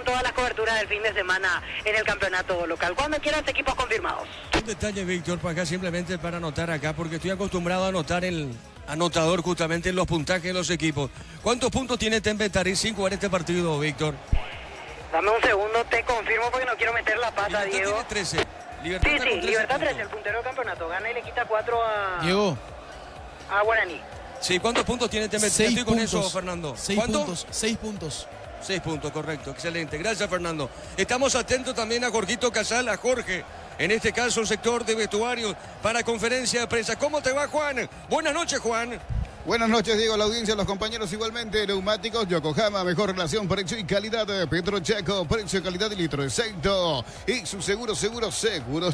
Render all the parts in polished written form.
todas las coberturas del fin de semana en el campeonato local. Cuando quieras, equipos confirmados. Un detalle, Víctor, para acá simplemente para anotar acá, porque estoy acostumbrado a anotar el anotador justamente en los puntajes de los equipos. ¿Cuántos puntos tiene Tembetarí 5 en este partido, Víctor? Dame un segundo, te confirmo porque no quiero meter la pata, Libertad Diego. tiene 13. Libertad Sí, está con 13 Libertad puntos. 13, el puntero del campeonato. Gana y le quita 4 a... Diego, a Guaraní. Sí, ¿cuántos puntos tiene Tembetarí? 6 Estoy con puntos. eso, Fernando. 6 ¿Cuánto? puntos. 6 puntos. 6 puntos, correcto. Excelente. Gracias, Fernando. Estamos atentos también a Jorgito Casal, a Jorge. En este caso, sector de vestuario para conferencia de prensa. ¿Cómo te va, Juan? Buenas noches, Juan. Buenas noches, Diego, a la audiencia, a los compañeros igualmente. Neumáticos Yokohama, mejor relación, precio y calidad. Pedro Checo, precio, calidad y litro exacto. Y su seguros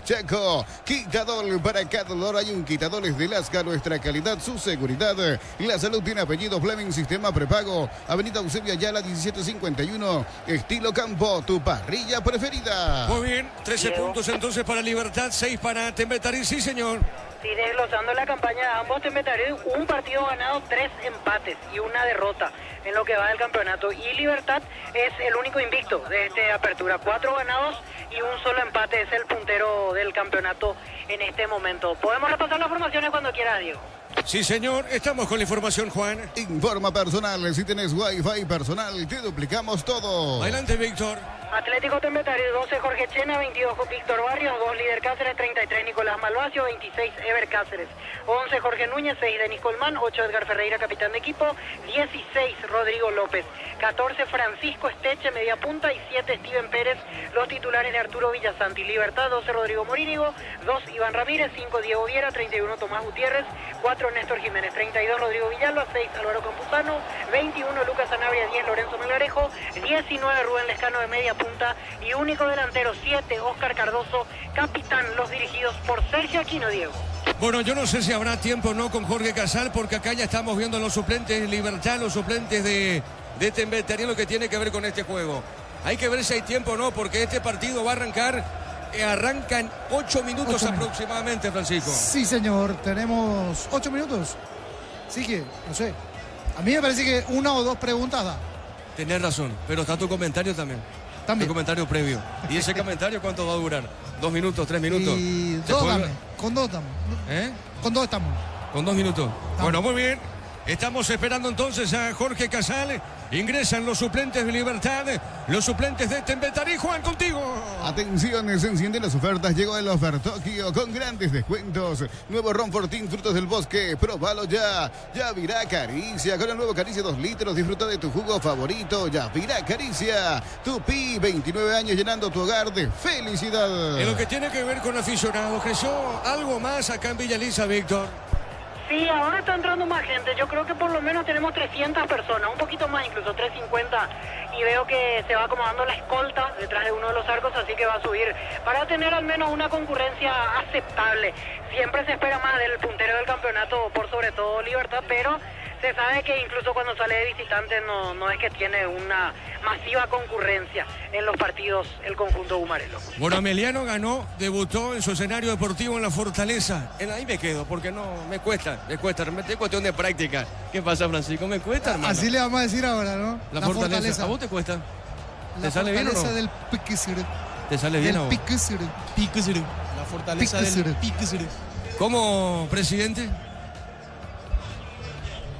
Checo. Quitador, para cada dolor hay un quitador, es de Lasca, nuestra calidad, su seguridad. La salud tiene apellido Fleming, sistema prepago. Avenida Eusebio Ayala, 1751. Estilo Campo, tu parrilla preferida. Muy bien, 13 Diego. puntos entonces para Libertad, 6 para Tembetarí. Sí, señor. Sí, desglosando la campaña de ambos Tembetarí, un partido ganado, 3 empates y una derrota en lo que va del campeonato. Y Libertad es el único invicto de esta apertura. 4 ganados y un solo empate, es el puntero del campeonato en este momento. Podemos repasar las formaciones cuando quieras, Diego. Sí, señor. Estamos con la información, Juan. Informa personal, si tenés wifi personal, te duplicamos todo. Adelante, Víctor. Atlético Tembetarí 12, Jorge Chena, 22, Víctor Barrios, 2, Líder Cáceres, 33, Nicolás Malvacio, 26, Ever Cáceres, 11, Jorge Núñez, 6, Denis Colmán, 8, Edgar Ferreira, capitán de equipo, 16, Rodrigo López, 14, Francisco Esteche, media punta, y 7, Steven Pérez, los titulares de Arturo Villasanti. Libertad, 12, Rodrigo Morínigo, 2, Iván Ramírez, 5, Diego Viera, 31, Tomás Gutiérrez, 4, Néstor Jiménez, 32, Rodrigo Villalba, 6, Álvaro Campuzano, 21, Lucas Sanabria, 10, Lorenzo Melgarejo, 19, Rubén Lescano de media punta y único delantero, 7, Óscar Cardoso, capitán, los dirigidos por Sergio Aquino, Diego. Bueno, yo no sé si habrá tiempo o no con Jorge Casal, porque acá ya estamos viendo los suplentes de Libertad, los suplentes de Tembetarí, lo que tiene que ver con este juego. Hay que ver si hay tiempo o no, porque este partido va a arrancar, arrancan 8 minutos 8 minutos. aproximadamente, Francisco. Sí, señor, tenemos 8 minutos. Así que, no sé. A mí me parece que una o dos preguntas da. Tenés razón, pero está tu comentario también. También. Tu comentario previo. ¿Y ese comentario cuánto va a durar? ¿2 minutos, 3 minutos? Y ¿Se dos puede- dame. Con dos estamos. ¿Eh? Con dos estamos. Con 2 minutos. Bueno, muy bien. Estamos esperando entonces a Jorge Casal. Ingresan los suplentes de Libertad, los suplentes de Tembetarí. Juan, contigo. Atención, se encienden las ofertas. Llegó el Ofertokio con grandes descuentos. Nuevo Ron Fortín, frutos del bosque. Próbalo ya. Yavirá Caricia. Con el nuevo Caricia 2 litros. Disfruta de tu jugo favorito. Yavirá Caricia. Tupi, 29 años llenando tu hogar de felicidad. En lo que tiene que ver con aficionados, ¿creció algo más acá en Villa Elisa, Víctor? Sí, ahora está entrando más gente. Yo creo que por lo menos tenemos 300 personas, un poquito más, incluso 350. Y veo que se va acomodando la escolta detrás de uno de los arcos, así que va a subir para tener al menos una concurrencia aceptable. Siempre se espera más del puntero del campeonato, por sobre todo Libertad, pero se sabe que incluso cuando sale de visitante no es que tiene una masiva concurrencia en los partidos el conjunto Bumarelo. Bueno, Ameliano ganó, debutó en su escenario deportivo en la Fortaleza. Ahí me quedo, porque no, me cuesta, realmente es cuestión de práctica. ¿Qué pasa, Francisco? Me cuesta, hermano. Así le vamos a decir ahora, ¿no? La Fortaleza. ¿A vos te cuesta? La ¿Te sale bien o no? fortaleza del Piquisir. ¿Te sale bien o Del no? Piquisir. Piquesere. La fortaleza del Piquesere. ¿Cómo, presidente?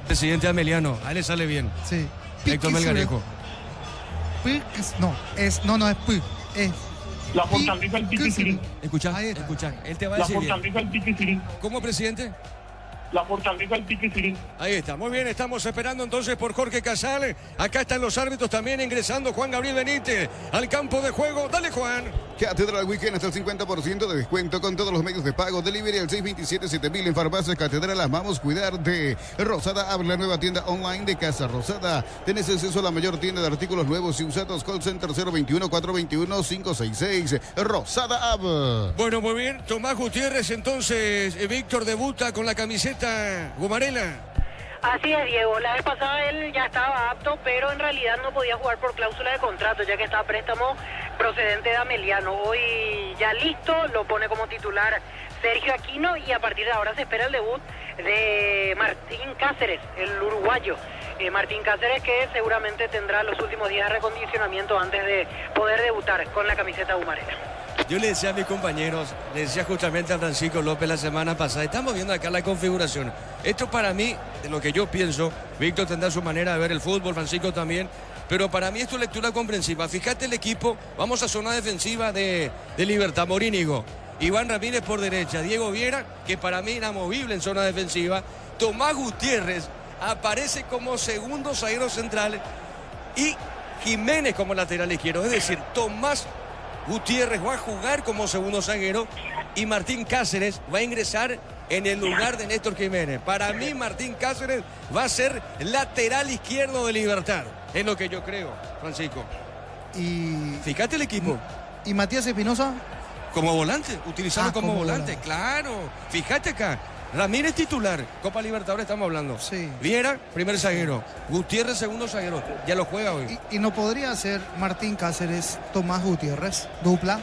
Presidente Ameliano, a él le sale bien. Sí. Héctor Melgarejo. No, no es P. Es La fortaleza del Piquisiri. Escuchá, Ahí está. escuchá. Él te va a La decir bien. fortaleza del Piquisiri. ¿Cómo, presidente? La fortaleza del Piquisiri. Ahí está, muy bien, estamos esperando entonces por Jorge Casal. Acá están los árbitros también ingresando. Juan Gabriel Benítez al campo de juego. Dale, Juan. Catedral Weekend hasta el 50% de descuento con todos los medios de pago. Delivery al 627-7000 en Farmacias Catedral. Amamos cuidarte. Rosada App, la nueva tienda online de Casa Rosada. Tenés acceso a la mayor tienda de artículos nuevos y usados. Call Center 021-421-566. Rosada App. Bueno, muy bien. Tomás Gutiérrez, entonces, Víctor debuta con la camiseta Gumarela. Así es, Diego. La vez pasada él ya estaba apto, pero en realidad no podía jugar por cláusula de contrato, ya que estaba a préstamo procedente de Ameliano. Hoy ya listo, lo pone como titular Sergio Aquino y a partir de ahora se espera el debut de Martín Cáceres, el uruguayo, Martín Cáceres, que seguramente tendrá los últimos días de recondicionamiento antes de poder debutar con la camiseta humarera. Yo le decía a mis compañeros, le decía justamente a Francisco López la semana pasada, estamos viendo acá la configuración. Esto para mí, de lo que yo pienso, Víctor tendrá su manera de ver el fútbol, Francisco también, pero para mí esto es lectura comprensiva. Fíjate el equipo, vamos a zona defensiva de Libertad, Morínigo, Iván Ramírez por derecha, Diego Viera, que para mí inamovible en zona defensiva, Tomás Gutiérrez aparece como segundo zaguero central y Jiménez como lateral izquierdo, es decir, Tomás Gutiérrez va a jugar como segundo zaguero y Martín Cáceres va a ingresar en el lugar de Néstor Jiménez. Para mí Martín Cáceres va a ser lateral izquierdo de Libertad. Es lo que yo creo, Francisco. Y Fíjate el equipo. ¿Y Matías Espinosa? Como volante, utilizarlo como volante, volante. claro. Fíjate acá. Ramírez titular, Copa Libertadores estamos hablando. Sí. Viera, primer zaguero. Gutiérrez, segundo zaguero. Ya lo juega hoy. ¿Y no podría ser Martín Cáceres, Tomás Gutiérrez, dupla?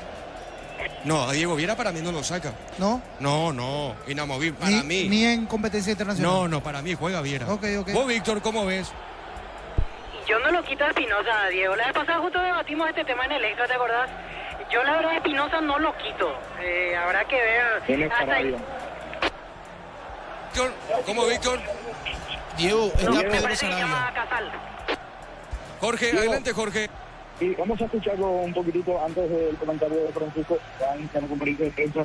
No, a Diego Viera para mí no lo saca. ¿No? No, inamovible. Para mí. Ni en competencia internacional. No, para mí juega Viera. Ok. Vos, Víctor, ¿cómo ves? Yo no lo quito a Espinosa, Diego. La vez pasada justo debatimos este tema en el extra, ¿te acordás? Yo la verdad a Espinosa no lo quito. Habrá que ver hasta ahí. Víctor, ¿cómo, Víctor? Diego, está Me Pedro parece que llama Sarabia. a Casal. Jorge, adelante, Jorge. Sí, vamos a escucharlo un poquitito antes del comentario de Francisco, va a iniciar la conferencia de prensa.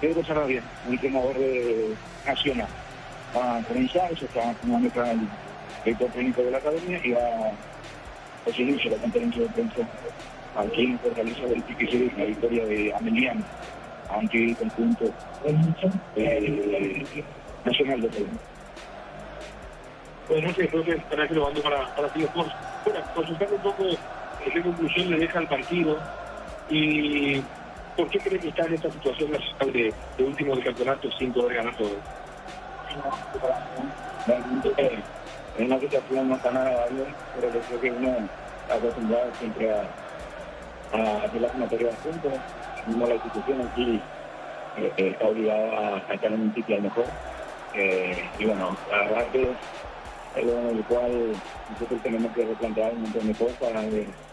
Pedro Sarabia, el entrenador de Nacional. Va a comenzar, se está tomando el director técnico de la academia y va a seguirse la conferencia de prensa aquí en Fortaleza del Piquicero, la victoria de Ameliano ante el conjunto Nacional de Perú. Pues no sé, creo que estará grabando para ti. Bueno, consultando un poco qué conclusión le deja al partido y por qué cree que está en esta situación nacional de último del campeonato sin poder ganar todo. Es una situación no tan agradable, pero yo creo que uno está acostumbrado siempre a hacer las materias juntos. Mismo la institución aquí está obligada a estar en un sitio mejor. Y bueno, la verdad que es lo en el cual nosotros tenemos que replantear un montón de cosas.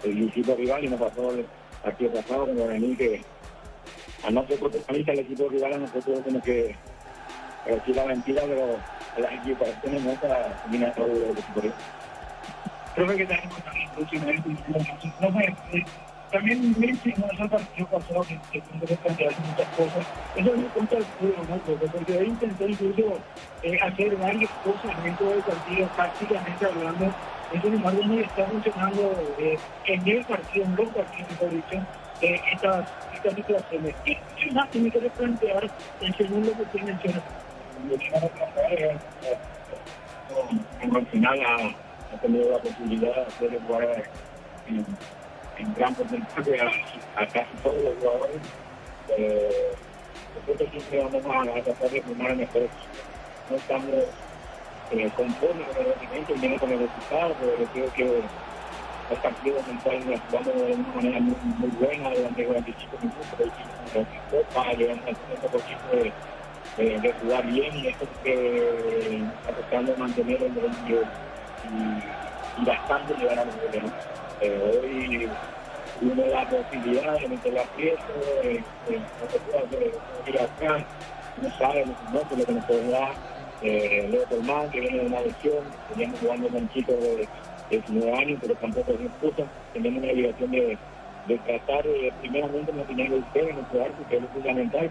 El equipo rival, y nos pasó el partido pasado con Guaraní, que a no ser protagonista el equipo rival, a nosotros tenemos que decir la mentira, pero las equipaciones nuestras terminan todo el equipo rival. Creo que tenemos también Messi no es el partido pasado que tiene que plantear muchas cosas. Eso no cuenta el fútbol, ¿no? Porque él intentó incluso hacer varias cosas dentro del partido, prácticamente hablando. Eso, sin embargo, no está funcionando en el partido, en los partidos, por dicho, estas situaciones. ¿Qué más tiene que replantear el segundo que usted menciona? Lo que van a plantear al final ha tenido la posibilidad de hacer jugar en gran porcentaje a casi todos los jugadores. Nosotros siempre vamos a tratar de formar mejores. No estamos conformes con el rendimiento y con el resultado, pero creo que los partidos en cuales nos jugamos de una manera muy buena durante 45 minutos, para llegar al 100% de jugar bien, y esto es que está tratando de mantener el rendimiento y bastante llegar a los goles. Hoy uno da la posibilidad de meter la pieza, no ir atrás, no sabe lo que nos puede dar. Leo Colmán, que viene de una lesión, teníamos jugando con chicos de 19 años, pero tampoco es injusta. Tenemos una obligación de tratar primeramente no tener el usted en nuestro arco, que es lo fundamental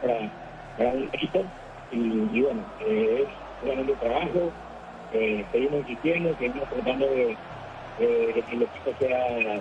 para el equipo. Y bueno, es realmente trabajo, seguimos insistiendo, seguimos tratando de que el equipo sea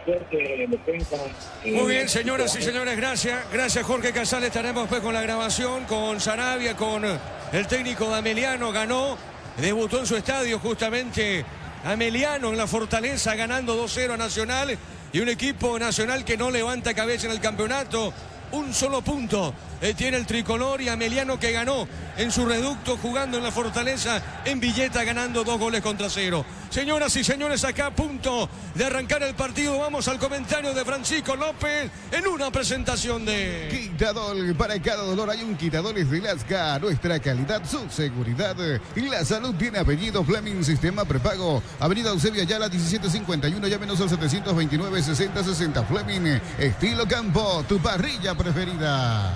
fuerte en defensa. Muy bien, señoras y señores, gracias Jorge Casal. Estaremos después con la grabación, con Sarabia, con el técnico de Ameliano. Ganó, debutó en su estadio justamente Ameliano en la Fortaleza, ganando 2-0 a Nacional, y un equipo Nacional que no levanta cabeza en el campeonato. Un solo punto tiene el tricolor, y Ameliano que ganó en su reducto jugando en la Fortaleza en Villeta, ganando 2-0. Señoras y señores, acá a punto de arrancar el partido. Vamos al comentario de Francisco López en una presentación de Quitadol. Para cada dolor hay un Quitadol de Lasca. Nuestra calidad, su seguridad. Y la salud tiene apellido Fleming. Sistema prepago. Avenida Eusebio Ayala 1751. Llámenos al 729-6060. Fleming. Estilo campo. Tu parrilla preferida.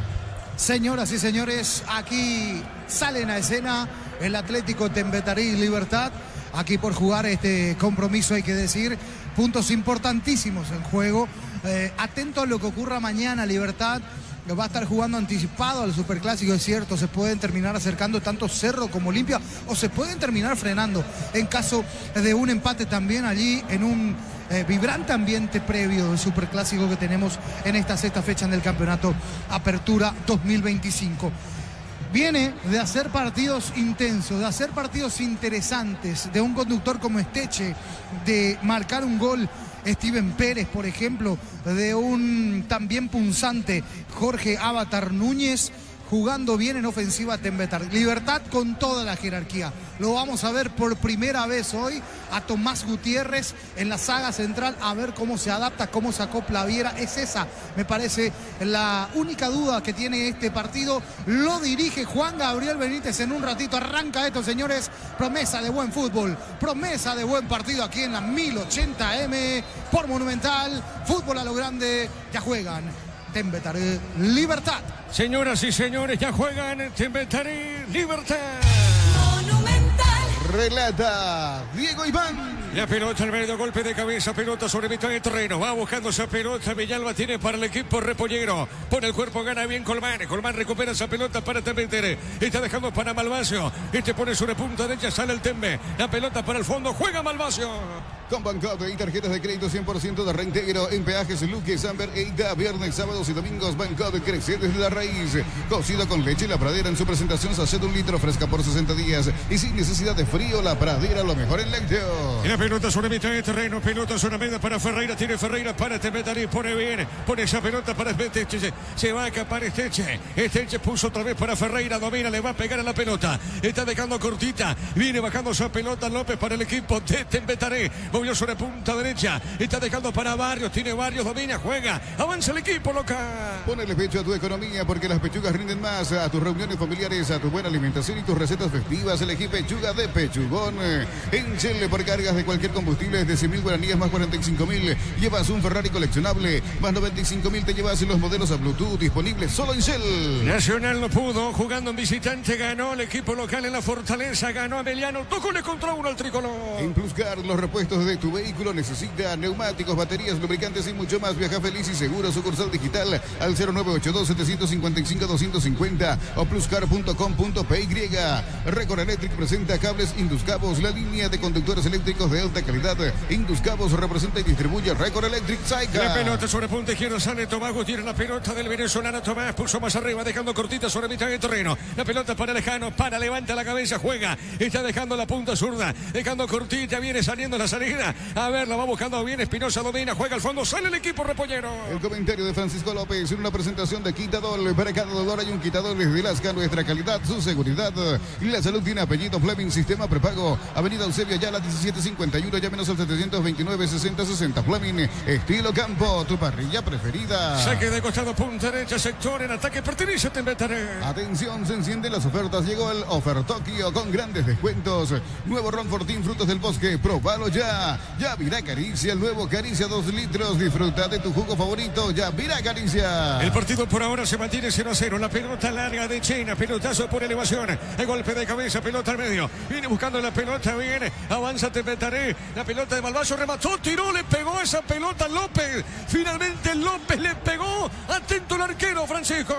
Señoras y señores, aquí salen a escena el Atlético Tembetarí Libertad. Aquí por jugar este compromiso, hay que decir, puntos importantísimos en juego. Atento a lo que ocurra mañana. Libertad va a estar jugando anticipado al Superclásico, es cierto. Se pueden terminar acercando tanto Cerro como Olimpia, o se pueden terminar frenando en caso de un empate también allí en un vibrante ambiente previo del Superclásico que tenemos en esta sexta fecha en el campeonato Apertura 2025. Viene de hacer partidos intensos, de hacer partidos interesantes, de un conductor como Esteche, de marcar un gol Steven Pérez, por ejemplo, de un también punzante Jorge Avatar Núñez, jugando bien en ofensiva Tembetarí. Libertad con toda la jerarquía. Lo vamos a ver por primera vez hoy a Tomás Gutiérrez en la saga central, a ver cómo se adapta, cómo se acopla a Viera. Es esa, me parece, la única duda que tiene este partido. Lo dirige Juan Gabriel Benítez en un ratito. Arranca esto, señores. Promesa de buen fútbol, promesa de buen partido aquí en la 1080M por Monumental. Fútbol a lo grande. Ya juegan Tembetarí Libertad. Señoras y señores, ya juegan Tembetarí Libertad. Relata Diego Iván. La pelota al medio, golpe de cabeza, pelota sobre mitad de terreno. Va buscando esa pelota. Villalba tiene para el equipo repollero. Pone el cuerpo, gana bien Colmán. Colmán recupera esa pelota para Tembetarí. Está dejando para Malvacio. Pone sobre punta derecha, sale el Tembe. La pelota para el fondo, juega Malvacio. Con Bancote y tarjetas de crédito 100% de reintegro en peajes Luque, Samber e Ida. Viernes, sábados y domingos. Bancote crece desde la raíz. Cocido con leche La Pradera en su presentación. Sachet de 1 litro, fresca por 60 días. Y sin necesidad de frío, La Pradera, lo mejor en lácteo. Y la pelota sobre mitad de terreno. Pelota sobre media para Ferreira. Tiene Ferreira para Tembetarí. Pone bien. Pone esa pelota para Esteche. Se va a escapar Esteche. Esteche puso otra vez para Ferreira. Domina, le va a pegar a la pelota. Está dejando cortita. Viene bajando esa pelota López para el equipo de Tembetarí. Movió sobre punta derecha. Está dejando para Barrios. Tiene Barrios. Domina, juega. Avanza el equipo local. Ponele pecho a tu economía porque las pechugas rinden más. A tus reuniones familiares, a tu buena alimentación y tus recetas festivas. Elegí pechuga de Pechugón. En Shell, por cargas de cualquier combustible desde 100.000 guaraníes más 45.000. Llevas un Ferrari coleccionable. Más 95.000 te llevas los modelos a Bluetooth disponibles solo en Shell. Nacional no pudo. Jugando en visitante. Ganó el equipo local en la Fortaleza. Ganó Ameliano. Tocó le contra uno al tricolor. En Pluscar, los repuestos de tu vehículo necesita neumáticos, baterías, lubricantes y mucho más. Viaja feliz y seguro. Sucursal digital al 0982-755-250 o pluscar.com.py. Record Electric presenta cables Induscabos, la línea de conductores eléctricos de alta calidad. Induscabos representa y distribuye Record Electric Saica. La pelota sobre punta izquierda, sale Tomás Gutiérrez. La pelota del venezolano Tomás puso más arriba, dejando cortita sobre mitad de terreno. La pelota para Lejano, para, levanta la cabeza, juega. Está dejando la punta zurda, dejando cortita, viene saliendo la salida. A ver, la va buscando bien Espinosa, domina, juega al fondo, sale el equipo repollero. El comentario de Francisco López en una presentación de Quitadol. Para cada dolor hay un Quitadol de Lasca. Nuestra calidad, su seguridad y la salud tiene apellido Fleming. Sistema prepago. Avenida Eusebio Ayala 1751. Llámenos al 729-6060. Fleming. Estilo campo. Tu parrilla preferida. Saque de costado, punta derecha, sector en ataque. Pertenece a Tembetarí. Atención, se encienden las ofertas. Llegó el Ofertokio con grandes descuentos. Nuevo Ron Fortín, frutos del bosque. Probalo ya. Ya Virá Caricia. El nuevo Caricia 2 litros. Disfruta de tu jugo favorito. Ya Virá Caricia. El partido por ahora se mantiene 0-0. La pelota larga de Chena. Pelotazo por elevación. El golpe de cabeza. Pelota al medio. Viene buscando la pelota. Viene. Avanza Tembetarí. La pelota de Malvacio. Remató. Tiró. Le pegó esa pelota López. Finalmente López le pegó. Atento el arquero, Francisco.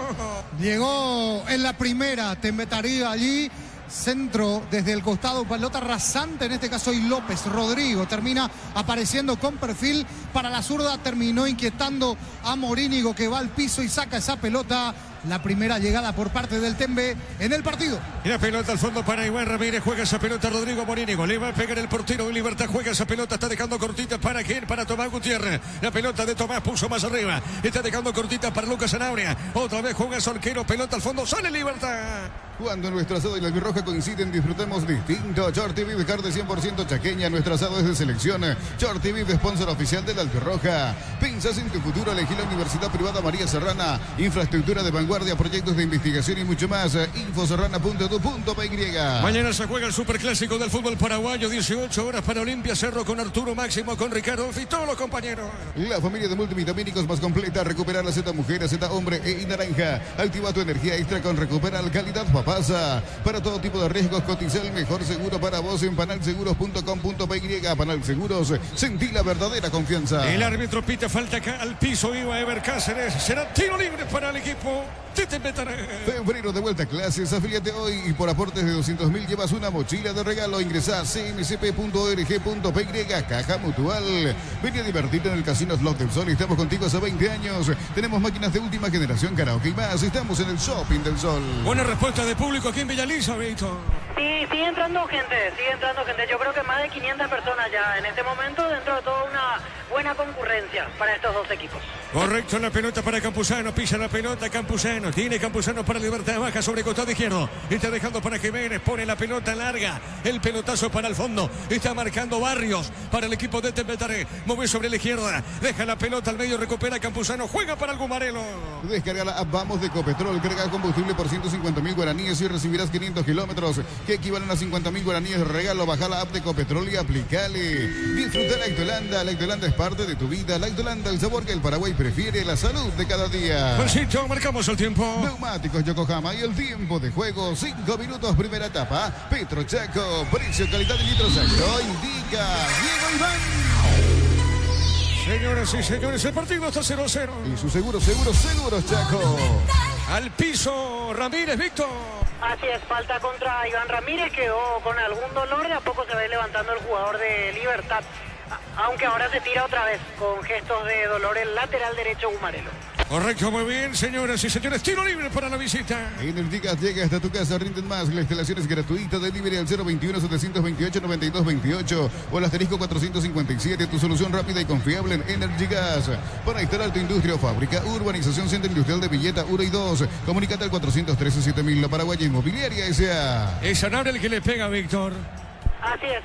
Llegó en la primera Tembetarí allí. Centro desde el costado, pelota rasante, en este caso y López Rodrigo termina apareciendo con perfil para la zurda, terminó inquietando a Morínigo, que va al piso y saca esa pelota. la primera llegada por parte del Tembe en el partido. Y la pelota al fondo para Iván Ramírez. Juega esa pelota Rodrigo Morínigo. Le va a pegar el portero de Libertad. Juega esa pelota. Está dejando cortita. ¿Para quién? Para Tomás Gutiérrez. La pelota de Tomás puso más arriba. Está dejando cortita para Lucas Sanabria. Otra vez juega Solquero. Pelota al fondo. Sale Libertad. Cuando nuestro asado y la albirroja coinciden, disfrutemos distinto. Shorty Beef, carne 100% chaqueña. Nuestro asado es de selección. Shorty Beef, sponsor oficial de la albirroja. Piensas en tu futuro, elegí la Universidad Privada María Serrana. Infraestructura de vanguardia, proyectos de investigación y mucho más. Infoserrana.edu.py. Mañana se juega el superclásico del fútbol paraguayo. 18 horas para Olimpia Cerro con Arturo Máximo, con Ricardo y todos los compañeros. La familia de multivitamínicos más completa. Recuperar la Z mujer, Z hombre y naranja. Activa tu energía extra con Recupera Calidad Papasa. Para todo tipo de riesgos, cotiza el mejor seguro para vos en panalseguros.com.py. Panal Seguros, sentí la verdadera confianza. El árbitro pita falta acá al piso. Iba Ever Cáceres. Será tiro libre para el equipo de Tembetaré. Febrero de vuelta a clases. Afíliate hoy y por aportes de 200.000 llevas una mochila de regalo. Ingresa a cmcp.org.py. Caja Mutual. Vení a divertirte en el Casino Slot del Sol. Estamos contigo hace 20 años. Tenemos máquinas de última generación, karaoke y más. Estamos en el Shopping del Sol. Buena respuesta de público aquí en Villaliza, Víctor. Sí, sigue entrando gente. Yo creo que más de 500 personas ya en este momento, dentro de toda una buena concurrencia para estos dos equipos. Correcto, la pelota para Campuzano. Pisa la pelota Campuzano. Tiene Campuzano para Libertad. Baja sobre costado izquierdo. Está dejando para Jiménez. Pone la pelota larga. El pelotazo para el fondo. Está marcando Barrios para el equipo de Tembetaré. Mueve sobre la izquierda. Deja la pelota al medio. Recupera Campuzano. Juega para el Gumarelo. Descarga la app Vamos de Ecopetrol. Carga combustible por 150.000 guaraníes y recibirás 500 kilómetros que equivalen a 50.000 guaraníes de regalo. Baja la app de Ecopetrol y aplicale. Disfruta Lactolanda. Lactolanda es parte de tu vida. Lactolanda, el sabor que el Paraguay prefiere, la salud de cada día. Juancito, marcamos el tiempo. Neumáticos Yokohama y el tiempo de juego. 5 minutos, primera etapa. Petro Chaco, precio, calidad y litros exacto. Indica Diego Iván. Señoras y señores, el partido está 0-0. Y su seguros Chaco. Al piso Ramírez, Víctor. Así es, falta contra Iván Ramírez, quedó con algún dolor, de a poco se va levantando el jugador de Libertad, aunque ahora se tira otra vez con gestos de dolor el lateral derecho Gumarelo. Correcto, muy bien, señoras y señores, tiro libre para la visita. Energigas llega hasta tu casa, rinden más. La instalación es gratuita, delivery al 021-728-9228 o al asterisco 457, tu solución rápida y confiable en Energigas. Para instalar tu industria o fábrica, urbanización Centro Industrial de Villeta 1 y 2. Comunícate al 413-7000, la Paraguaya Inmobiliaria S.A. Es Sanabria el que le pega, Víctor. Así es.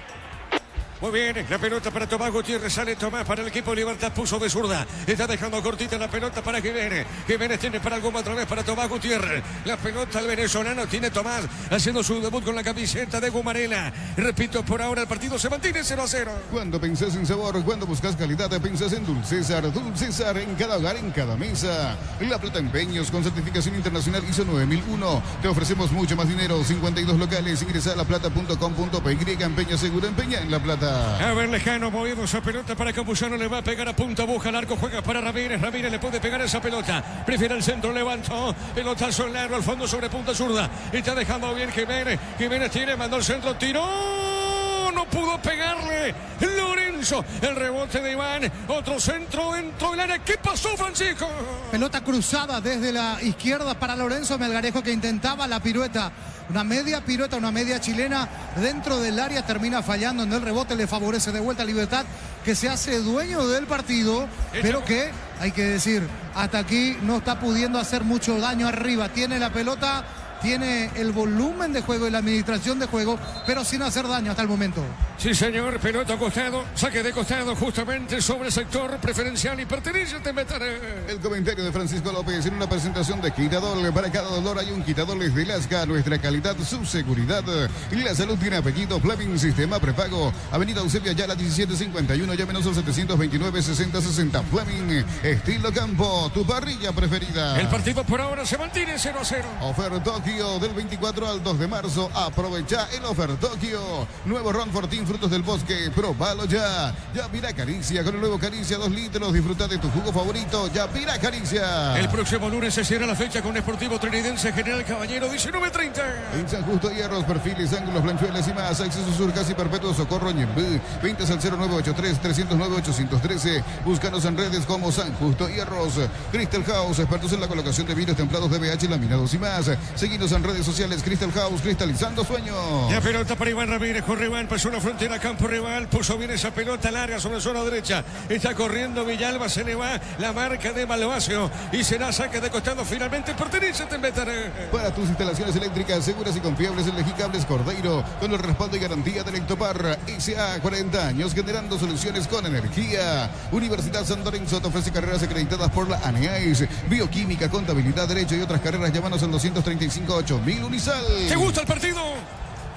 Muy bien, la pelota para Tomás Gutiérrez, sale Tomás para el equipo Libertad, puso de zurda, está dejando cortita la pelota para Jiménez, Jiménez tiene para algo otra vez para Tomás Gutiérrez, la pelota al venezolano tiene Tomás, haciendo su debut con la camiseta de Gumarela, repito, por ahora el partido se mantiene 0-0. Cuando pensás en sabor, cuando buscas calidad, pensás en Dulcesar, en cada hogar, en cada mesa. La Plata Empeños con certificación internacional ISO 9001, te ofrecemos mucho más dinero, 52 locales, ingresa a laplata.com.py, empeña seguro, empeña en La Plata. A ver, lejano, moviendo esa pelota para Campuzano, le va a pegar a punta, busca el arco, juega para Ramírez, Ramírez le puede pegar esa pelota, prefiere el centro, levantó, pelotazo largo al fondo sobre punta zurda, está dejando bien Jiménez, Jiménez tiene, mandó el centro, tiró, no pudo pegarle, Lorenzo, el rebote de Iván, otro centro dentro del área, ¿qué pasó, Francisco? Pelota cruzada desde la izquierda para Lorenzo Melgarejo, que intentaba la pirueta. Una media pirueta, una media chilena dentro del área, termina fallando en el rebote, le favorece de vuelta a Libertad, que se hace dueño del partido, pero que, hay que decir, hasta aquí no está pudiendo hacer mucho daño arriba. Tiene la pelota, tiene el volumen de juego y la administración de juego, pero sin hacer daño hasta el momento. Sí, señor, pelota costado, saque de costado justamente sobre el sector preferencial y pertenece a Tembetaré. El comentario de Francisco López en una presentación de Quitadol. Para cada dolor hay un Quitadol de Lasca, nuestra calidad, su seguridad. La salud tiene apellido, Fleming, sistema prepago. Avenida Eusebio Ayala 1751, llámenos al 729-6060. Fleming, estilo campo, tu parrilla preferida. El partido por ahora se mantiene 0-0. Ofertoki Tokio del 24 al 2 de marzo. Aprovecha el Offer Tokio. Nuevo Ron Fortín Frutos del Bosque. Probalo ya. Yapira Caricia con el nuevo Caricia 2 litros. Disfruta de tu jugo favorito. Yapira Caricia. El próximo lunes se cierra la fecha con Sportivo Trinidense General Caballero 19:30. En San Justo, hierros, perfiles, ángulos, blanchuelas y más. Acceso Sur, casi perpetuo, Socorro, Ñembú. 20 al 0983-309-813. Búscanos en redes como San Justo Hierros. Crystal House, expertos en la colocación de vinos templados de BH, laminados y más. Seguinos en redes sociales, Crystal House, cristalizando sueños. La pelota para Iván Ramírez, corre Iván, pasó la frontera, campo rival, puso bien esa pelota larga sobre la zona derecha. Está corriendo Villalba, se le va la marca de Malvacio y será saque de costado, finalmente pertenece a Tembetaré. Para tus instalaciones eléctricas seguras y confiables, elegí Cables Cordeiro, con el respaldo y garantía de Electopar. SA, 40 años generando soluciones con energía. Universidad San Lorenzo te ofrece carreras acreditadas por la ANEAIS, bioquímica, contabilidad, derecho y otras carreras. Llámanos al 235-8000 Unisal. ¿Te gusta el partido,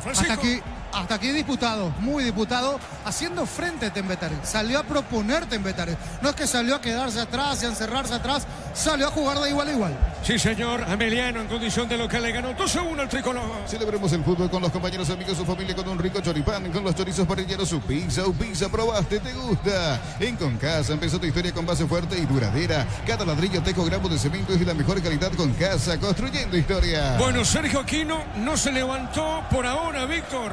Francisco? Hasta aquí disputado, muy disputado, haciendo frente a Tembetaré. Salió a proponer Tembetaré. No es que salió a quedarse atrás y a encerrarse atrás, salió a jugar de igual a igual. Sí, señor. Ameliano en condición de local le ganó 2-1 al tricolor. Celebremos el fútbol con los compañeros, amigos, su familia, con un rico choripán, con los chorizos parrilleros, su pizza, probaste, te gusta. En Concasa empezó tu historia con base fuerte y duradera. Cada ladrillo, tejo, gramo de cemento es de la mejor calidad. Concasa, construyendo historia. Bueno, Sergio Aquino no se levantó por ahora, Víctor.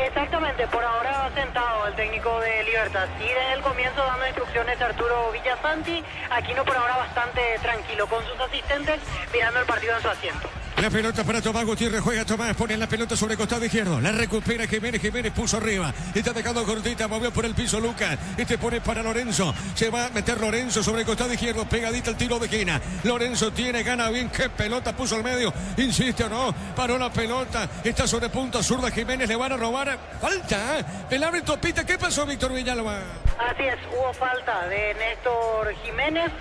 Exactamente, por ahora sentado el técnico de Libertad. Sí, desde el comienzo dando instrucciones a Arturo Villasanti. Aquino por ahora bastante tranquilo con sus asistentes, mirando el partido en su asiento. La pelota para Tomás Gutiérrez, juega Tomás, pone la pelota sobre el costado izquierdo, la recupera Jiménez, puso arriba, está dejando cortita, movió por el piso Lucas, pone para Lorenzo, se va a meter Lorenzo sobre el costado izquierdo, pegadita el tiro de esquina, Lorenzo tiene, gana bien, qué pelota puso al medio, insiste o no, paró la pelota, está sobre punta zurda Jiménez, le van a robar, falta, el árbitro pita, ¿qué pasó, Víctor Villalba? Así es, hubo falta de Néstor Jiménez,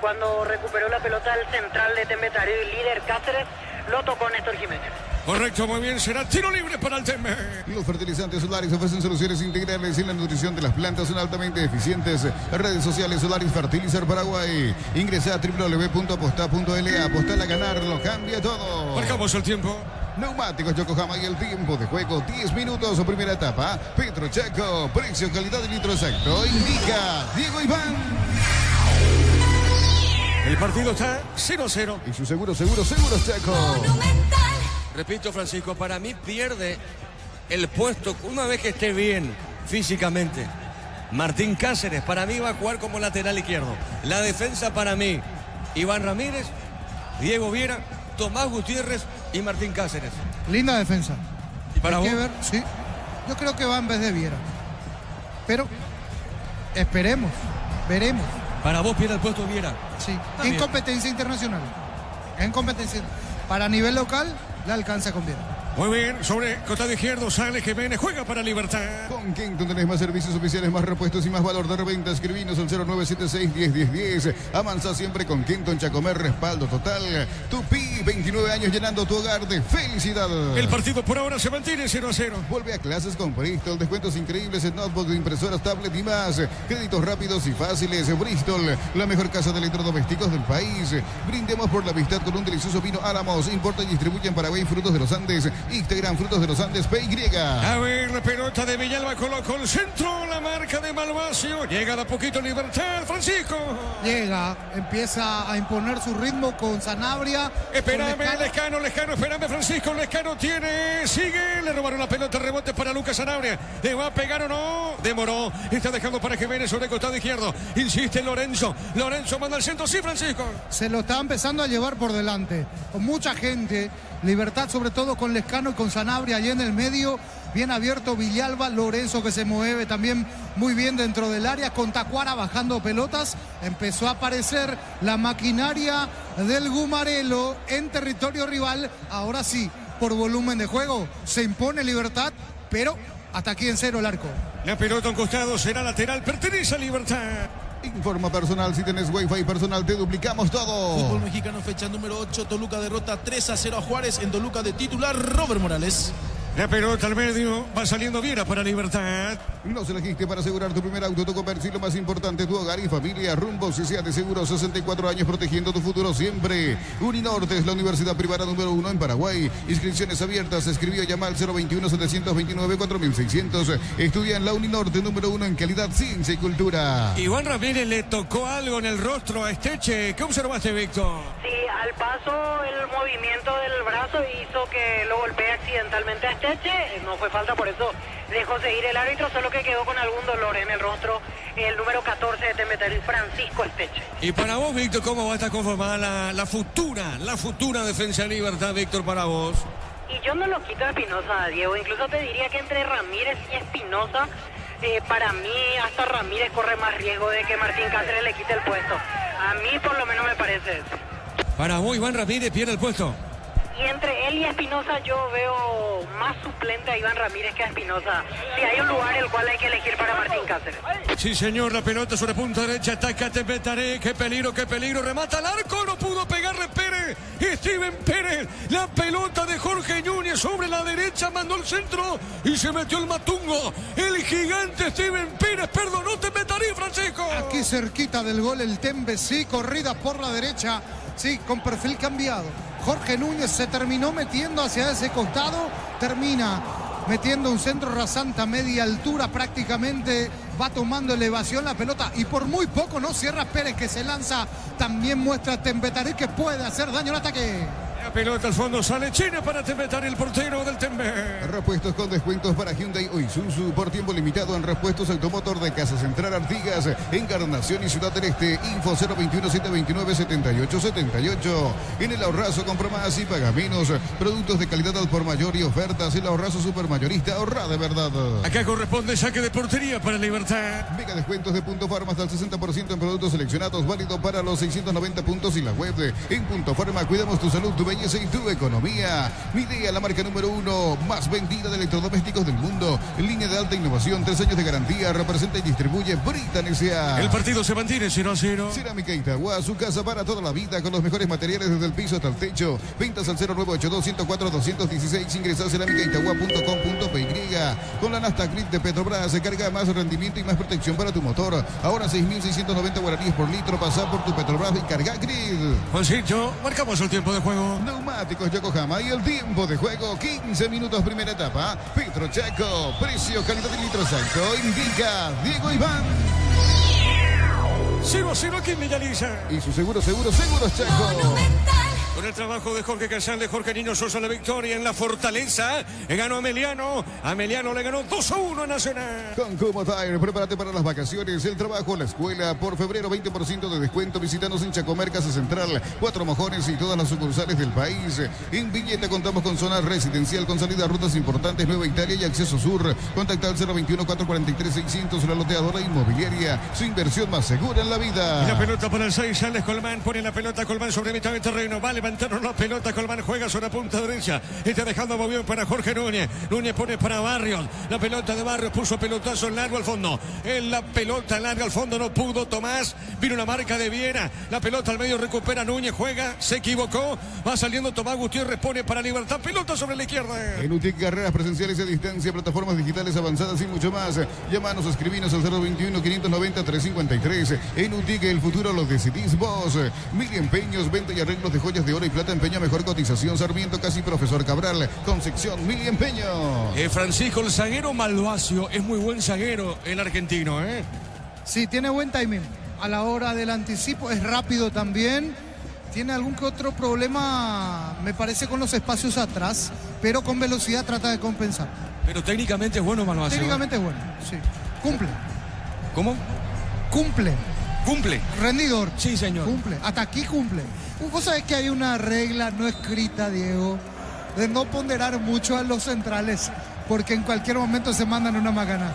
cuando recuperó la pelota el central de Tembetaré, el líder Cáceres, lo tocó Néstor Jiménez. Correcto, muy bien, será tiro libre para el Tembe. Los fertilizantes Solaris ofrecen soluciones integrales en la nutrición de las plantas, son altamente eficientes. Redes sociales Solaris Fertilizar Paraguay. Ingresa a www.aposta.la. Apostar a ganar, lo cambia todo. Marcamos el tiempo. Neumáticos Yokohama y el tiempo de juego 10 minutos o primera etapa. Petro Chaco, precio, calidad y litro exacto. Indica Diego Iván. El partido está 0-0. Y su seguro Chaco. Repito, Francisco, para mí pierde el puesto una vez que esté bien físicamente. Martín Cáceres para mí va a jugar como lateral izquierdo. La defensa para mí, Iván Ramírez, Diego Viera, Tomás Gutiérrez y Martín Cáceres. Linda defensa. ¿Y para vos? Hay que ver, sí. Yo creo que va en vez de Viera. Pero esperemos, veremos. Para vos pierde el puesto Viera. Sí, Está en bien. competencia internacional. En competencia. Para nivel local, la alcanza con Viera. Muy bien, sobre costado izquierdo sale Jiménez, juega para Libertad. Con Kenton tenés más servicios oficiales, más repuestos y más valor de reventa. Escribinos al 0976-101010. Avanza siempre con Kenton Chacomer, respaldo total. Tupi, 29 años llenando tu hogar de felicidad. El partido por ahora se mantiene 0-0. Vuelve a clases con Bristol, descuentos increíbles en notebooks, impresoras, tablet y más. Créditos rápidos y fáciles. Bristol, la mejor casa de electrodomésticos del país. Brindemos por la amistad con un delicioso vino Álamos. Importa y distribuye en Paraguay Frutos de los Andes. Instagram Frutos de los Andes PY. A ver, la pelota de Villalba colocó el centro, la marca de Malvacio. Llega de a poquito Libertad, Francisco. Llega, empieza a imponer su ritmo con Sanabria. Espérame, con Lescano, espérame, Francisco. Lescano tiene, sigue, le robaron la pelota, rebote para Lucas Sanabria. ¿Le va a pegar o no? Demoró, está dejando para Jiménez sobre el costado izquierdo. Insiste Lorenzo, Lorenzo manda al centro, sí, Francisco. Se lo está empezando a llevar por delante, con mucha gente. Libertad sobre todo con Lescano y con Sanabria allí en el medio, bien abierto Villalba, Lorenzo que se mueve también muy bien dentro del área, con Tacuara bajando pelotas, empezó a aparecer la maquinaria del Gumarelo en territorio rival, ahora sí, por volumen de juego, se impone Libertad, pero hasta aquí en cero el arco. La pelota a un costado será lateral, pertenece a Libertad. Informa personal, si tenés Wi-Fi personal te duplicamos todo. Fútbol mexicano, fecha número 8. Toluca derrota 3-0 a Juárez. En Toluca de titular Robert Morales. La pelota al medio, va saliendo Viera para Libertad. Nos elegiste para asegurar tu primer auto, tu comercio y lo más importante, tu hogar y familia. Rumbo CCA de Seguros, 64 años protegiendo tu futuro siempre. Uninorte es la universidad privada número 1 en Paraguay. Inscripciones abiertas. Escribió, llama al 021-729-4600. Estudia en la Uninorte número 1 en calidad, ciencia y cultura. Iván Ramírez le tocó algo en el rostro a Esteche. ¿Qué observaste, Víctor? Sí, al paso el movimiento del brazo hizo que lo golpee accidentalmente a Esteche. No fue falta, por eso dejó seguir el árbitro, solo que quedó con algún dolor en el rostro el número 14 de Tembetaril, Francisco Esteche. Y para vos, Víctor, ¿cómo va a estar conformada la futura defensa de Libertad, Víctor, para vos? Y yo no lo quito a Espinosa, Diego. Incluso te diría que entre Ramírez y Espinosa, para mí hasta Ramírez corre más riesgo de que Martín Cáceres le quite el puesto. A mí por lo menos me parece eso. Para vos, Iván Ramírez pierde el puesto. Y entre él y Espinosa yo veo más suplente a Iván Ramírez que a Espinosa. Si hay un lugar el cual hay que elegir para Martín Cáceres. Sí, señor, la pelota sobre punta derecha, ataca Tembetaré, qué peligro, remata al arco, no pudo pegarle Pérez, Steven Pérez, la pelota de Jorge Núñez sobre la derecha, mandó el centro y se metió el matungo, el gigante Steven Pérez, perdonó Tembetaré, Francisco. Aquí cerquita del gol el Tembe, sí, corrida por la derecha, sí, con perfil cambiado. Jorge Núñez se terminó metiendo hacia ese costado, termina metiendo un centro rasante a media altura, prácticamente va tomando elevación la pelota y por muy poco no cierra Pérez, que se lanza, también muestra a Tembetaré que puede hacer daño al ataque. La pelota al fondo, sale China para Tembetaré, el portero del Tembe. Repuestos con descuentos para Hyundai o Isuzu por tiempo limitado en Repuestos Automotor de Casa Central Artigas, Encarnación y Ciudad del Este. Info 021-729-7878. En el Ahorrazo compra más y paga menos. Productos de calidad al por mayor y ofertas. El Ahorrazo Supermayorista, ahorra de verdad. Acá corresponde saque de portería para Libertad. Mega descuentos de Punto Farma hasta el 60% en productos seleccionados, válido para los 690 puntos y la web. En Punto Farma cuidamos tu salud, tu belleza y tu economía. Midea, la marca número 1 más vendida de electrodomésticos del mundo. En línea de alta innovación, 3 años de garantía. Representa y distribuye Britan S.A. El partido se mantiene 0-0. Cerámica Itagua, su casa para toda la vida, con los mejores materiales desde el piso hasta el techo. Ventas al 0982-104-216. Ingresa a cerámicaitagua.com.py. Con la Nasta Grid de Petrobras se carga más rendimiento y más protección para tu motor. Ahora 6.690 guaraníes por litro. Pasa por tu Petrobras y carga Grid. Juancito, marcamos el tiempo de juego. Neumáticos Yokohama y el tiempo de juego, 15 minutos primera etapa. Petrocheco, precio, calidad y litro exacto, indica Diego Iván. 0-0 aquí en Villaliza. Y su seguros Checo. Con el trabajo de Jorge Casal, de Jorge Niño Sosa, la victoria en la Fortaleza. Ganó Ameliano. Ameliano le ganó 2-1 a Nacional. Con Como Tire, prepárate para las vacaciones, el trabajo, la escuela. Por febrero, 20% de descuento. Visítanos en Chacomer, Casa Central, 4 Mojones y todas las sucursales del país. En Villeta contamos con zona residencial, con salida a rutas importantes, Nueva Italia y acceso sur. Contacta al 021-443-600, la loteadora inmobiliaria. Su inversión más segura en la vida. Y la pelota para el 6, sale Colmán, pone la pelota Colmán sobre mitad de terreno. Va a levantarnos la pelota, Colmán juega sobre la punta derecha. Está dejando muy bien para Jorge Núñez. Núñez pone para Barrios. La pelota de Barrios, puso pelotazo largo al fondo. En la pelota larga al fondo no pudo Tomás. Vino la marca de Viera. La pelota al medio recupera Núñez, juega, se equivocó. Va saliendo Tomás Gutiérrez, pone para Libertad. Pelota sobre la izquierda. En UTIC, carreras presenciales a distancia, plataformas digitales avanzadas y mucho más. Llámanos, escribinos al 021-590-353. En UTIC, el futuro lo decidís vos. Mil empeños, venta y arreglos de joyas de oro y plata, empeño, mejor cotización. Sarmiento, casi Profesor Cabral. Concepción, Mil empeño. Francisco, el zaguero Malvacio es muy buen zaguero, el argentino, ¿eh? Sí, tiene buen timing. A la hora del anticipo, es rápido también. Tiene algún que otro problema, me parece, con los espacios atrás, pero con velocidad trata de compensar. Pero técnicamente es bueno Malvacio. Técnicamente es bueno, sí. Cumple. ¿Cómo? Cumple. Cumple. Rendidor. Sí, señor. Cumple. Hasta aquí cumple. Vos sabés que hay una regla no escrita, Diego, de no ponderar mucho a los centrales, porque en cualquier momento se mandan una macana.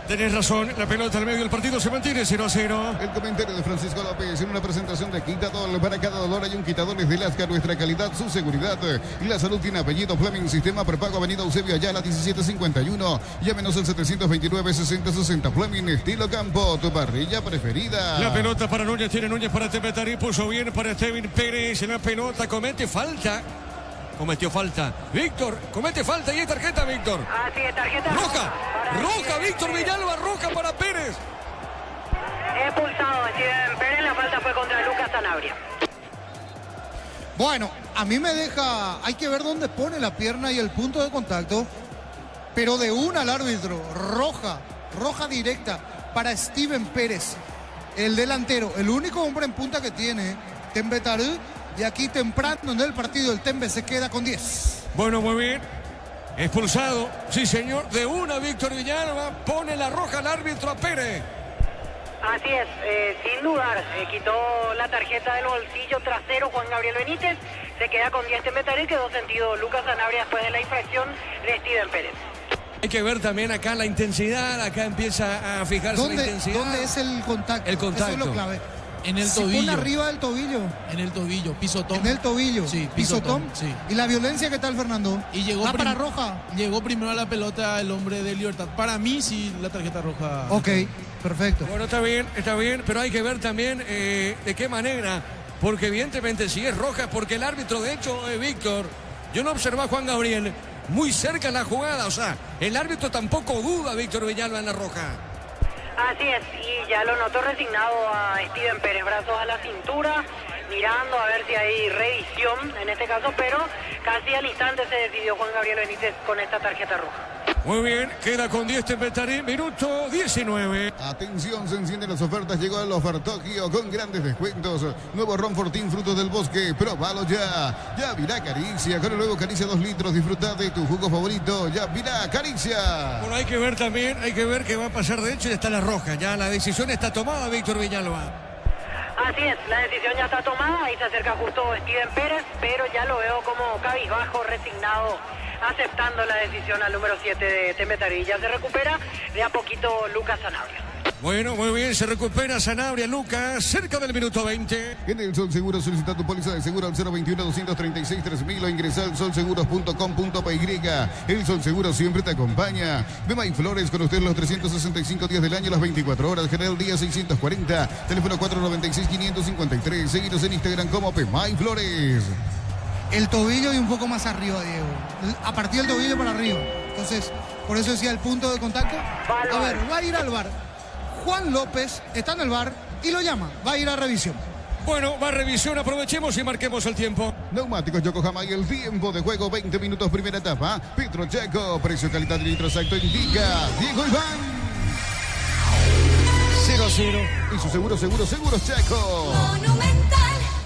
Tenés razón, la pelota al medio del partido se mantiene 0-0. El comentario de Francisco López en una presentación de Quitadol. Para cada dolor hay un Quitadol de Lasca, nuestra calidad, su seguridad. Y la salud tiene apellido Fleming, sistema prepago, avenida Eusebio Ayala, 1751. Llámenos al 729-6060 Fleming, estilo campo, tu parrilla preferida. La pelota para Núñez, tiene Núñez para Tembetaré, puso bien para Steven Pérez. La pelota comete falta. Cometió falta. Víctor, comete falta y es tarjeta, Víctor. Así es, tarjeta Roja. para Roja, Steven Víctor Pérez. Villalba, roja para Pérez. Expulsado Steven Pérez, la falta fue contra Lucas Sanabria. Bueno, a mí me deja, hay que ver dónde pone la pierna y el punto de contacto, pero de una al árbitro, roja directa para Steven Pérez, el delantero, el único hombre en punta que tiene Tembetarí, y aquí temprano en el partido el Tembe se queda con 10. Bueno, muy bien. Expulsado, sí señor, de una Víctor Villalba, pone la roja al árbitro a Pérez. Así es, sin dudar, quitó la tarjeta del bolsillo trasero Juan Gabriel Benítez, se queda con 10 Tembetarí, quedó sentido Lucas Sanabria después de la infracción de Steven Pérez. Hay que ver también acá la intensidad, acá empieza a fijarse la intensidad. ¿Dónde es el contacto? El contacto. Eso es lo clave. En el Si tobillo. pone arriba del tobillo. En el tobillo, pisotón. En el tobillo. Sí, pisotón. sí. ¿Y la violencia qué tal, Fernando? Y llegó ¿Va para roja? Llegó primero a la pelota el hombre de Libertad. Para mí sí, la tarjeta roja. Ok, perfecto. Bueno, está bien, pero hay que ver también de qué manera, porque evidentemente si es roja, porque el árbitro, de hecho, Víctor, yo no observé a Juan Gabriel muy cerca en la jugada, o sea, el árbitro tampoco duda, Víctor Villalba, en la roja. Así es, y ya lo notó resignado a Steven Pérez, brazos a la cintura, mirando a ver si hay revisión en este caso, pero casi al instante se decidió Juan Gabriel Benítez con esta tarjeta roja. Muy bien, queda con 10 Tembetarí, minuto 19. Atención, se encienden las ofertas, llegó el Ofertogio con grandes descuentos. Nuevo Ron Fortín, frutos del bosque, probalo ya. Ya virá Caricia, con el nuevo Caricia 2 litros, disfruta de tu jugo favorito. Ya virá Caricia. Bueno, hay que ver también, hay que ver qué va a pasar, de hecho ya está la roja, ya la decisión está tomada, Víctor Villalba. Así es, la decisión ya está tomada, ahí se acerca justo Steven Pérez, pero ya lo veo como cabizbajo, resignado, aceptando la decisión al número 7 de Tembetarí. Ya se recupera de a poquito Lucas Sanabria. Bueno, muy bien, se recupera Sanabria, Lucas, cerca del minuto 20. En el Sol Seguro solicita tu póliza de seguro al 021-236-3000 o ingresa al solseguros.com.py. El Sol Seguro siempre te acompaña. Bemay Flores con usted los 365 días del año, las 24 horas. General Día 640, teléfono 496-553. Seguinos en Instagram como Bemay Flores. El tobillo y un poco más arriba, Diego. A partir del tobillo para arriba. Entonces, por eso decía el punto de contacto. A ver, va a ir al VAR. Juan López está en el VAR y lo llama. Va a ir a revisión. Bueno, va a revisión, aprovechemos y marquemos el tiempo. Neumáticos Yokohama y el tiempo de juego, 20 minutos, primera etapa. Petro Checo, precio, calidad, litro exacto, indica Diego Iván. 0-0. Y su seguros Checo.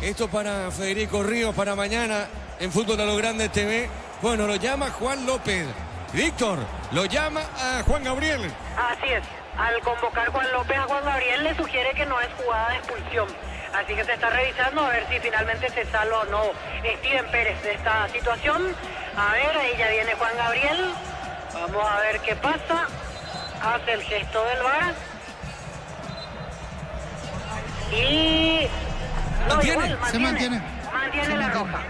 Esto para Federico Ríos, para mañana en Fútbol a lo Grande TV. Bueno, lo llama Juan López. Víctor, lo llama a Juan Gabriel. Así es, al convocar Juan López a Juan Gabriel le sugiere que no es jugada de expulsión. Así que se está revisando a ver si finalmente se salva o no Steven Pérez de esta situación. A ver, ahí ya viene Juan Gabriel. Vamos a ver qué pasa. Hace el gesto del VAR. Y... no, ¿Mantiene? igual, Se mantiene. Mantiene la roja.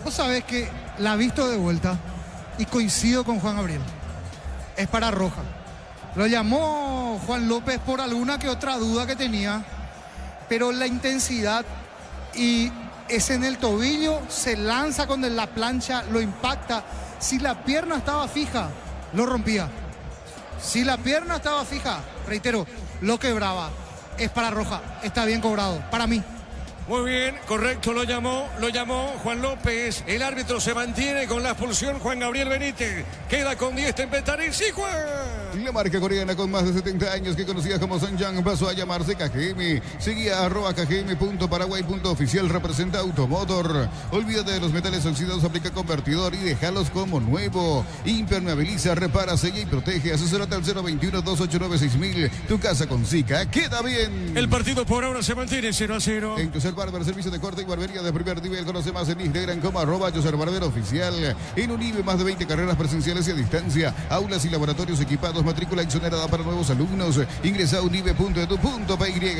Vos sabés que la he visto de vuelta y coincido con Juan Gabriel. Es para roja. Lo llamó Juan López por alguna que otra duda que tenía, pero la intensidad y es en el tobillo, se lanza con la plancha, lo impacta. Si la pierna estaba fija, lo rompía. Si la pierna estaba fija, reitero, lo quebraba. Es para roja, está bien cobrado, para mí. Muy bien, correcto, lo llamó Juan López. El árbitro se mantiene con la expulsión. Juan Gabriel Benítez queda con 10 Tembetarí. ¡Sí, Juan! La marca coreana con más de 70 años que conocida como Sanjang pasó a llamarse KGM. Seguía a @kgm.paraguay.oficial, representa Automotor. Olvídate de los metales oxidados, aplica convertidor y déjalos como nuevo. Impermeabiliza, repara, sella y protege. Asesórate al 021-289-6000. Tu casa con Zika queda bien. El partido por ahora se mantiene 0-0. En Yoser Barber, servicio de corte y barbería de primer nivel. Conoce más en Instagram como @Yoser Barber Oficial. En Unive, más de 20 carreras presenciales y a distancia. Aulas y laboratorios equipados egresados, matrícula exonerada para nuevos alumnos. Ingresa a unive.edu.py.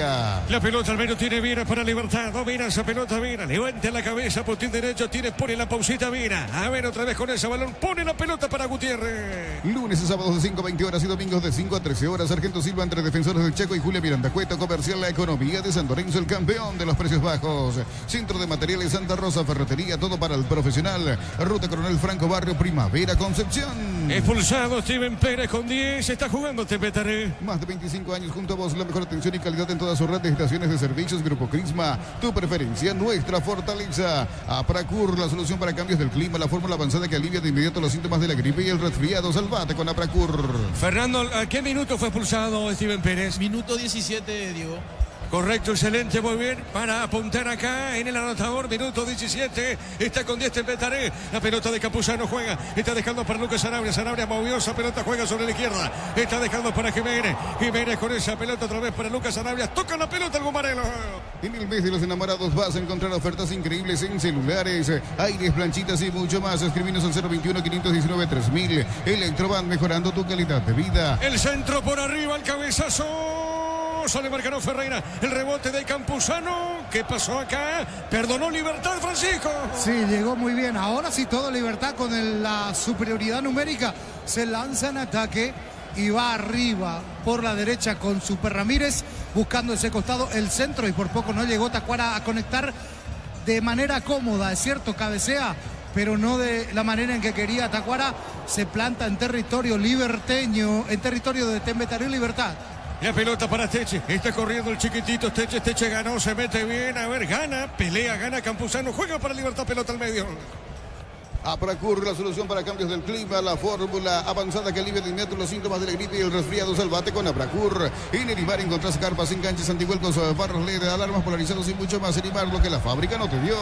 La pelota al medio tiene Viera para Libertad. Domina esa pelota Viera. Levanta la cabeza, potín derecho. Pone la pausita Viera. A ver otra vez con ese balón. Pone la pelota para Gutiérrez. Lunes y sábados de 5 a 20 horas y domingos de 5 a 13 horas. Sargento Silva entre defensores del Chaco y Julia Miranda Cueto. Comercial La Economía de San Lorenzo, el campeón de los precios bajos. Centro de Materiales Santa Rosa, ferretería, todo para el profesional. Ruta Coronel Franco Barrio, Primavera, Concepción. Expulsado Steven Pérez con 10. Está jugando Tembetaré. Más de 25 años junto a vos. La mejor atención y calidad en toda su red de estaciones de servicios. Grupo Crisma, tu preferencia, nuestra fortaleza. Apracur, la solución para cambios del clima. La fórmula avanzada que alivia de inmediato los síntomas de la gripe y el resfriado. Salvate con Apracur. Fernando, ¿a qué minuto fue expulsado Steven Pérez? Minuto 17, Diego. Correcto, excelente, muy bien. Para apuntar acá en el anotador, minuto 17. Está con 10 Tembetaré. La pelota de Campuzano juega. Está dejando para Lucas Sanabria. Sanabria movió esa pelota, juega sobre la izquierda. Está dejando para Jiménez. Jiménez con esa pelota otra vez para Lucas Sanabria. Toca la pelota el Gumarelo. En el mes de los enamorados vas a encontrar ofertas increíbles en celulares, aires, planchitas y mucho más. Escribinos al 021-519-3000. Electroban, mejorando tu calidad de vida. El centro por arriba, el cabezazo. Sale Marcano Ferreira, el rebote de Campuzano. ¿Qué pasó acá? Perdonó Libertad, Francisco. Sí, llegó muy bien. Ahora sí todo Libertad con la superioridad numérica. Se lanza en ataque y va arriba por la derecha con Super Ramírez, buscando ese costado el centro y por poco no llegó Tacuara a conectar de manera cómoda. Es cierto, cabecea, pero no de la manera en que quería. Tacuara se planta en territorio liberteño, en territorio de Tembetaré Libertad. La pelota para Teche, está corriendo el chiquitito Teche ganó, se mete bien, a ver, gana, pelea, gana Campuzano, juega para Libertad, pelota al medio. Apracur, la solución para cambios del clima, la fórmula avanzada que alivia de inmediato los síntomas de la gripe y el resfriado. Salvate con Apracur. En Erimar encontrás carpas, enganches, antihuelcos, barros LED, alarmas polarizados y mucho más. Erimar, lo que la fábrica no te dio.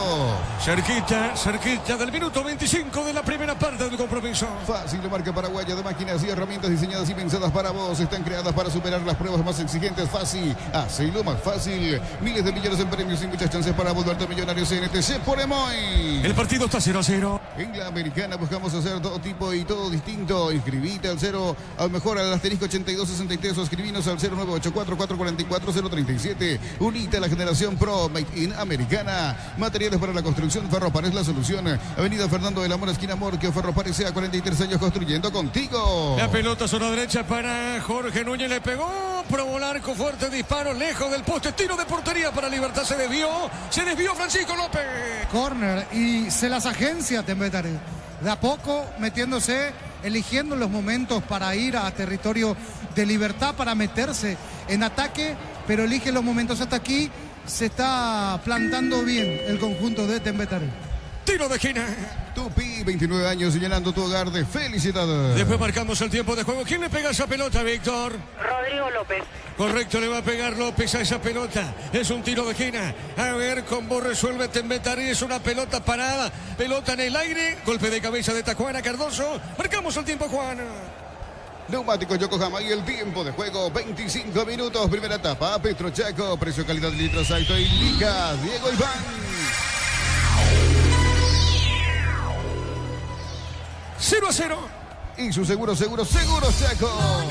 Cerquita del minuto 25 de la primera parte del compromiso. Fácil de marca paraguaya de máquinas y herramientas diseñadas y pensadas para vos. Están creadas para superar las pruebas más exigentes. Fácil, hacelo más fácil. Miles de millones en premios y muchas chances para volverte millonario. CNTC por Emoy. El partido está 0-0. En la Americana buscamos hacer todo tipo y todo distinto. Inscribite al 0, a lo mejor al asterisco 8263 o escribinos al 0984-444-037. Unite a la generación Pro Made in Americana. Materiales para la construcción. Ferropares, la solución. Avenida Fernando de la Mora, esquina Morquio. Ferropares, sea 43 años construyendo contigo. La pelota zona derecha para Jorge Núñez. Le pegó. Probó el arco. Fuerte disparo. Lejos del poste. Tiro de portería para Libertad. Se desvió Francisco López. Corner y se las agencia Tembetaré. De a poco metiéndose, eligiendo los momentos para ir a territorio de Libertad, para meterse en ataque, pero elige los momentos. Hasta aquí se está plantando bien el conjunto de Tembetaré. Tiro de esquina. Tupi, 29 años, llenando tu hogar de felicidad. Después marcamos el tiempo de juego. ¿Quién le pega esa pelota, Víctor? Rodrigo López. Correcto, le va a pegar López a esa pelota. Es un tiro de esquina. A ver cómo resuelve Tembetaré. Es una pelota parada. Pelota en el aire. Golpe de cabeza de Tacuara Cardoso. Marcamos el tiempo, Juan. Neumáticos Yokohama y el tiempo de juego, 25 minutos. Primera etapa, Petro Chaco. Precio, calidad, litros, Saito indica Diego Iván. 0-0. Y su seguro Chaco.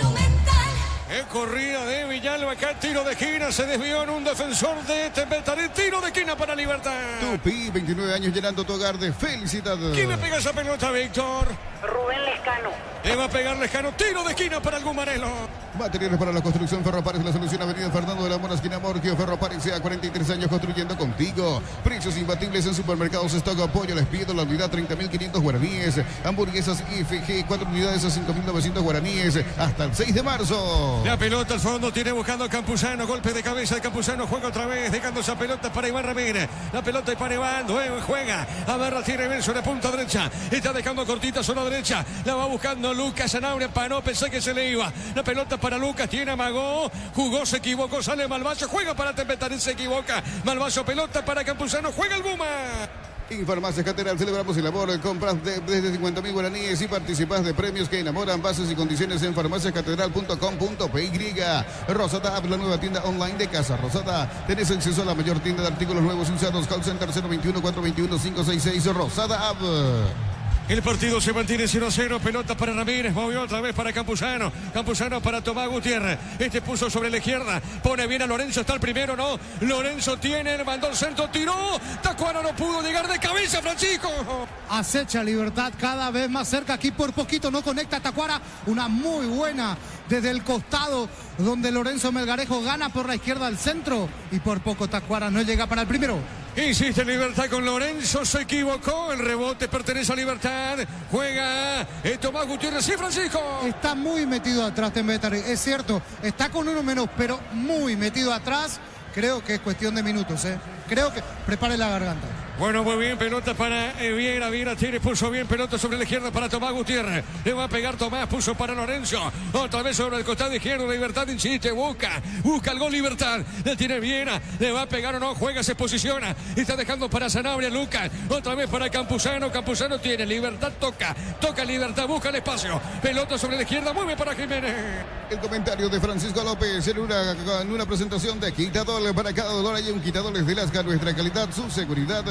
En corrida de Villalba, acá tiro de esquina, se desvió en un defensor de Tembetaré, tiro de esquina para Libertad. Tupi, 29 años, llenando tu hogar de felicidad. ¿Quién le pega esa pelota, Víctor? Rubén Lescano. Le va a pegar Lescano, tiro de esquina para el Gumarelo. Materiales para la construcción, Ferropares, la solución. Avenida Fernando de la Mora, esquina Morquio. Ferropares, sea 43 años construyendo contigo. Precios imbatibles en supermercados Stock. Apoyo, les pido la unidad 30.500 guaraníes. Hamburguesas IFG, 4 unidades a 5.900 guaraníes hasta el 6 de marzo. La pelota al fondo, tiene buscando Campuzano. Golpe de cabeza de Campuzano, juega otra vez, dejando esa pelota para Iván Ramírez. La pelota es para Iván, luego juega. Amarra, tiene Benzo de punta derecha. Está dejando cortita zona derecha. La va buscando Lucas Sanabria. No pensé que se le iba. La pelota para Lucas, tiene amagó. Jugó, se equivocó, sale Malvaso. Juega para Tembetaré, se equivoca. Malvaso, pelota para Campuzano. Juega el Buma. En Farmacias Catedral celebramos el amor. Compras desde 50.000 guaraníes y participas de premios que enamoran. Bases y condiciones en farmaciascatedral.com.py. Rosada App, la nueva tienda online de Casa Rosada. Tenés acceso a la mayor tienda de artículos nuevos y usados. Call Center 021-421-566. Rosada App. El partido se mantiene 0-0. Pelota para Ramírez. Movió otra vez para Campuzano. Campuzano para Tomás Gutiérrez. Este puso sobre la izquierda. Pone bien a Lorenzo. Está el primero, ¿no? Lorenzo tiene. Mandó el centro. Tiró. Tacuara no pudo llegar de cabeza, Francisco. Acecha Libertad cada vez más cerca. Aquí por poquito no conecta Tacuara. Una muy buena desde el costado, donde Lorenzo Melgarejo gana por la izquierda al centro. Y por poco Tacuara no llega para el primero. Insiste Libertad con Lorenzo, se equivocó, el rebote pertenece a Libertad, juega Tomás Gutiérrez, sí, Francisco. Está muy metido atrás Tembetari, es cierto, está con uno menos, pero muy metido atrás. Creo que es cuestión de minutos, creo que prepare la garganta. Bueno, muy bien, pelota para Viera. Viera tiene, puso bien, pelota sobre la izquierda para Tomás Gutiérrez. Le va a pegar Tomás, puso para Lorenzo. Otra vez sobre el costado izquierdo, Libertad insiste, busca el gol Libertad. Le tiene Viera, le va a pegar o no, juega, se posiciona. Está dejando para Sanabria, Lucas. Otra vez para Campuzano, Campuzano tiene, Libertad toca Libertad, busca el espacio. Pelota sobre la izquierda, muy bien para Jiménez. El comentario de Francisco López en una presentación de Quitadol. Para cada dolor hay un Quitadol de Lasca, nuestra calidad, su seguridad.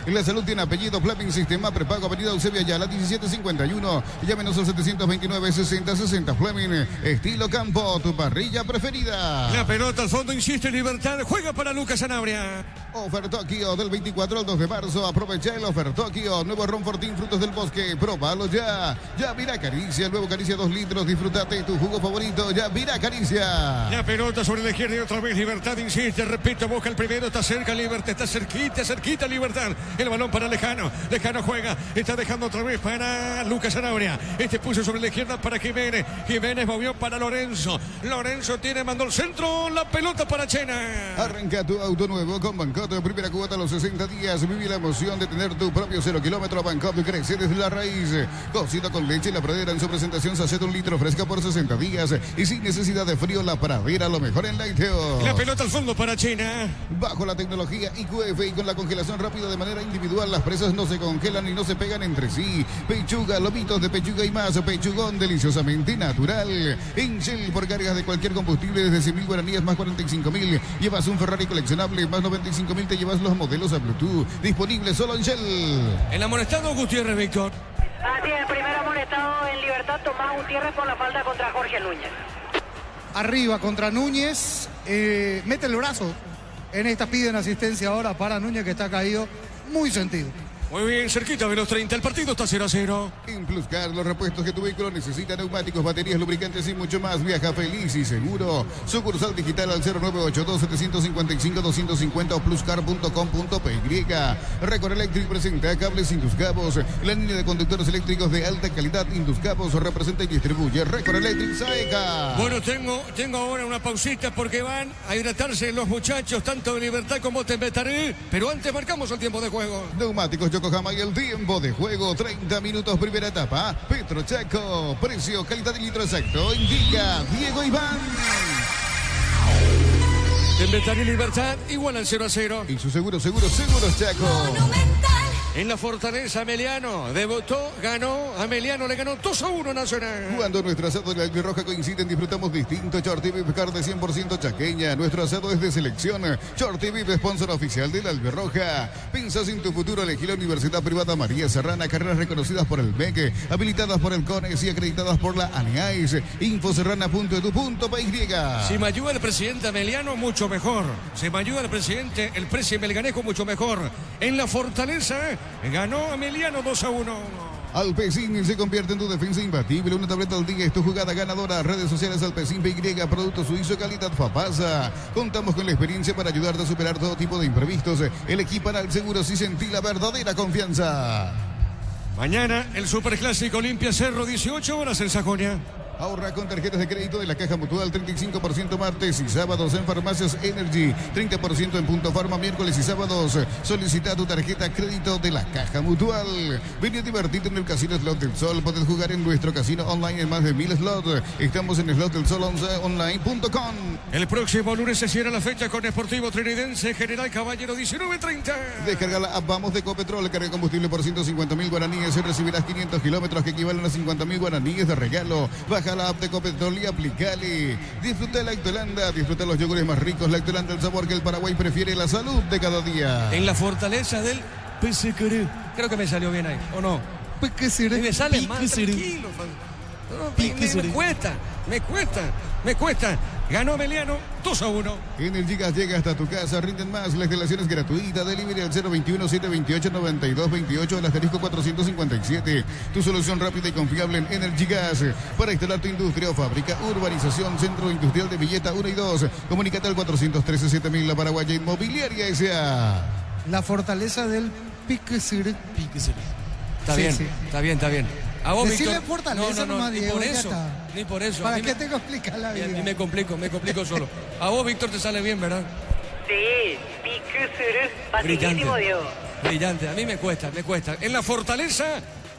La salud tiene apellido, Flapping Sistema Prepago, Avenida Eusebio Ayala, 1751. Llámenos al 729-6060. Fleming, estilo campo, tu parrilla preferida. La pelota al fondo, insiste Libertad, juega para Lucas Sanabria. Ofertokio del 24 al 2 de marzo. Aprovecha el Ofertokio. Nuevo Ron Fortín, frutos del bosque. Próbalo ya. Ya mira Caricia, el nuevo Caricia 2 litros. Disfrútate tu jugo favorito. Ya mira Caricia. La pelota sobre la izquierda y otra vez Libertad insiste. Repito, busca el primero. Está cerca Libertad. Está cerquita Libertad. El balón para Lejano. Lejano juega. Está dejando otra vez para Lucas Sanabria. Este puso sobre la izquierda para Jiménez. Jiménez movió para Lorenzo. Lorenzo tiene, mandó el centro. La pelota para Chena. Arranca tu auto nuevo con Bancoto. Primera cuota a los 60 días. Vive la emoción de tener tu propio 0 kilómetro. Bancoto crece desde la raíz. Cocida con leche La Pradera en su presentación. Sachet 1 litro fresca por 60 días. Y sin necesidad de frío, La Pradera, lo mejor en lácteo. La pelota al fondo para Chena. Bajo la tecnología IQF y con la congelación rápida de manera individual, las presas no se congelan y no se pegan entre sí. Pechuga, lomitos de pechuga y más. Pechugón deliciosamente natural. En Shell, por cargas de cualquier combustible desde 100.000 guaraníes más 45.000. Llevas un Ferrari coleccionable más 95.000. Te llevas los modelos a Bluetooth. Disponible solo en Shell. El amonestado Gutiérrez, Víctor. Así es, el primer amonestado en Libertad, Tomás Gutiérrez, por la falta contra Jorge Núñez. Arriba contra Núñez. Mete el brazo. En esta piden asistencia ahora para Núñez, que está caído. Muy sentido. Muy bien, cerquita de los 30. El partido está 0-0. En Pluscar, los repuestos que tu vehículo necesita, neumáticos, baterías, lubricantes y mucho más. Viaja feliz y seguro. Sucursal digital al 0982-755-250 o pluscar.com.py. Record Electric presenta cables Induscapos. La línea de conductores eléctricos de alta calidad. Induscapos representa y distribuye Record Electric Saeca. Bueno, tengo ahora una pausita porque van a hidratarse los muchachos, tanto de Libertad como Tembetari. Pero antes marcamos el tiempo de juego. Neumáticos Yokohama y el tiempo de juego, 30 minutos, primera etapa. Petrochaco, precio, calidad y litro exacto. Indica Diego Iván. Tembetari Libertad igual al 0-0. Y su seguros Chaco. En la Fortaleza, Ameliano debutó, ganó. Ameliano le ganó 2-1 Nacional. Cuando nuestro asado de la Albirroja coinciden, disfrutamos distinto. Shorty Beef, carne 100% chaqueña. Nuestro asado es de selección. Shorty Beef, sponsor oficial de la Albirroja. Piensas en tu futuro, elegí la Universidad Privada María Serrana. Carreras reconocidas por el MEC, habilitadas por el CONES y acreditadas por la ANEAIS. Infoserrana.edu.py. Si me ayuda el presidente Ameliano, mucho mejor. Si me ayuda el presidente Melgarejo, mucho mejor. En la Fortaleza ganó Ameliano 2-1. Alpecin se convierte en tu defensa imbatible. Una tableta al día es tu jugada ganadora. Redes sociales Alpecin PY, producto suizo, calidad Fapasa. Contamos con la experiencia para ayudarte a superar todo tipo de imprevistos. El Equipanal Seguros y sentí la verdadera confianza. Mañana el Superclásico Olimpia Cerro, 18 horas en Sajonia. Ahorra con tarjetas de crédito de la Caja Mutual, 35% martes y sábados en Farmacias Energy, 30% en Punto Farma miércoles y sábados. Solicita tu tarjeta crédito de la Caja Mutual. Ven a divertirte en el Casino Slot del Sol. Puedes jugar en nuestro casino online en más de 1000 slots. Estamos en slotdelsol11online.com. El próximo lunes se cierra la fecha con Sportivo Trinidense, General Caballero 19:30. Descarga la app Vamos de Ecopetrol, carga combustible por 150.000 guaraníes y recibirás 500 kilómetros que equivalen a 50.000 guaraníes de regalo. Baja la app de Ecopetrol y aplicale. Disfruta la Lactolanda, disfruta los yogures más ricos. Lactolanda, el sabor que el Paraguay prefiere, la salud de cada día. En la Fortaleza del PSQR. Creo que me salió bien ahí, ¿o no? Y me sale mal, tranquilo. Me cuesta. Ganó Emiliano 2-1. Energigas llega hasta tu casa, rinden más. La instalación es gratuita. Delivery al 021-728-9228 al asterisco 457. Tu solución rápida y confiable en Energigas para instalar tu industria o fábrica. Urbanización Centro Industrial de Villeta 1 y 2. Comunícate al 413-7000. La Paraguaya Inmobiliaria S.A. La fortaleza del Piquesir. Está bien. A vos, Decirle Víctor. fortaleza nomás, Diego, ni por eso. ¿Para qué tengo que explicar la vida? A mí me complico solo. A vos, Víctor, te sale bien, ¿verdad? Sí, facilísimo, Diego. Brillante, a mí me cuesta. En la fortaleza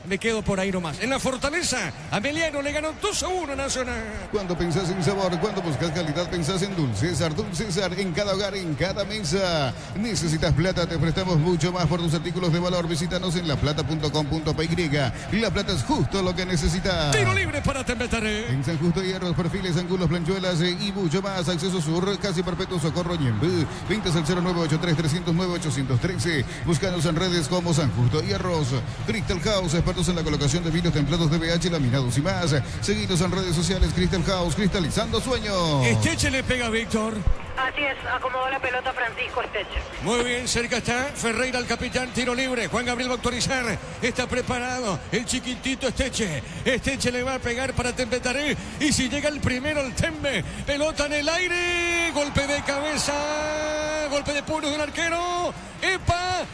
me quedo por ahí nomás. En la fortaleza, Emiliano le ganó 2-1 a Nacional. Cuando pensás en sabor, cuando buscas calidad, pensás en Dulcesar. Dulcesar, en cada hogar, en cada mesa. ¿Necesitas plata? Te prestamos mucho más por tus artículos de valor. Visítanos en laplata.com.py. La Plata es justo lo que necesitas. Tiro libre para Tembetaré. En San Justo, hierros, perfiles, ángulos, planchuelas y mucho más. Acceso Sur, casi perpetuo Socorro Ñembú. Ventas al 0983-309-813. Búscanos en redes como San Justo Hierros. Crystal House, en la colocación de vinos templados de BH, laminados y más. Seguidos en redes sociales, Crystal House, cristalizando sueños. Esteche le pega a Víctor. Así es, acomodó la pelota Francisco Esteche. Muy bien, cerca está Ferreira, el capitán, tiro libre. Juan Gabriel va a autorizar. Está preparado el chiquitito Esteche. Esteche le va a pegar para Tembetaré. Y si llega el primero, el Tembe. Pelota en el aire. Golpe de cabeza. Golpe de puño del arquero. ¡Epa!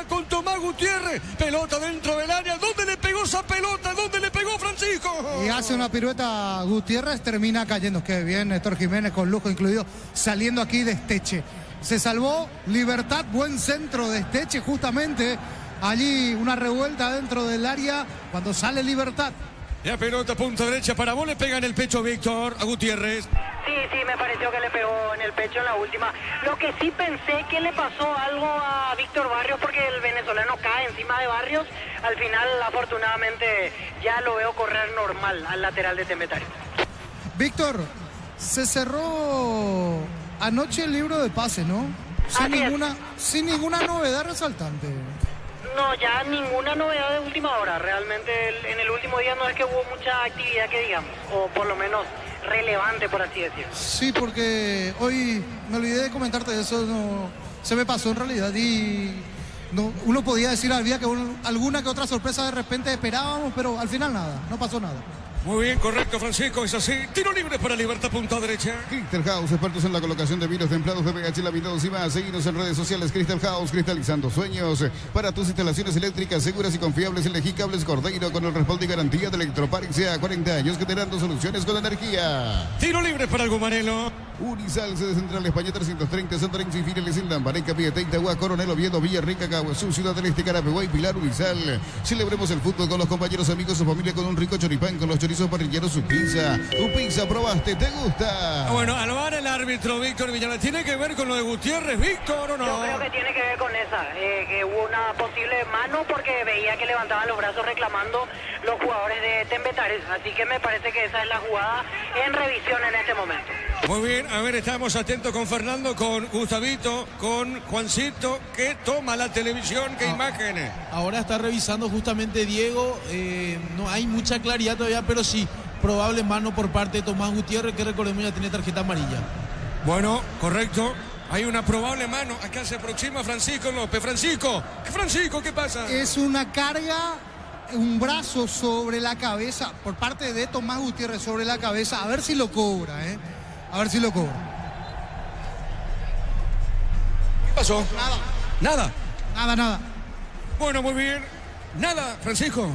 Con Tomás Gutiérrez, pelota dentro del área. ¿Dónde le pegó esa pelota? ¿Dónde le pegó Francisco? Y hace una pirueta Gutiérrez, termina cayendo. Qué bien, Néstor Jiménez con lujo incluido, saliendo aquí de Esteche. Se salvó Libertad, buen centro de Esteche, justamente allí una revuelta dentro del área cuando sale Libertad. La pelota punta derecha para vos, le pega en el pecho Víctor a Gutiérrez. Sí, me pareció que le pegó en el pecho en la última. Lo que sí pensé que le pasó algo a Víctor Barrios porque el venezolano cae encima de Barrios. Al final, afortunadamente, ya lo veo correr normal al lateral de Tembetaré. Víctor, se cerró anoche el libro de pases, ¿no? Sin ninguna novedad resaltante. No, ya ninguna novedad de última hora. Realmente en el último día no es que hubo mucha actividad que digamos, o por lo menos relevante, por así decirlo. Sí, porque hoy me olvidé de comentarte eso, no, se me pasó en realidad y no, uno podía decir, había que alguna que otra sorpresa de repente esperábamos, pero al final nada, no pasó nada. Muy bien, correcto, Francisco, es así. Tiro libre para Libertad, punta derecha. Crystal House, expertos en la colocación de vinos templados de BH, laminados y más. Seguinos en redes sociales, Crystal House, cristalizando sueños. Para tus instalaciones eléctricas seguras y confiables, elegí Cables Cordeiro con el respaldo y garantía de Electropark. Sea 40 años que te dan dos soluciones con energía. Tiro libre para el Gumarelo. Unisal, sede central España 330, Santarín y filiales en Lambareca, Pieta, Itagua, Coronel Oviedo, Villarrica, Caguazú, Ciudad del Este, Carapeguá y Pilar. Unisal. Celebremos el fútbol con los compañeros, amigos o familia con un rico choripán, con los chorizos parrilleros, su pizza. Tu pizza, probaste, ¿te gusta? Bueno, al bar el árbitro Víctor Villalba. ¿Tiene que ver con lo de Gutiérrez, Víctor, o no? Yo creo que tiene que ver con esa, que hubo una posible mano porque veía que levantaban los brazos reclamando los jugadores de Tembetaré. Así que me parece que esa es la jugada en revisión en este momento. Muy bien, a ver, estamos atentos con Fernando, con Gustavito, con Juancito, que toma la televisión, qué imágenes. Ahora está revisando justamente Diego, no hay mucha claridad todavía, pero sí, probable mano por parte de Tomás Gutiérrez, que recordemos ya tiene tarjeta amarilla. Bueno, correcto. Hay una probable mano. Acá se aproxima Francisco López. Francisco, ¿qué pasa? Es una carga, un brazo sobre la cabeza por parte de Tomás Gutiérrez sobre la cabeza. A ver si lo cobra, A ver si lo cobra. ¿Qué pasó? Nada. Nada. Bueno, muy bien. Nada, Francisco.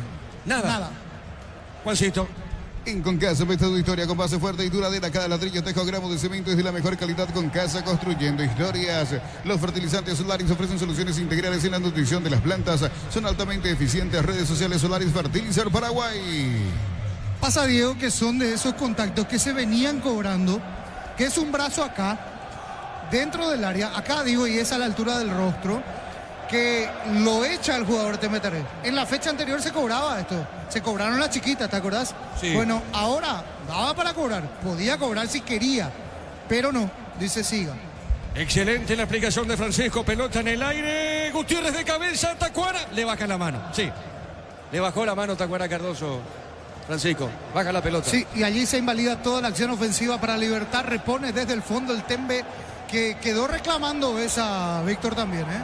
Nada. Juancito. En Concasa, Mesta tu historia con base fuerte y duradera. Cada ladrillo, tejo, gramo de cemento es de la mejor calidad. Concasa, construyendo historias. Los fertilizantes Solaris ofrecen soluciones integrales en la nutrición de las plantas. Son altamente eficientes. Redes sociales Solaris Fertilizar Paraguay. Pasa, Diego, que son de esos contactos que se venían cobrando, que es un brazo acá, dentro del área, acá digo, y es a la altura del rostro, que lo echa el jugador de Tembetaré. En la fecha anterior se cobraba esto, se cobraron las chiquitas, ¿te acordás? Sí. Bueno, ahora daba para cobrar, podía cobrar si quería, pero no, dice siga. Excelente la explicación de Francisco, pelota en el aire, Gutiérrez de cabeza, Tacuara, le baja la mano, sí. Le bajó la mano Tacuara Cardoso. Francisco, baja la pelota. Sí, y allí se invalida toda la acción ofensiva para Libertad. Repone desde el fondo el Tembe, que quedó reclamando esa, Víctor, también, ¿eh?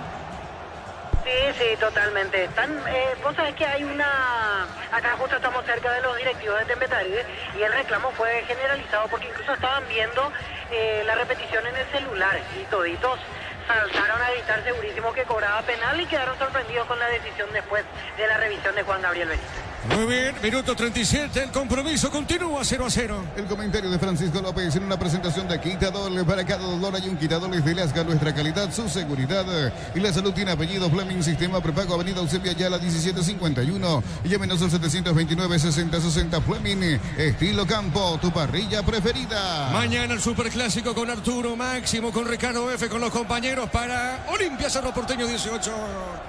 Sí, totalmente. Vos sabés que hay una... Acá justo estamos cerca de los directivos de Tembetarí y el reclamo fue generalizado porque incluso estaban viendo la repetición en el celular y toditos saltaron a gritar segurísimo que cobraba penal y quedaron sorprendidos con la decisión después de la revisión de Juan Gabriel Benítez. Muy bien, minuto 37, el compromiso continúa 0-0. El comentario de Francisco López en una presentación de Quitador. Para cada dolor hay un Quitador de Lasca. Nuestra calidad, su seguridad y la salud tiene apellido. Fleming, sistema prepago, avenida Eusebio Ayala 1751. Llámenos al 729-6060. Fleming, estilo campo, tu parrilla preferida. Mañana el superclásico con Arturo Máximo, con Ricardo F, con los compañeros para Olimpia Cerro Porteño 18.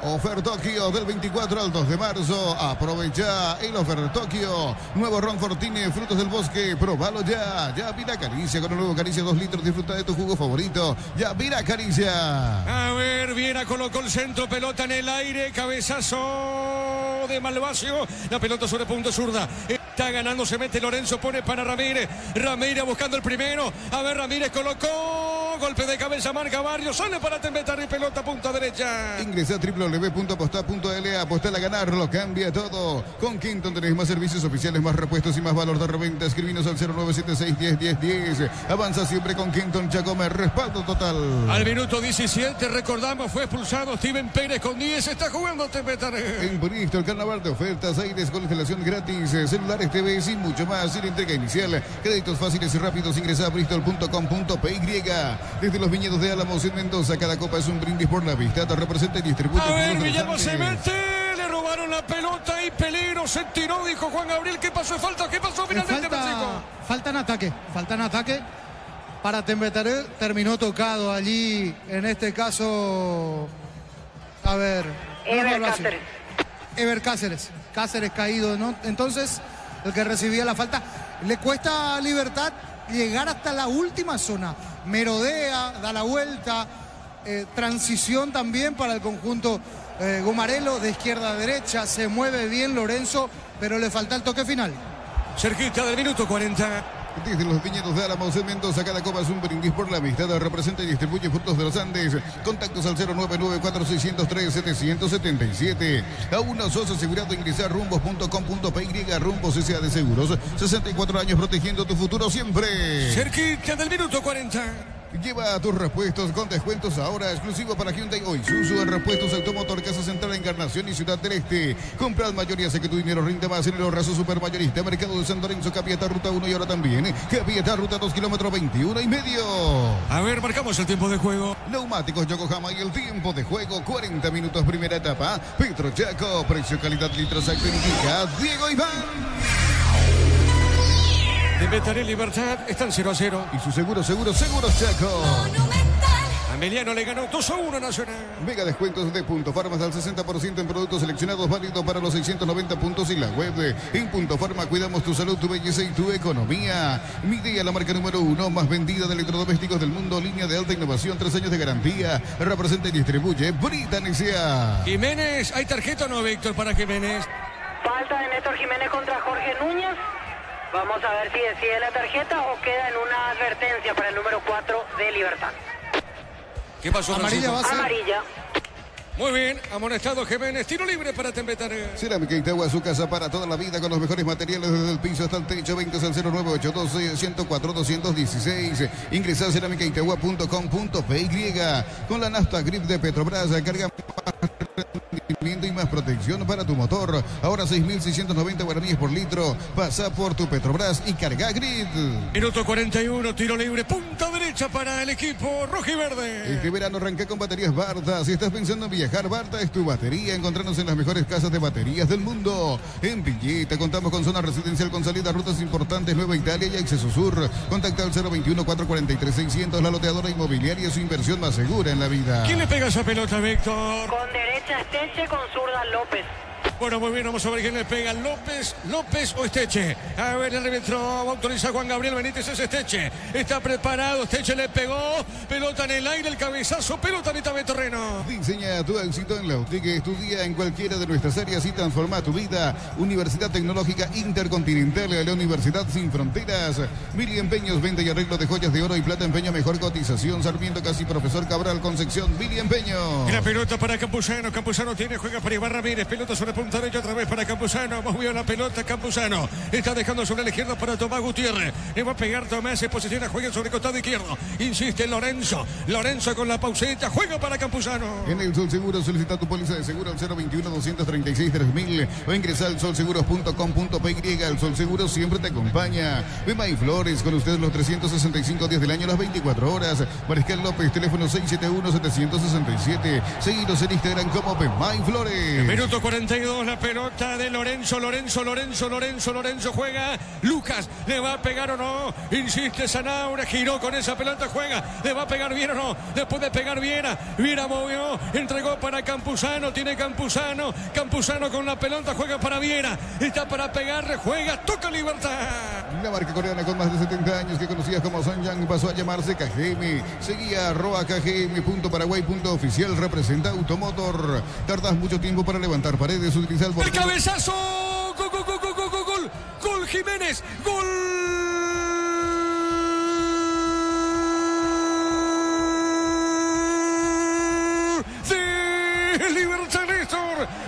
Ofertokio del 24 al 2 de marzo. Aprovecha el Ofertokio. Nuevo Ron Fortini, frutos del bosque. Probalo ya. Ya Vira Caricia con el nuevo Caricia 2 litros. Disfruta de tu jugo favorito. Ya Vira Caricia. A ver, Viera colocó el centro, pelota en el aire, cabezazo de Malvacio. La pelota sobre punto zurda. Está ganando, se mete Lorenzo, pone para Ramírez. Ramírez buscando el primero. A ver, Ramírez colocó. Golpe de cabeza, marca Barrios. Sale para Tembetarí, pelota punta derecha. Ingresa a www.apostar.la. Apostar a ganar, lo cambia todo. Con Quinton tenés más servicios oficiales, más repuestos y más valor de reventa. Escribinos al 0976-10-10-10. Avanza siempre con Quinton Chacomer. Respaldo total. Al minuto 17, recordamos, fue expulsado Steven Pérez con 10. Está jugando Tembetarí. En Bristol, carnaval de ofertas, aires con instalación gratis, celulares, TV y mucho más. Sin entrega inicial, créditos fáciles y rápidos. Ingresa a bristol.com.py. Desde los viñedos de Álamos en Mendoza, cada copa es un brindis por la vista. Te representa y distribuye. A ver, Villalba se mete. Le robaron la pelota y peligro. Se tiró, dijo Juan Gabriel. ¿Qué pasó? ¿Falta? ¿Qué pasó finalmente, Francisco? Falta en ataque para Tembetarí. Terminó tocado allí, en este caso, a ver, Ever Cáceres. Cáceres caído, ¿no? Entonces, el que recibía la falta. Le cuesta a Libertad llegar hasta la última zona. Merodea, da la vuelta. Transición también para el conjunto Gumarelo, de izquierda a derecha. Se mueve bien Lorenzo, pero le falta el toque final. Cerquita del minuto 40. Desde los viñedos de Álamos en Mendoza, cada copa es un brindis por la amistad. Representa y distribuye frutos de los Andes. Contactos al 099-4603-777. Aún no sos asegurado, ingresar rumbos.com.py. Rumbos S.A. de Seguros. 64 años protegiendo tu futuro siempre. Cerquita del minuto 40. Lleva tus repuestos con descuentos ahora exclusivo para Hyundai o Isuzu. En Repuestos Automotor, Casa Central, Encarnación y Ciudad del Este. Compra al mayor y hace que tu dinero rinde más en el Ahorrazo Supermayorista. Mercado de San Lorenzo, Capieta, Ruta 1 y ahora también Capieta, Ruta 2, kilómetro 21,5. A ver, marcamos el tiempo de juego. Neumáticos Yokohama y el tiempo de juego, 40 minutos primera etapa. Petro Chaco, precio, calidad, litros, acto indica Diego Iván. Tembetarí, Libertad, están 0-0. Y su seguros Chaco. Ameliano le ganó 2-1 Nacional. Mega descuentos de Punto Farma al 60% en productos seleccionados, válido para los 690 puntos y la web. En Punto Farma cuidamos tu salud, tu belleza y tu economía. Midea, la marca número 1 más vendida de electrodomésticos del mundo. Línea de alta innovación, 3 años de garantía. Representa y distribuye Britan S.A. Jiménez, ¿hay tarjeta o no, Víctor, para Jiménez? Falta de Néstor Jiménez contra Jorge Núñez. Vamos a ver si decide la tarjeta o queda en una advertencia para el número 4 de Libertad. ¿Qué pasó, Amarilla va a ser. Amarilla. Muy bien, amonestado Jiménez, tiro libre para Tembetarí. Cerámica Itagua, su casa para toda la vida con los mejores materiales desde el piso hasta el techo. 20 al 09812-104-216. Ingresa a cerámicaitagua.com.py. Con la nafta Grip de Petrobras, carga más rendimiento y más protección para tu motor. Ahora 6.690 guaraníes por litro. Pasa por tu Petrobras y carga Grid. Minuto 41, tiro libre, punta derecha para el equipo rojiverde. Este verano arranca con baterías Barta. Si estás pensando en viajar, Barta es tu batería. Encontrarnos en las mejores casas de baterías del mundo. En Villeta contamos con zona residencial con salida a rutas importantes, Nueva Italia y Acceso Sur. Contacta al 021-443-600. La loteadora inmobiliaria, su inversión más segura en la vida. ¿Quién le pega esa pelota, Víctor? Con derecha Esteche, con zurda López. Bueno, muy bien, vamos a ver quién le pega. López o Esteche. A ver, el árbitro autoriza Juan Gabriel Benítez, es Esteche. Está preparado, Esteche le pegó. Pelota en el aire, el cabezazo, pelota a mitad de terreno. Diseña tu éxito en la UTIC. Estudia en cualquiera de nuestras áreas y transforma tu vida. Universidad Tecnológica Intercontinental, la Universidad Sin Fronteras. Mili Empeños, venta y arreglo de joyas de oro y plata, empeño, mejor cotización. Sarmiento Casi, Profesor Cabral, Concepción, Mili Empeños. Y la pelota para Campuzano. Campuzano tiene, juega para Iván Ramírez. Pelota sobre punta derecha otra vez para Campuzano. Movió la pelota Campuzano. Está dejando sobre la izquierda para Tomás Gutiérrez. Le va a pegar Tomás, se posiciona, juega sobre el costado izquierdo. Insiste Lorenzo. Lorenzo con la pauseta, juega para Campuzano. En el Sol Seguro solicita tu póliza de seguro al 021-236-3000 o ingresa al solseguros.com.py. El Sol Seguro siempre te acompaña. Bema y Flores, con ustedes los 365 días del año, las 24 horas. Mariscal López, teléfono 671-767. Seguidos en Instagram como Bema y Flores. Minuto 42, la pelota de Lorenzo juega. Lucas, ¿le va a pegar o no? Insiste Zanaura, giró con esa pelota, juega. ¿Le va a pegar bien o no? Después de pegar Viera movió, entregó para Campuzano, tiene Campuzano con la pelota, juega para Viera, está para pegarle, juega, toca Libertad. La marca coreana con más de 70 años que conocías como Sanyang pasó a llamarse KGM. Seguía @KGM.Paraguay.oficial, representa Automotor. Tardas mucho tiempo para levantar paredes, utiliza el botón. ¡El cabezazo! ¡Gol Jiménez! ¡Gol!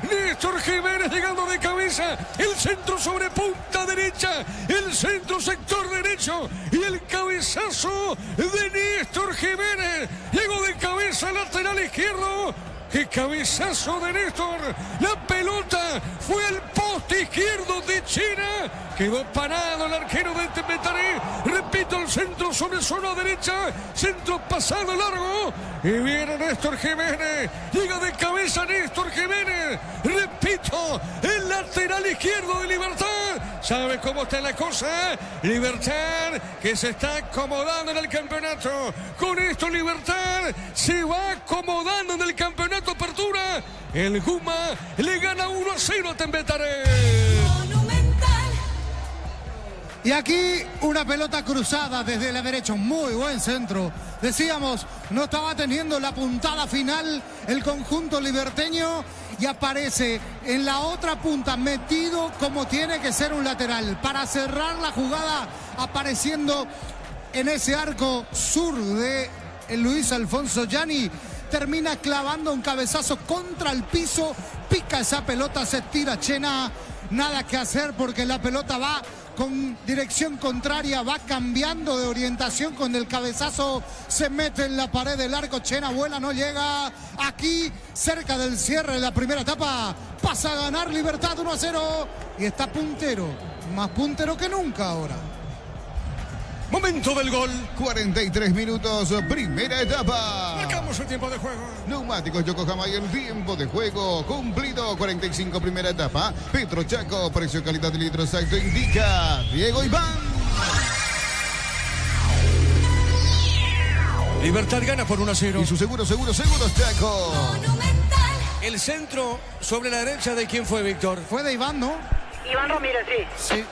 Néstor Jiménez llegando de cabeza, el centro sobre punta derecha, el centro sector derecho y el cabezazo de Néstor Jiménez. Llegó de cabeza lateral izquierdo. ¡Qué cabezazo de Néstor! La pelota fue al poste izquierdo de China. Quedó parado el arquero de Tembetaré. Repito, el centro sobre zona derecha. Centro pasado largo. Y viene Néstor Jiménez. Llega de cabeza Néstor Jiménez. Repito, el lateral izquierdo de Libertad. ¿Sabe cómo está la cosa? Libertad que se está acomodando en el campeonato. Con esto Libertad se va acomodando en el campeonato Apertura. El Guma le gana 1-0 a Tembetaré. Y aquí una pelota cruzada desde la derecha, muy buen centro. Decíamos, no estaba teniendo la puntada final el conjunto liberteño y aparece en la otra punta, metido como tiene que ser un lateral. Para cerrar la jugada, apareciendo en ese arco sur de Luis Alfonso Gianni, termina clavando un cabezazo contra el piso, pica esa pelota, se tira Chena. Nada que hacer porque la pelota va con dirección contraria, va cambiando de orientación con el cabezazo, se mete en la pared del arco, Chena vuela, no llega. Aquí, cerca del cierre de la primera etapa, pasa a ganar Libertad 1-0 y está puntero, más puntero que nunca ahora. Momento del gol. 43 minutos, primera etapa. Marcamos el tiempo de juego. Neumáticos Yokohama y el tiempo de juego cumplido. 45 primera etapa. Petro Chaco, precio, calidad de litro exacto indica Diego Iván. Libertad gana por 1-0. Y su seguros Chaco. El centro sobre la derecha, ¿de quién fue, Víctor? Fue de Iván, ¿no? Iván Ramírez, sí. Sí.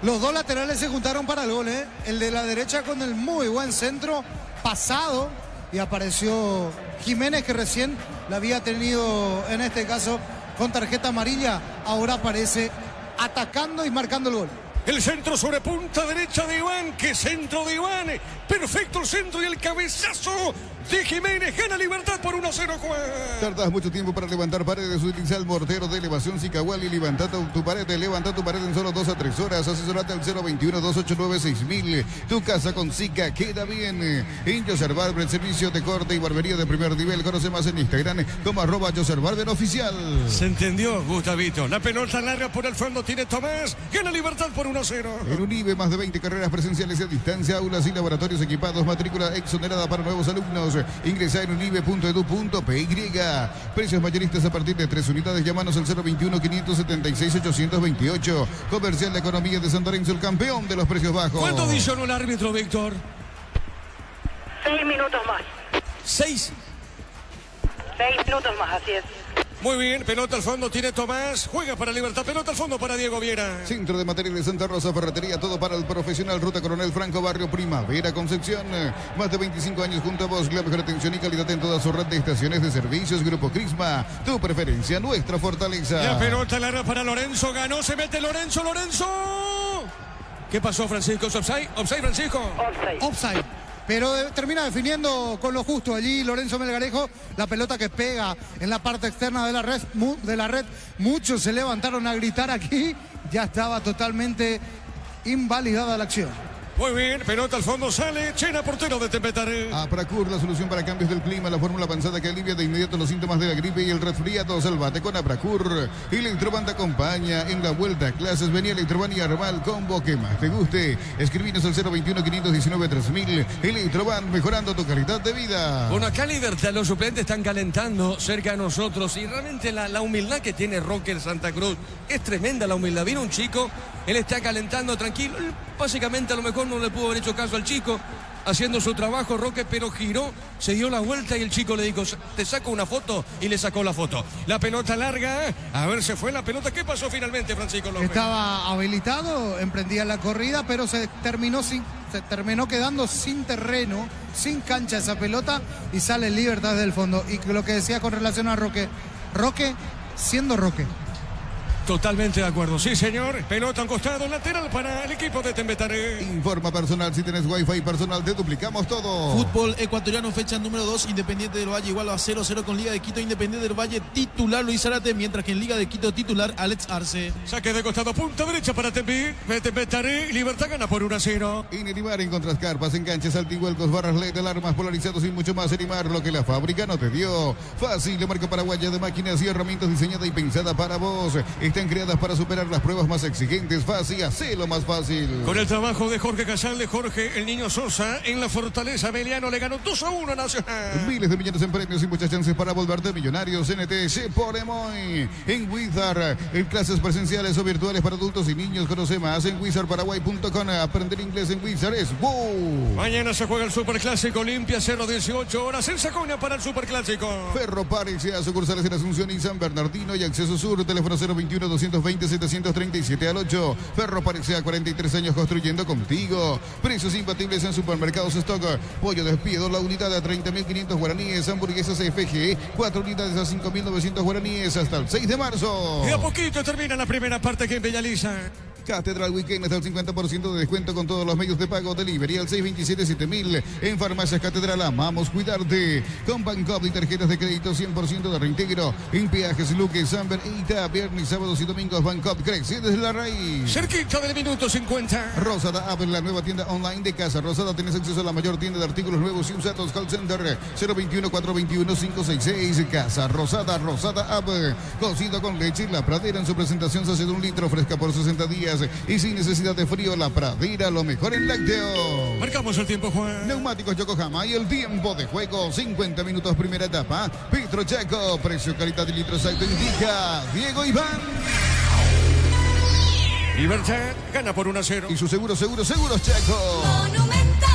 Los dos laterales se juntaron para el gol, ¿eh? El de la derecha con el muy buen centro pasado y apareció Jiménez, que recién la había tenido en este caso con tarjeta amarilla. Ahora aparece atacando y marcando el gol. El centro sobre punta derecha de Iván. ¡Qué centro de Iván! Perfecto el centro y el cabezazo de Jiménez. Gana Libertad por 1-0. Tardas mucho tiempo para levantar paredes. Utiliza el mortero de elevación Sicahual y levanta tu pared. Levanta tu pared en solo 2 a 3 horas. Asesorate al 021-289-6000. Tu casa con Sica queda bien. En Yoser Barber, servicio de corte y barbería de primer nivel. Conoce más en Instagram como @YoserBarberOficial. Se entendió, Gustavito. La pelota larga por el fondo tiene Tomás. Gana Libertad por 1-0. En UNIBE, más de 20 carreras presenciales a distancia, aulas y laboratorios equipados, matrícula exonerada para nuevos alumnos. Ingresa en unibe.edu.py. Precios mayoristas a partir de 3 unidades. Llámanos al 021-576-828. Comercial de Economía de San Lorenzo, el campeón de los precios bajos. ¿Cuánto adicionó el árbitro, Víctor? 6 minutos más. 6. 6 minutos más, así es. Muy bien, pelota al fondo, tiene Tomás, juega para Libertad, pelota al fondo para Diego Viera. Centro de Materiales Santa Rosa, ferretería, todo para el profesional. Ruta Coronel Franco, Barrio Primavera, Concepción. Más de 25 años junto a vos, la mejor atención y calidad en toda su red de estaciones de servicios. Grupo Crisma, tu preferencia, nuestra fortaleza. La pelota larga para Lorenzo, ganó, se mete Lorenzo. ¿Qué pasó, Francisco? ¿Offside? ¿Offside, Francisco? Offside. Pero termina definiendo con lo justo allí Lorenzo Melgarejo, la pelota que pega en la parte externa de la red. Muchos se levantaron a gritar aquí, ya estaba totalmente invalidada la acción. Muy bien, pelota al fondo, sale Chena, portero de Tempetaré. Apracur, la solución para cambios del clima, la fórmula avanzada que alivia de inmediato los síntomas de la gripe y el resfriado. Salvate con Apracur. Electroban te acompaña en la vuelta a clases. Venía Electroban y arma el combo que más te guste. Escribinos al 021-519-3000. Electroban, mejorando tu calidad de vida. Bueno, acá Libertad, los suplentes están calentando cerca de nosotros y realmente la humildad que tiene Roque en Santa Cruz es tremenda. La humildad, vino un chico, él está calentando tranquilo, básicamente a lo mejor no le pudo haber hecho caso al chico haciendo su trabajo, Roque, pero giró, se dio la vuelta y el chico le dijo, te saco una foto, y le sacó la foto. La pelota larga, a ver, se fue la pelota. ¿Qué pasó finalmente, Francisco López? Estaba habilitado, emprendía la corrida, pero se terminó quedando sin terreno, sin cancha esa pelota, y sale Libertad del fondo. Y lo que decía con relación a Roque siendo Roque. Totalmente de acuerdo, sí señor. Pelota a un costado, lateral para el equipo de Tembetaré. Informa personal, si tenés wifi personal te duplicamos todo. Fútbol ecuatoriano, fecha número 2, Independiente del Valle igual a 0-0 con Liga de Quito. Independiente del Valle titular Luis Zárate, mientras que en Liga de Quito titular Alex Arce. Saque de costado, punta derecha para Tembetaré. Libertad gana por 1-0. En Erimar encontrás carpas, enganches, altihuelcos, barras LED, alarmas polarizados y mucho más. Erimar, lo que la fábrica no te dio. Fácil, de marca paraguaya de máquinas y herramientas diseñada y pensada para vos. Están creadas para superar las pruebas más exigentes. Fácil, hacelo más fácil. Con el trabajo de Jorge Casal, de Jorge el Niño Sosa, en la Fortaleza Meliano le ganó 2-1 a Nacional. Miles de millones en premios y muchas chances para volverte millonarios. NTC por Emoy. En Wizard, en clases presenciales o virtuales para adultos y niños. Conoce más en wizardparaguay.com. Aprender inglés en Wizard es ¡wow! Mañana se juega el Superclásico Olimpia, 0-18 horas en Sacoña para el Superclásico. Ferro Pares, a sucursales en Asunción y San Bernardino y Acceso Sur. Teléfono 021-220-737 al 8. Ferro Pares, 43 años construyendo contigo. Precios imbatibles en supermercados stock. Pollo despido, la unidad a 30.500 guaraníes. Hamburguesas FG, 4 unidades a 5.900 guaraníes hasta el 6 de marzo. Y a poquito termina la primera parte aquí en Bellaliza. Catedral Weekend hasta el 50% de descuento con todos los medios de pago. Delivery al 627-7000. En Farmacias Catedral amamos cuidarte. Con Bancopp y tarjetas de crédito 100% de reintegro. En Peajes, Luque, Samber, Ita, viernes, sábados y domingos. Bancopp crece desde la raíz. Cerquita del minuto 50. Rosada App, la nueva tienda online de Casa Rosada. Tenés acceso a la mayor tienda de artículos nuevos y usados. Call Center 021-421-566. Casa Rosada, Rosada App. Cocido con leche. La Pradera en su presentación se hace de 1 litro, fresca por 60 días. Y sin necesidad de frío, la Pradera, lo mejor en lácteo. Marcamos el tiempo, Juan. Neumáticos Yokohama y el tiempo de juego, 50 minutos primera etapa. Petro Chaco, precio, calidad y litros alto indica Diego Iván. Libertad gana por 1-0. Y su seguros Chaco. Monumental.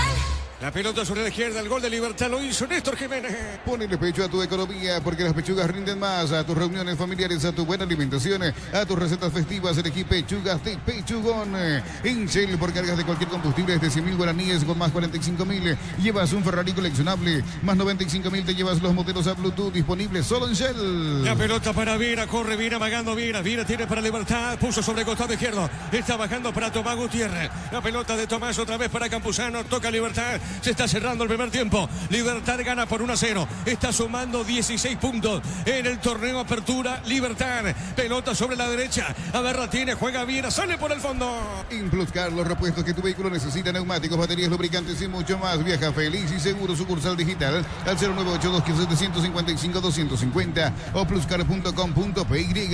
La pelota sobre la izquierda, el gol de Libertad lo hizo Néstor Jiménez. Ponele pecho a tu economía porque las pechugas rinden más. A tus reuniones familiares, a tu buena alimentación, a tus recetas festivas, elegí pechugas de Pechugón. En Shell, por cargas de cualquier combustible desde 100.000 guaraníes con más 45.000. Llevas un Ferrari coleccionable, más 95.000 te llevas los modelos a Bluetooth disponibles solo en Shell. La pelota para Viera, corre Viera, amagando Viera. Viera tiene para Libertad, puso sobre el costado izquierdo. Está bajando para Tomás Gutiérrez. La pelota de Tomás otra vez para Campuzano, toca Libertad. Se está cerrando el primer tiempo. Libertad gana por 1-0. Está sumando 16 puntos en el torneo Apertura. Libertad. Pelota sobre la derecha. Aberra tiene, juega Viera, sale por el fondo. Impluscar, los repuestos que tu vehículo necesita, neumáticos, baterías, lubricantes y mucho más. Viaja feliz y seguro, sucursal digital al 098-215-755-250 o pluscar.com.py.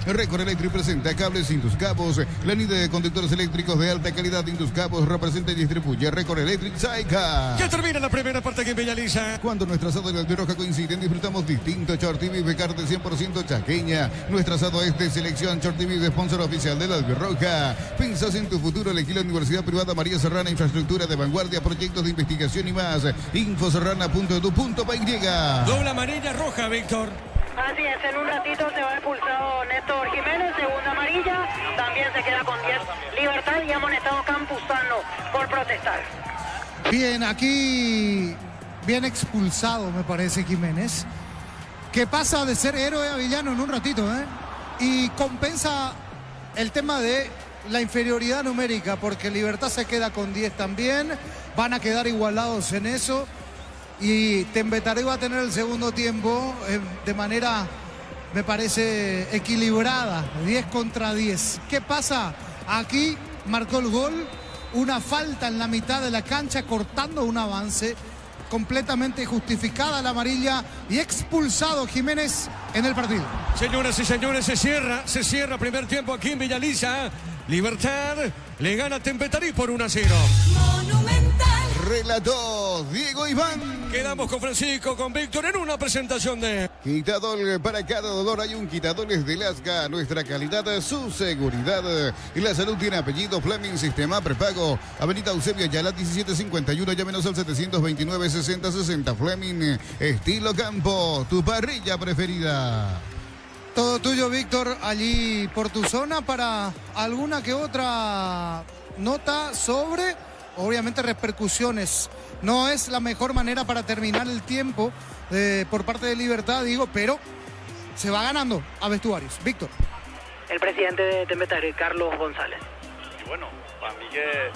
Recorre Electric presenta cables Induscapos, la unidad de conductores eléctricos de alta calidad. Induscapos representa y distribuye Recorre Electric Saica. Ya termina la primera parte aquí en Bellaliza. Cuando nuestro asado y la albirroja coinciden, disfrutamos distinto. Short TV de carne 100% chaqueña. Nuestro asado es de selección. Short TV de sponsor oficial de la albirroja. Pensás en tu futuro, elegí la Universidad Privada María Serrana, infraestructura de vanguardia, proyectos de investigación y más. Infoserrana.edu.py. Doble amarilla roja, Víctor. Así es, en un ratito se va expulsado Néstor Jiménez, segunda amarilla, también se queda con 10 Libertad y amonestado Campuzano por protestar. Bien, aquí bien expulsado me parece Jiménez, que pasa de ser héroe a villano en un ratito, y compensa el tema de la inferioridad numérica, porque Libertad se queda con 10 también, van a quedar igualados en eso, y Tembetarí va a tener el segundo tiempo de manera, me parece, equilibrada, 10 contra 10. ¿Qué pasa? Aquí marcó el gol, una falta en la mitad de la cancha, cortando un avance, completamente justificada la amarilla y expulsado Jiménez en el partido. Señoras y señores, se cierra primer tiempo aquí en Villaliza. Libertad le gana a Tembetarí por 1-0. Relató Diego Iván. Quedamos con Francisco, con Víctor en una presentación de... Quitadol, para cada dolor hay un Quitadol de Lasca. Nuestra calidad, su seguridad. Y la salud tiene apellido Fleming, sistema prepago. Avenida Eusebio Ayala 1751, llámenos al 729-6060. Fleming, estilo campo, tu parrilla preferida. Todo tuyo, Víctor, allí por tu zona para alguna que otra nota sobre, obviamente, repercusiones. No es la mejor manera para terminar el tiempo por parte de Libertad, digo, pero se va ganando a vestuarios. Víctor. El presidente de Tembetarí, Carlos González. Y bueno, para mí que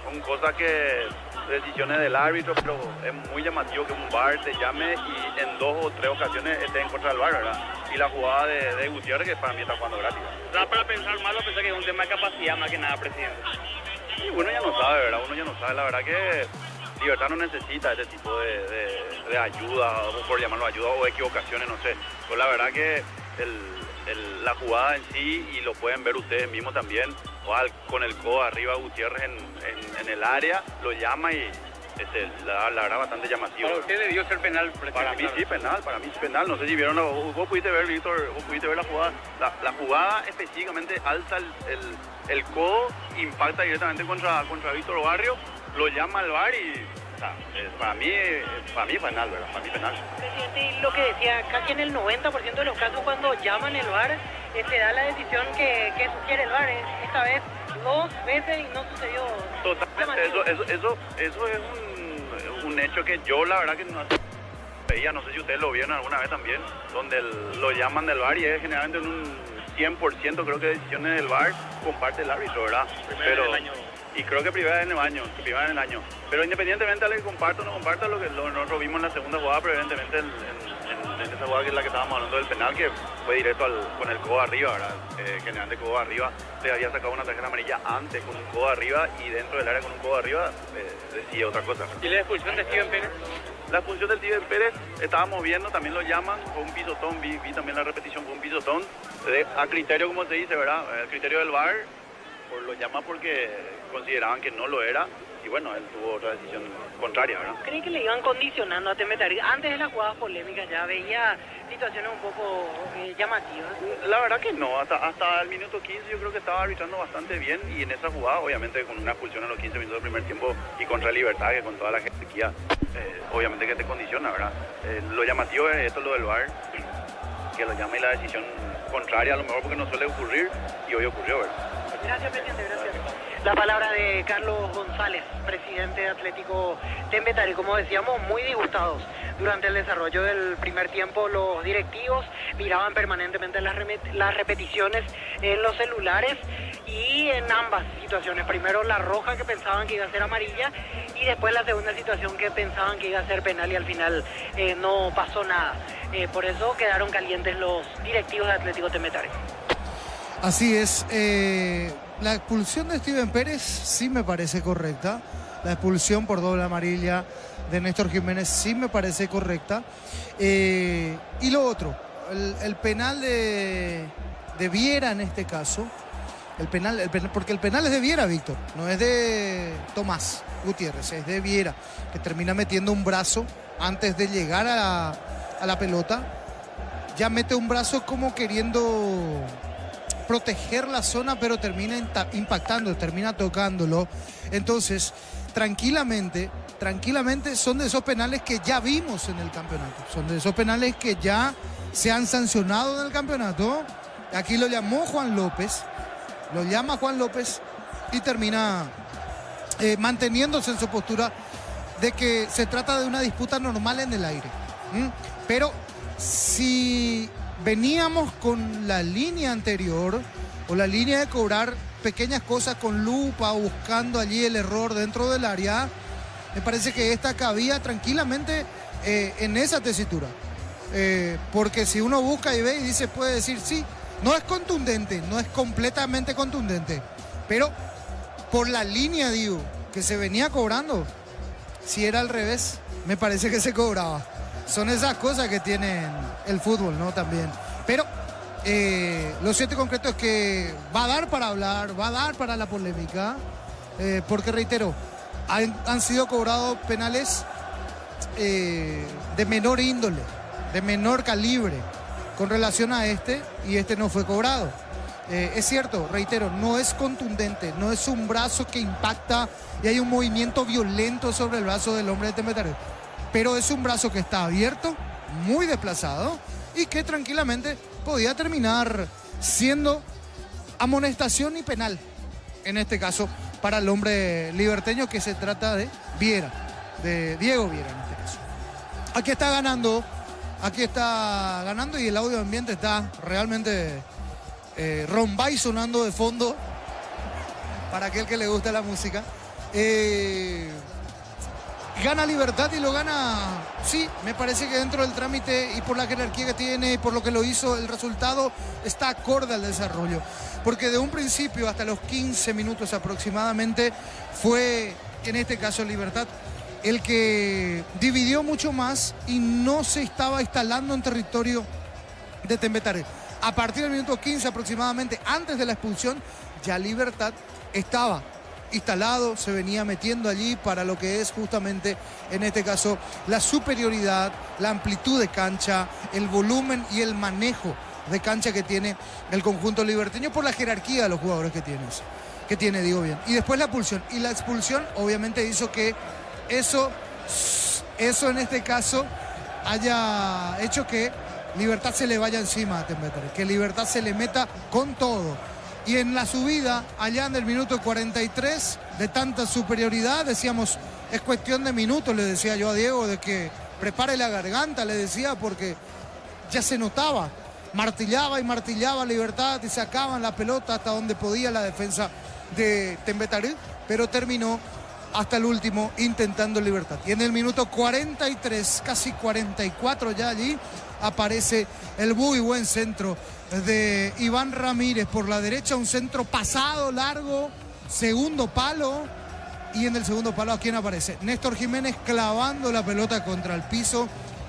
son cosas que decisiones del árbitro, pero es muy llamativo que un VAR te llame y en 2 o 3 ocasiones esté en contra del VAR, ¿verdad? Y la jugada de Gutiérrez, que para mí está jugando gratis. Da para pensar malo, pensar que es un tema de capacidad más que nada, presidente. Y uno ya no sabe, ¿verdad? Uno ya no sabe. La verdad que Libertad no necesita este tipo de ayuda, o por llamarlo ayuda, o equivocaciones, no sé. Pues la verdad que la jugada en sí, y lo pueden ver ustedes mismos también, con el codo arriba Gutiérrez en el área, lo llama y la verdad bastante llamativo. Para usted debió ser penal, presidente. Para mí sí, penal, no sé si vieron, vos pudiste ver, Víctor, vos pudiste ver la jugada. La jugada específicamente alza el codo, impacta directamente contra Víctor Barrio, lo llama al VAR y... Para mí penal, ¿verdad? Para mí penal. Presidente, y lo que decía, casi en el 90% de los casos cuando llaman el VAR, se da la decisión que sugiere el VAR. Esta vez 2 veces y no sucedió. Totalmente, eso es un hecho que yo la verdad que no veía, no sé si ustedes lo vieron alguna vez también, donde lo llaman del VAR y es generalmente en un 100% creo que decisiones del VAR comparte el árbitro, ¿verdad? Pero y creo que primera en el año. Pero independientemente de que comparta o no comparta, nosotros vimos en la segunda jugada, pero evidentemente en esa jugada que es la que estábamos hablando del penal, que fue directo con el codo arriba, ¿verdad? Generalmente codo arriba, se había sacado una tarjeta amarilla antes con un codo arriba y dentro del área con un codo arriba decía otra cosa. ¿Y la expulsión de Steven Pérez? La expulsión del Steven Pérez, estábamos viendo, también lo llaman, fue un pisotón, vi también la repetición, fue un pisotón, a criterio, como se dice, ¿verdad? El criterio del VAR, lo llama porque consideraban que no lo era y bueno, él tuvo otra decisión contraria, ¿verdad? ¿Cree que le iban condicionando a Tembetarí? Antes de las jugadas polémicas ya veía situaciones un poco llamativas. La verdad que no, hasta el minuto 15 yo creo que estaba arbitrando bastante bien y en esa jugada, obviamente con una expulsión en los 15 minutos del primer tiempo y contra Libertad, que con toda la jerarquía, obviamente que te condiciona, ¿verdad? Lo llamativo es esto, lo del VAR, que lo llama y la decisión contraria, a lo mejor porque no suele ocurrir y hoy ocurrió, ¿verdad? Gracias, presidente, gracias. La palabra de Carlos González, presidente de Atlético Tembetarí. Como decíamos, muy disgustados. Durante el desarrollo del primer tiempo, los directivos miraban permanentemente las repeticiones en los celulares y en ambas situaciones. Primero la roja, que pensaban que iba a ser amarilla, y después la segunda situación, que pensaban que iba a ser penal, y al final no pasó nada. Por eso quedaron calientes los directivos de Atlético Tembetarí. Así es, la expulsión de Steven Pérez sí me parece correcta, la expulsión por doble amarilla de Néstor Jiménez sí me parece correcta, y lo otro, el penal de Viera en este caso, porque el penal es de Viera, Víctor, no es de Tomás Gutiérrez, es de Viera, que termina metiendo un brazo antes de llegar a la pelota, ya mete un brazo como queriendo proteger la zona, pero termina impactando, termina tocándolo. Entonces, tranquilamente son de esos penales que ya vimos en el campeonato, son de esos penales que ya se han sancionado en el campeonato. Aquí lo llamó Juan López, lo llama Juan López y termina manteniéndose en su postura de que se trata de una disputa normal en el aire. Pero si veníamos con la línea anterior o la línea de cobrar pequeñas cosas con lupa, buscando allí el error dentro del área, me parece que esta cabía tranquilamente en esa tesitura. Porque si uno busca y ve y dice, puede decir sí, no es contundente, no es completamente contundente, pero por la línea, digo, que se venía cobrando, si era al revés, me parece que se cobraba. Son esas cosas que tiene el fútbol, ¿no? También. Pero lo cierto y concreto es que va a dar para hablar, va a dar para la polémica, porque reitero, han sido cobrados penales de menor índole, de menor calibre con relación a este, y este no fue cobrado. Es cierto, reitero, no es contundente, no es un brazo que impacta y hay un movimiento violento sobre el brazo del hombre de Tembetarí, pero es un brazo que está abierto, muy desplazado y que tranquilamente podía terminar siendo amonestación y penal, en este caso para el hombre liberteño, que se trata de Viera, de Diego Viera en este caso. Aquí está ganando y el audio ambiente está realmente Rombay sonando de fondo para aquel que le gusta la música. Gana Libertad y lo gana, sí, me parece que dentro del trámite y por la jerarquía que tiene y por lo que lo hizo, el resultado está acorde al desarrollo. Porque de un principio hasta los 15 minutos aproximadamente fue, en este caso, Libertad el que dividió mucho más y no se estaba instalando en territorio de Tembetarí. A partir del minuto 15 aproximadamente, antes de la expulsión, ya Libertad estaba instalado, se venía metiendo allí para lo que es justamente, en este caso, la superioridad, la amplitud de cancha, el volumen y el manejo de cancha que tiene el conjunto liberteño por la jerarquía de los jugadores que tiene, digo bien. Y después la expulsión. Y la expulsión obviamente hizo que eso en este caso haya hecho que Libertad se le vaya encima a Tembetarí, que Libertad se le meta con todo. Y en la subida, allá en el minuto 43, de tanta superioridad, decíamos, es cuestión de minutos, le decía yo a Diego, de que prepare la garganta, le decía, porque ya se notaba, martillaba y martillaba Libertad y sacaban la pelota hasta donde podía la defensa de Tembetarí, pero terminó hasta el último intentando Libertad. Y en el minuto 43, casi 44 ya allí, aparece el muy buen centro de Iván Ramírez por la derecha, un centro pasado, largo, segundo palo, y en el segundo palo, ¿a quién aparece? Néstor Jiménez clavando la pelota contra el piso,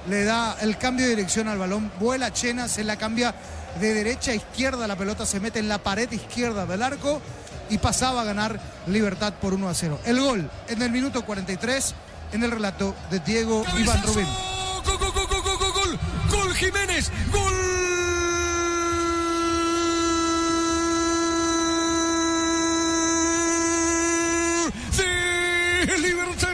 le da el cambio de dirección al balón, vuela Chena, se la cambia de derecha a izquierda, la pelota se mete en la pared izquierda del arco y pasaba a ganar Libertad por 1-0. El gol en el minuto 43 en el relato de Diego Iván Rubín. Gol Jiménez, gol de Libertad.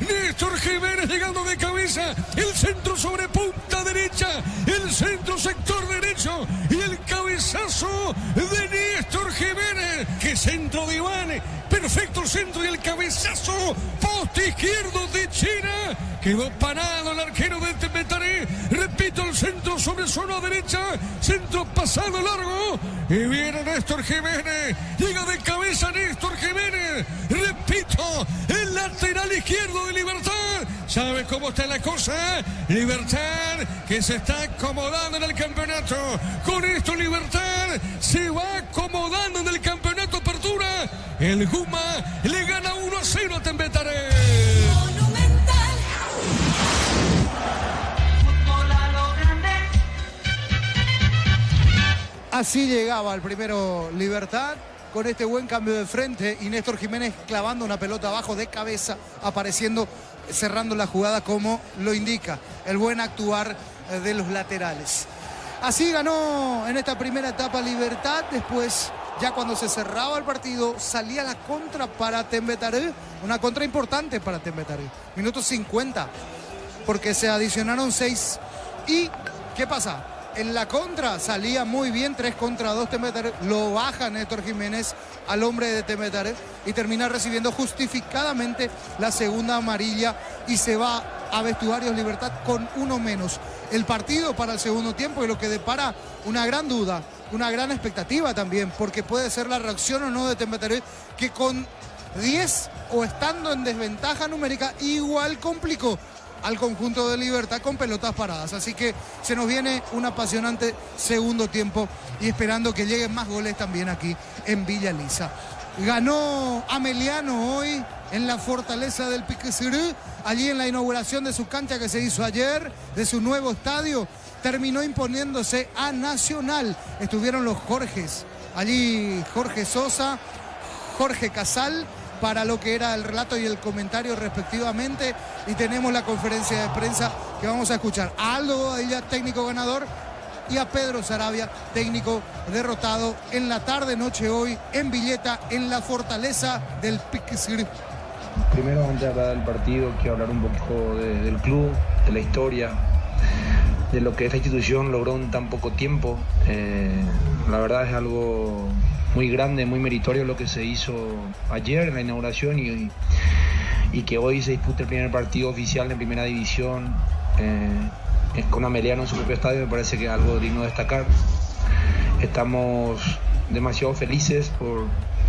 Néstor Jiménez llegando de cabeza, el centro sobre punta derecha, el centro sector derecho y el cabezazo de Néstor Jiménez. ¡Qué centro de Iván! Perfecto el centro y el cabezazo poste izquierdo de China. Quedó parado el arquero de Tembetarí. Repito, el centro sobre zona derecha, centro pasado largo y viene Néstor Jiménez. Llega de cabeza Néstor Jiménez. Repito, el lateral izquierdo de Libertad. ¿Sabe cómo está la cosa? Libertad que se está acomodando en el campeonato. Con esto Libertad se va acomodando en el campeonato Apertura. El Guma le gana 1-0 a Tembetarí. Así llegaba el primero Libertad, con este buen cambio de frente y Néstor Jiménez clavando una pelota abajo de cabeza, apareciendo, cerrando la jugada como lo indica el buen actuar de los laterales. Así ganó en esta primera etapa Libertad. Después, ya cuando se cerraba el partido, salía la contra para Tembetarí, una contra importante para Tembetarí, minuto 50, porque se adicionaron 6 y ¿Qué pasa? En la contra salía muy bien, 3 contra 2 Tembetares, lo baja Néstor Jiménez al hombre de Tembetares y termina recibiendo justificadamente la segunda amarilla y se va a Vestuarios Libertad con 1 menos. El partido para el segundo tiempo y lo que depara una gran duda, una gran expectativa también, porque puede ser la reacción o no de Tembetares, que con 10 o estando en desventaja numérica igual complicó al conjunto de Libertad con pelotas paradas. Así que se nos viene un apasionante segundo tiempo y esperando que lleguen más goles también aquí en Villa Elisa. Ganó Ameliano hoy en la fortaleza del Piquecerú, allí en la inauguración de su cancha que se hizo ayer, de su nuevo estadio. Terminó imponiéndose a Nacional. Estuvieron los Jorges, allí Jorge Sosa, Jorge Casal, para lo que era el relato y el comentario respectivamente, y tenemos la conferencia de prensa que vamos a escuchar a Aldo Bodilla, técnico ganador, y a Pedro Sarabia, técnico derrotado en la tarde noche hoy en Villeta, en la fortaleza del Piquecerú. Primero, antes de hablar del partido, quiero hablar un poco del club, de la historia, de lo que esta institución logró en tan poco tiempo. La verdad es algo muy grande, muy meritorio lo que se hizo ayer en la inauguración y que hoy se dispute el primer partido oficial en primera división con Ameliano en su propio estadio. Me parece que es algo digno de destacar. Estamos demasiado felices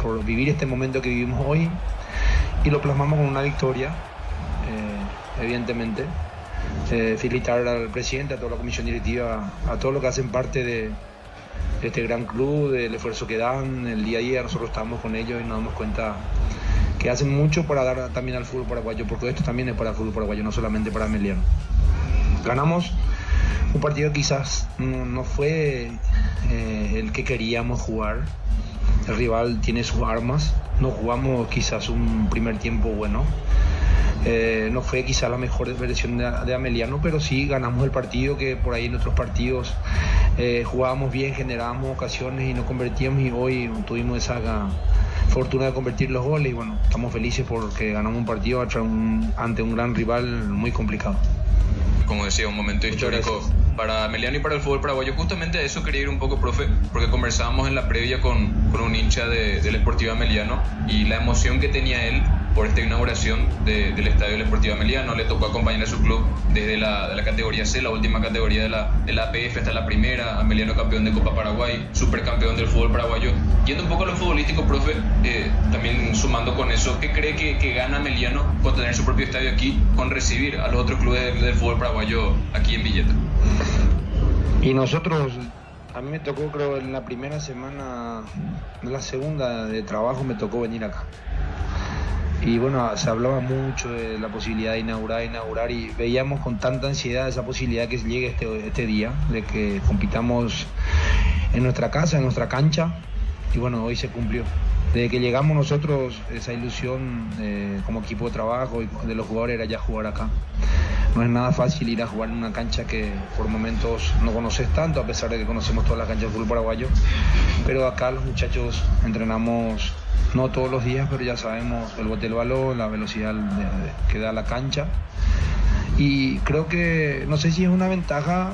por vivir este momento que vivimos hoy y lo plasmamos con una victoria, evidentemente. Felicitar al presidente, a toda la comisión directiva, a todos los que hacen parte de este gran club, del esfuerzo que dan el día a día. Nosotros estamos con ellos y nos damos cuenta que hacen mucho para dar también al fútbol paraguayo, porque esto también es para el fútbol paraguayo, no solamente para Ameliano. Ganamos un partido que quizás no fue el que queríamos jugar. El rival tiene sus armas, no jugamos quizás un primer tiempo bueno. No fue quizá la mejor versión de Ameliano, pero sí ganamos el partido, que por ahí en otros partidos jugábamos bien, generábamos ocasiones y no convertíamos, y hoy tuvimos esa fortuna de convertir los goles y bueno, estamos felices porque ganamos un partido ante un gran rival muy complicado. Como decía, un momento histórico para Ameliano y para el fútbol paraguayo. Justamente a eso quería ir un poco, profe, porque conversábamos en la previa con un hincha del Sportivo Ameliano y la emoción que tenía él por esta inauguración del Estadio del Sportivo Ameliano. Le tocó acompañar a su club desde la categoría C, la última categoría de la APF, hasta la primera. Ameliano campeón de Copa Paraguay, supercampeón del fútbol paraguayo. Yendo un poco a lo futbolístico, profe, también sumando con eso, ¿qué cree que gana Ameliano con tener su propio estadio aquí, con recibir a los otros clubes del fútbol paraguayo aquí en Villeta? Y nosotros, a mí me tocó, creo, en la primera semana, en la segunda de trabajo me tocó venir acá. Y bueno, se hablaba mucho de la posibilidad de inaugurar y veíamos con tanta ansiedad esa posibilidad que llegue este día, de que compitamos en nuestra casa, en nuestra cancha, y bueno, hoy se cumplió. Desde que llegamos nosotros, esa ilusión como equipo de trabajo y de los jugadores era ya jugar acá. No es nada fácil ir a jugar en una cancha que por momentos no conoces tanto, a pesar de que conocemos todas las canchas de fútbol paraguayo, pero acá los muchachos entrenamos no todos los días, pero ya sabemos el bote del balón, la velocidad que da la cancha, y creo que, no sé si es una ventaja,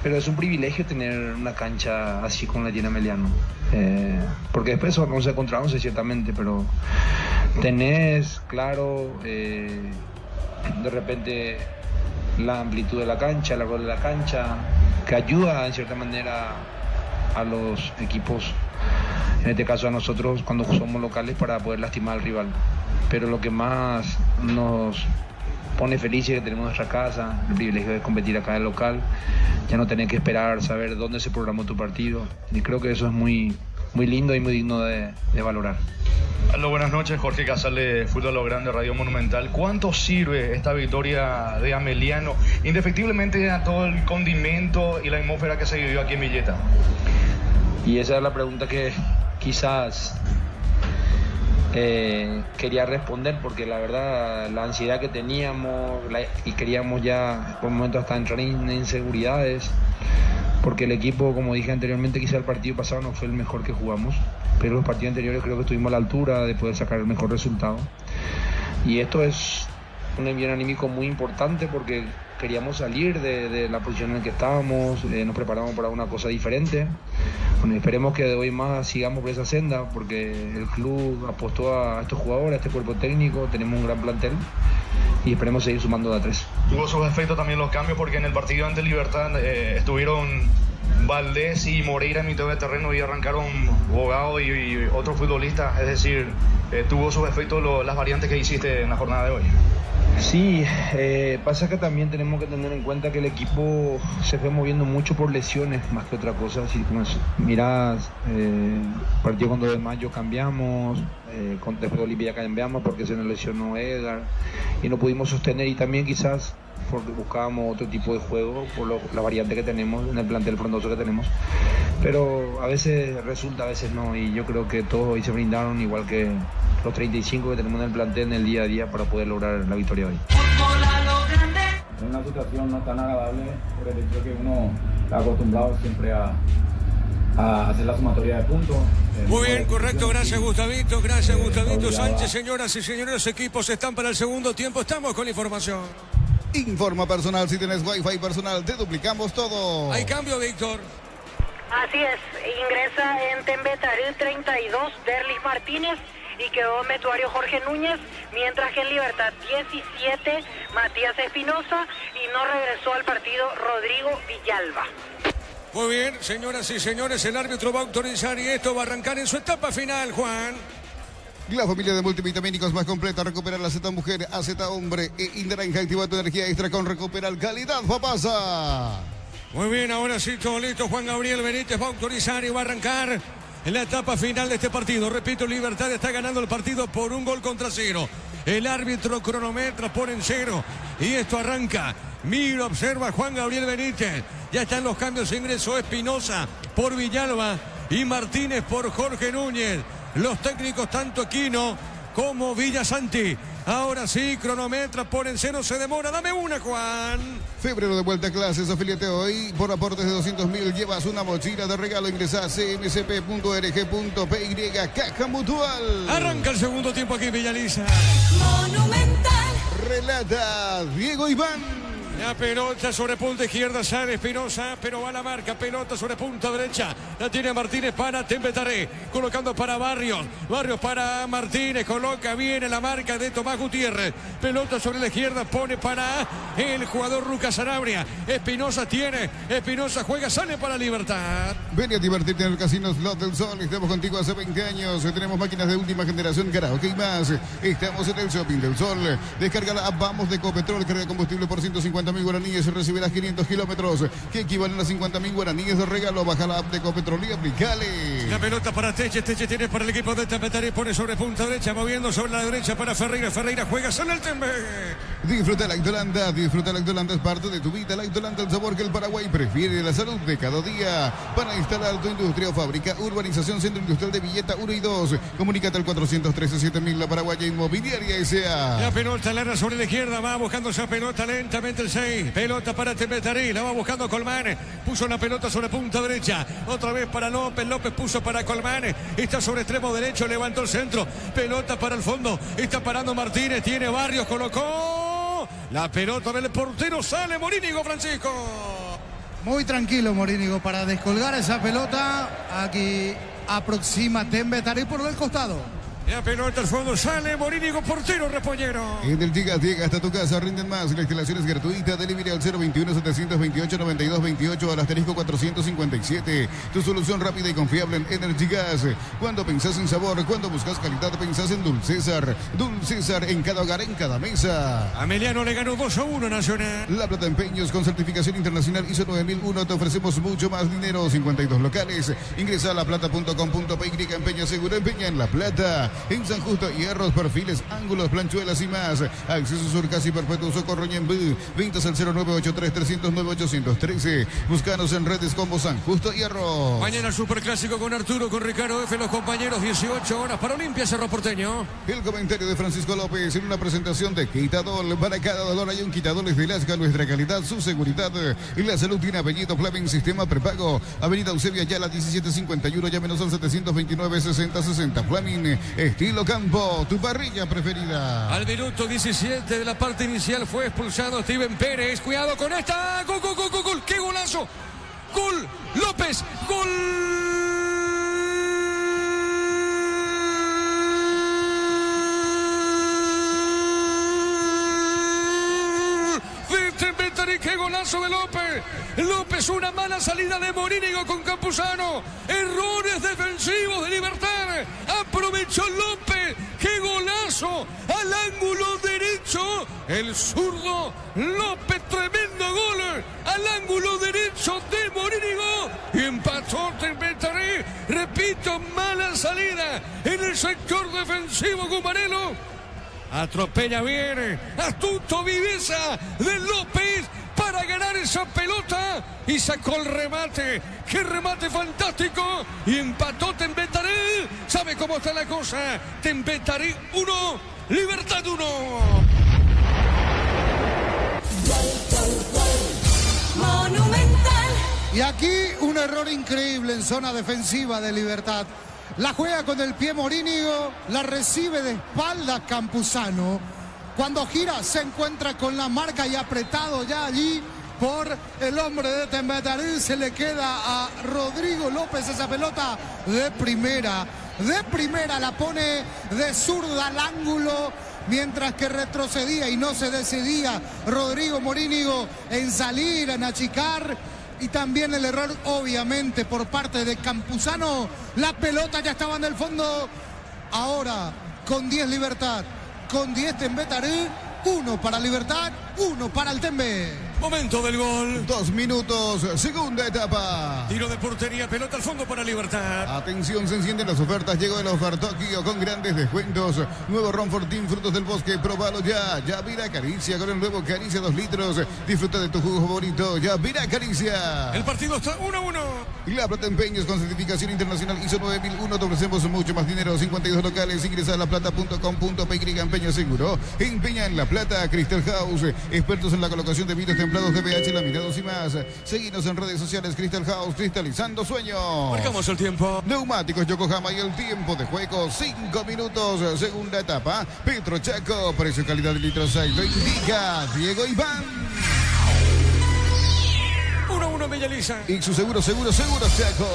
pero es un privilegio tener una cancha así como la tiene Ameliano, porque después no se contra 11 ciertamente, pero tenés claro de repente la amplitud de la cancha, el rol de la cancha, que ayuda en cierta manera a los equipos, en este caso a nosotros cuando somos locales, para poder lastimar al rival. Pero lo que más nos pone felices es que tenemos nuestra casa, el privilegio de competir acá en el local, ya no tener que esperar saber dónde se programó tu partido, y creo que eso es muy, muy lindo y muy digno de valorar. Hola, buenas noches, Jorge Casal de Fútbol Lo Grande, Radio Monumental. ¿Cuánto sirve esta victoria de Ameliano, indefectiblemente, a todo el condimento y la atmósfera que se vivió aquí en Villeta? Y esa es la pregunta que quizás quería responder, porque la verdad la ansiedad que teníamos y queríamos ya por momentos hasta entrar en inseguridades, porque el equipo, como dije anteriormente, quizá el partido pasado no fue el mejor que jugamos, pero los partidos anteriores creo que estuvimos a la altura de poder sacar el mejor resultado, y esto es un envío anímico muy importante, porque queríamos salir de la posición en la que estábamos, nos preparamos para una cosa diferente. Bueno, esperemos que de hoy más sigamos por esa senda, porque el club apostó a estos jugadores, a este cuerpo técnico, tenemos un gran plantel y esperemos seguir sumando de a 3. Tuvo sus efectos también los cambios, porque en el partido ante Libertad estuvieron Valdés y Moreira en mitad de terreno y arrancaron Bogado y otro futbolista, es decir, tuvo sus efectos las variantes que hiciste en la jornada de hoy. Sí, pasa que también tenemos que tener en cuenta que el equipo se fue moviendo mucho por lesiones más que otra cosa. Si mirás, partido con 2 de mayo cambiamos, después de Olimpia cambiamos porque se nos lesionó Edgar y no pudimos sostener, y también quizás porque buscábamos otro tipo de juego por la variante que tenemos en el plantel frondoso que tenemos, pero a veces resulta, a veces no, y yo creo que todos hoy se brindaron, igual que los 35 que tenemos en el plantel en el día a día, para poder lograr la victoria hoy. Es una situación no tan agradable por el hecho que uno está acostumbrado siempre a hacer la sumatoria de puntos. Muy bien, correcto, gracias Gustavito Sánchez. Señoras y señores, los equipos están para el segundo tiempo, estamos con la información. Informa personal, si tienes wifi personal, te duplicamos todo. Hay cambio, Víctor. Así es, ingresa en Tembetarí 32 Derlis Martínez y quedó en vestuario Jorge Núñez, mientras que en Libertad 17 Matías Espinosa y no regresó al partido Rodrigo Villalba. Muy bien, señoras y señores, el árbitro va a autorizar y esto va a arrancar en su etapa final, Juan. La familia de multivitamínicos más completa, Recupera la Z Mujer, AZ Hombre e Inderanja, activa tu energía extra con Recuperal Calidad, papasa. Muy bien, ahora sí, todo listo. Juan Gabriel Benítez va a autorizar y va a arrancar en la etapa final de este partido. Repito, Libertad está ganando el partido por 1-0. El árbitro cronometra, pone en 0 y esto arranca. Mira, observa Juan Gabriel Benítez. Ya están los cambios, ingresó Espinosa por Villalba y Martínez por Jorge Núñez. Los técnicos tanto Aquino como Villasanti. Ahora sí, cronometra, pone en 0, se demora. Dame una, Juan. Febrero de vuelta a clases, afíliate hoy. Por aportes de 200.000 llevas una mochila de regalo. Ingresa a cmcp.org.py, Caja Mutual. Arranca el segundo tiempo aquí en Villaliza. Monumental. Relata Diego Iván. La pelota sobre punta izquierda, sale Espinosa, pero va a la marca, pelota sobre punta derecha, la tiene Martínez para Tembetaré, colocando para Barrios para Martínez, coloca bien en la marca de Tomás Gutiérrez, pelota sobre la izquierda, pone para el jugador Lucas Sanabria, Espinosa juega, sale para Libertad. Ven a divertirte en el Casino Slot del Sol, estamos contigo hace 20 años, tenemos máquinas de última generación, karaoke y más, estamos en el Shopping del Sol, descarga la app Vamos de Ecopetrol, carga combustible por 150.000 guaraníes y recibirás 500 kilómetros que equivalen a 50.000 guaraníes de regalo. Baja la app de Ecopetrol y aplicale. La pelota para Teche tiene para el equipo de Tembetaré, pone sobre punta derecha, moviendo sobre la derecha para Ferreira juega, sale el Tembe. Disfruta la Lactolanda, es parte de tu vida. Lactolanda, el sabor que el Paraguay prefiere, la salud de cada día. Para instalar tu industria o fábrica, urbanización Centro Industrial de Villeta 1 y 2. Comunícate al 413-7000, la Paraguaya Inmobiliaria S.A. La pelota larga sobre la izquierda, va buscando esa pelota lentamente el 6. Pelota para Tembetaré, la va buscando Colmán. Puso la pelota sobre punta derecha. Otra vez para López puso para Colmán. Está sobre extremo derecho, levantó el centro. Pelota para el fondo. Está parando Martínez, tiene Barrios, colocó. La pelota del portero, sale Morínigo, Francisco. Muy tranquilo Morínigo para descolgar esa pelota. Aquí aproxima Tembetaré por el costado. La pelota al fondo, sale Morínigo, portero Repollero. En el llega hasta tu casa, rinden más. La instalación es gratuita. Delivery al 021-728-9228 al asterisco 457. Tu solución rápida y confiable en Energy Gas. Cuando pensás en sabor, cuando buscas calidad, pensás en Dulcésar. Dulcésar en cada hogar, en cada mesa. Ameliano le ganó 2-1 Nacional. La Plata Empeños con certificación internacional ISO 9001. Te ofrecemos mucho más dinero. 52 locales. Ingresa a laplata.com.py. Empeña seguro, empeña en La Plata. En San Justo, hierros, perfiles, ángulos, planchuelas y más. Acceso Sur, casi perpetuo, Socorro Ñembú. Ventas al 0983-309-813. Búscanos en redes como San Justo Hierro. Mañana Superclásico con Arturo, con Ricardo F. Los compañeros, 18 horas para Olimpia, Cerro Porteño. El comentario de Francisco López en una presentación de Quitadol. Para cada dolor hay un Quitadol de Lasca, nuestra calidad, su seguridad. Y la salud tiene apellido Fleming, sistema prepago. Avenida Eusebio Ayala, 1751. Llámenos al 729-6060. Fleming. estilo campo, tu parrilla preferida. Al minuto 17 de la parte inicial fue expulsado Steven Pérez. Cuidado con esta. Gol, gol, gol, gol, gol. ¡Qué golazo! Gol, López, gol. ¡Qué golazo de López! López, una mala salida de Morínigo con Campuzano. Errores defensivos de Libertad. Aprovechó López. ¡Qué golazo! Al ángulo derecho. El zurdo López, tremendo gol. Al ángulo derecho de Morínigo. Y empató Tembetarí. Repito, mala salida en el sector defensivo Gumarelo. Atropella bien, astuto viveza de López para ganar esa pelota y sacó el remate. ¡Qué remate fantástico! Y empató Tembetarí. ¿Sabe cómo está la cosa? Tembetarí 1, Libertad 1. Monumental. Y aquí un error increíble en zona defensiva de Libertad. La juega con el pie Morínigo, la recibe de espalda Campuzano. Cuando gira se encuentra con la marca y apretado ya allí por el hombre de Tembetarí. Se le queda a Rodrigo López esa pelota de primera. De primera la pone de zurda al ángulo, mientras que retrocedía y no se decidía Rodrigo Morínigo en salir, en achicar. Y también el error, obviamente, por parte de Campuzano. La pelota ya estaba en el fondo. Ahora, con 10 Libertad, con 10 Tembetarí. 1 para Libertad, 1 para el Tembe. Momento del gol. 2 minutos, segunda etapa. Tiro de portería, pelota al fondo para Libertad. Atención, se encienden las ofertas. Llegó el Ofertokio con grandes descuentos. Nuevo Ron Fortín, frutos del bosque. Probalo ya. Yavira Caricia con el nuevo Caricia 2 litros. Disfruta de tu jugo favorito. Yavira Caricia. El partido está 1-1. Y La Plata Empeños con certificación internacional ISO 9001. Te ofrecemos mucho más dinero. 52 locales. Ingresa a laplata.com.py. Empeño seguro. Empeña en La Plata. Crystal House. Expertos en la colocación de vidrios templados de pH, laminados y más. Seguinos en redes sociales. Crystal House, cristalizando sueños. Marcamos el tiempo. Neumáticos Yokohama y el tiempo de juego. 5 minutos, segunda etapa. Petro Chaco, precio calidad de litro 6. Lo indica Diego Iván. 1-1 Bellaliza. Y su seguro Chaco.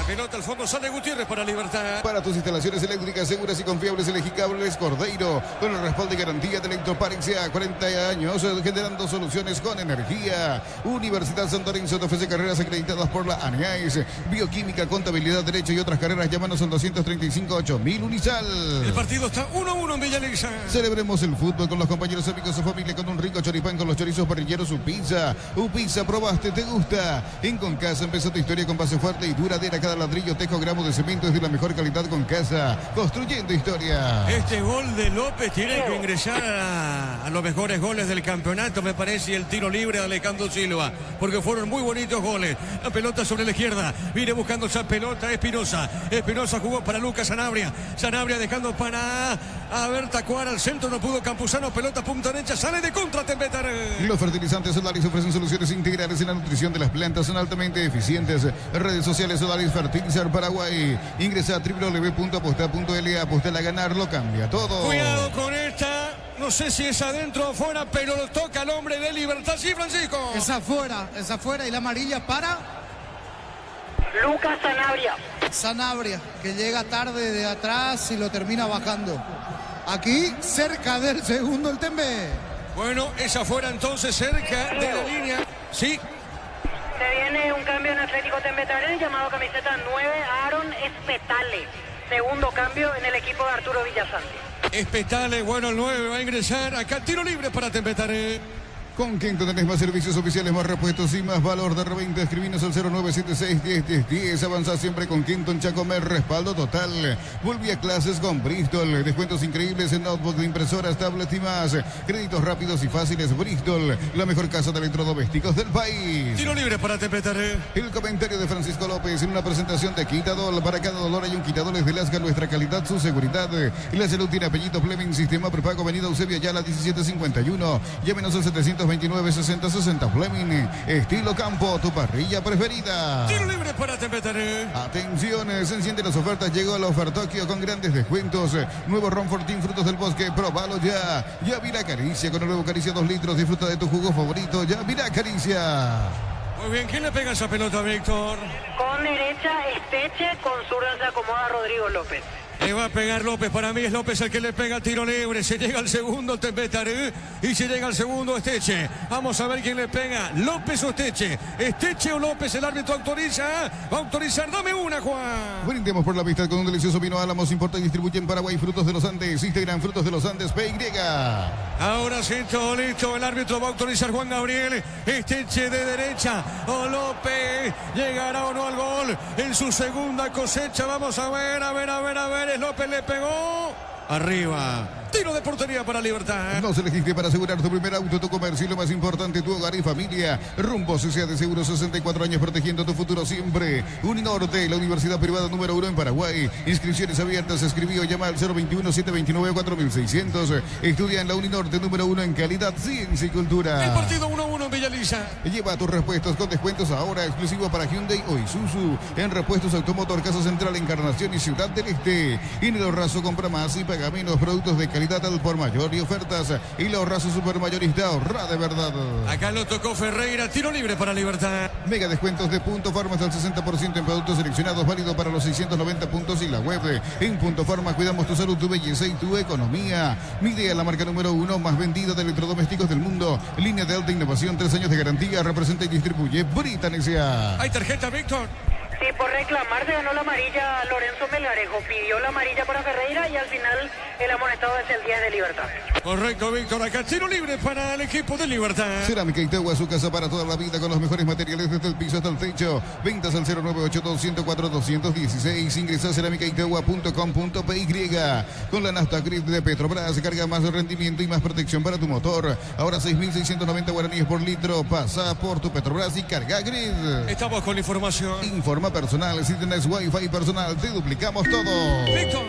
La pelota al fondo, sale Gutiérrez para Libertad. Para tus instalaciones eléctricas seguras y confiables, elegí Cables Cordeiro. Con el respaldo y garantía de Electroparex a 40 años, generando soluciones con energía. Universidad San Lorenzo te ofrece carreras acreditadas por la ANEAES. Bioquímica, contabilidad, derecho y otras carreras. Llámanos al 235-8000 Unisal. El partido está 1-1 en Bellaliza. Celebremos el fútbol con los compañeros, amigos o familia con un rico choripán con los chorizos parrilleros Upizza. Upizza, probaste, te gusta. En Concasa empezó tu historia con base fuerte y duradera. Cada ladrillo, tejo, gramo de cemento es de la mejor calidad. Concasa, construyendo historia. Este gol de López tiene que ingresar a los mejores goles del campeonato, me parece, y el tiro libre de Alejandro Silva, porque fueron muy bonitos goles. La pelota sobre la izquierda, viene buscando esa pelota Espinosa. Espinosa jugó para Lucas Sanabria. Sanabria dejando para Tacuara al centro, no pudo Campuzano. Pelota punta derecha, sale de contra Tembetarí. Los fertilizantes Solaris ofrecen soluciones integrales en la nutrición de las plantas, son altamente eficientes. Redes sociales Solaris Fertilizar Paraguay. Ingresa a www.aposta.la. Apostar a ganar, lo cambia todo. Cuidado con esta. No sé si es adentro o fuera, pero lo toca el hombre de Libertad. Sí, Francisco. Esa fuera y la amarilla para Lucas Sanabria. Sanabria, que llega tarde de atrás y lo termina bajando. Aquí, cerca del segundo, el Tembe. Bueno, esa fuera entonces cerca de la línea. Sí. Se viene un cambio en Atlético Tembetarí, llamado camiseta 9, Aaron Espetale. Segundo cambio en el equipo de Arturo Villasante. Espetale, bueno, el 9 va a ingresar. Acá tiro libre para Tembetarí. Con Quinto tenés más servicios oficiales, más repuestos y más valor de reventa. Escribinos al 0976-101010. Avanza siempre con Quinto en Chacomer. Respaldo total. Volví a clases con Bristol. Descuentos increíbles en notebook de impresoras, tablets y más. Créditos rápidos y fáciles. Bristol, la mejor casa de electrodomésticos del país. Tiro libre para Tembetarí. El comentario de Francisco López en una presentación de Quitadol. Para cada dolor hay un Quitadol de Lasca. Nuestra calidad, su seguridad. Y la salud tiene apellido Fleming. Sistema prepago. Avenida Eusebio Ayala 1751. Llámenos al 700 329-6060. Fleming, estilo campo, tu parrilla preferida. Tiro libre para Tembetarí. Atención, se encienden las ofertas. Llegó el Ofertokio con grandes descuentos. Nuevo Ron Fortín, frutos del bosque. Probalo ya. Ya mira Caricia con el nuevo Caricia 2 litros. Disfruta de tu jugo favorito. Ya mira Caricia. Muy bien, ¿quién le pega esa pelota, Víctor? Con derecha, Esteche, con zurda se acomoda Rodrigo López. Le va a pegar López, para mí es López el que le pega tiro libre. Se llega al segundo Tembetarí y se llega al segundo Esteche. Vamos a ver quién le pega, López o Esteche. Esteche o López, el árbitro autoriza. Va a autorizar, dame una, Juan. Brindemos por la amistad con un delicioso vino Álamos. Importa y distribuye en Paraguay Frutos de los Andes. Instagram Frutos de los Andes, PY. Ahora sí, todo listo. El árbitro va a autorizar, Juan Gabriel. Esteche de derecha. O López. ¿Llegará o no al gol? En su segunda cosecha. Vamos a ver. López le pegó. Arriba. Tiro de portería para Libertad. Nos elegiste para asegurar tu primer auto, tu comercio y lo más importante, tu hogar y familia. Rumbo CCA de Seguros, 64 años protegiendo tu futuro siempre. Uninorte, la universidad privada número 1 en Paraguay. Inscripciones abiertas. Escribí o llama al 021-729-4600. Estudia en la Uninorte número 1 en calidad, ciencia y cultura. El partido 1-1 en Villalisa. Lleva tus repuestos con descuentos ahora exclusivo para Hyundai o Isuzu. En Repuestos Automotor, Casa Central, Encarnación y Ciudad del Este. Y en el Ahorrazo compra más y paga menos. Productos de calidad al por mayor y ofertas. Y la Ahorrazo Supermayorista, ahorra de verdad. Acá lo tocó Ferreira, tiro libre para Libertad. Mega descuentos de Punto Farma hasta el 60% en productos seleccionados, válido para los 690 puntos y la web. En Punto Farma cuidamos tu salud, tu belleza y tu economía. Midea, la marca número 1 más vendida de electrodomésticos del mundo. Línea de alta innovación, 3 años de garantía. Representa y distribuye Britan S.A. ¿Hay tarjeta, Víctor? Sí, por reclamar se ganó la amarilla Lorenzo Melgarejo. Pidió la amarilla para Ferreira y al final el amonestado es el 10 de Libertad. Correcto, Víctor. Acá tiro libre para el equipo de Libertad. Cerámica Itaúa, su casa para toda la vida con los mejores materiales desde el piso hasta el techo. Ventas al 098-204-216. Ingresa a cerámicaitaúa.com.py. Con la nafta grid de Petrobras, carga más rendimiento y más protección para tu motor. Ahora 6.690 guaraníes por litro. Pasa por tu Petrobras y carga grid. Estamos con la información. Informa personal. Si tenés Wi-Fi personal, te duplicamos todo. Víctor.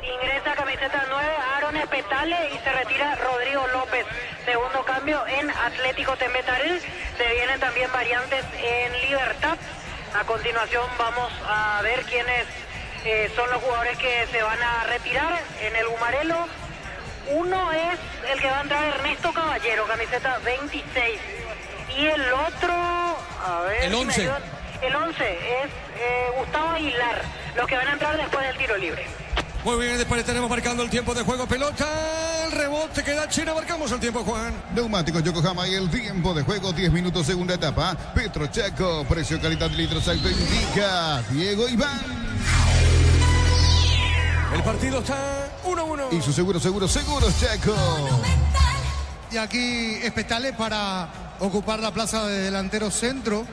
Ingresa camiseta 9, Aaron Espetale y se retira Rodrigo López. Segundo cambio en Atlético Tembetarí. Se vienen también variantes en Libertad. A continuación vamos a ver quiénes son los jugadores que se van a retirar en el Gumarelo. Uno es el que va a entrar Ernesto Caballero, camiseta 26. Y el otro, a ver... El 11. El 11 es Gustavo Aguilar, los que van a entrar después del tiro libre. Muy bien, después estaremos marcando el tiempo de juego. Pelota, el rebote queda China. Marcamos el tiempo, Juan. Neumáticos Yokohama y el tiempo de juego, 10 minutos, segunda etapa. Petro Chaco, precio, calidad, litros, alto indica Diego Iván. El partido está 1-1. Y su seguros Chaco. Y aquí Espetale para ocupar la plaza de delantero centro.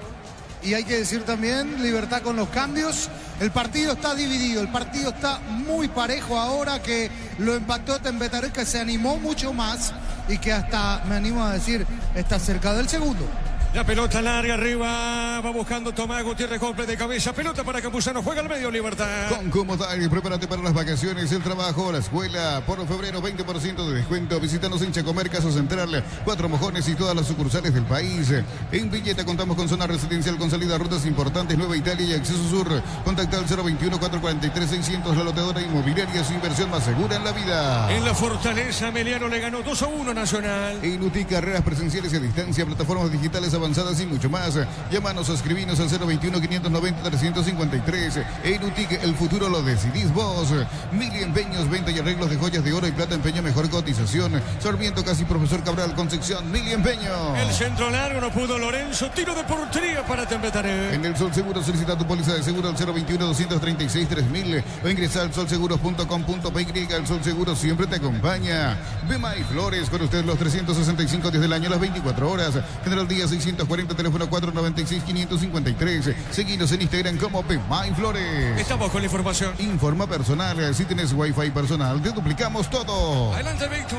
Y hay que decir también, Libertad con los cambios. El partido está dividido, el partido está muy parejo ahora que lo empató Tembetarí, que se animó mucho más y que hasta, me animo a decir, está cerca del segundo. La pelota larga arriba, va buscando Tomás Gutiérrez, golpe de cabeza, pelota para Campuzano, juega al medio, Libertad. Con Comodal, prepárate para las vacaciones, el trabajo, la escuela. Por febrero, 20% de descuento. Visítanos en Chacomer, Casa Central, Cuatro Mojones y todas las sucursales del país. En Villeta contamos con zona residencial con salida a rutas importantes, Nueva Italia y Acceso Sur. Contacta al 021-443-600, la loteadora inmobiliaria, su inversión más segura en la vida. En la Fortaleza, Emiliano le ganó 2-1 Nacional. En UTIC, carreras presenciales y a distancia, plataformas digitales avanzadas y mucho más. Llámanos o escribinos al 021-590-353. En UTIC, el futuro lo decidís vos. Mili Empeños, venta y arreglos de joyas de oro y plata, empeño, mejor cotización. Sarmiento, casi Profesor Cabral, Concepción, Mili Empeño. El centro largo no pudo Lorenzo, tiro de portería para Tembetarí. En el Sol Seguro solicita tu póliza de seguro al 021-236-3000 o ingresa al solseguros.com.py. El Sol Seguro siempre te acompaña. Bemay Flores, con usted los 365 días del año, las 24 horas. General Díaz 640, teléfono 496-553. Seguinos en Instagram como Bemay Flores. Estamos con la información. Informa personal. Si tenés Wi-Fi personal, te duplicamos todo. Adelante, Víctor.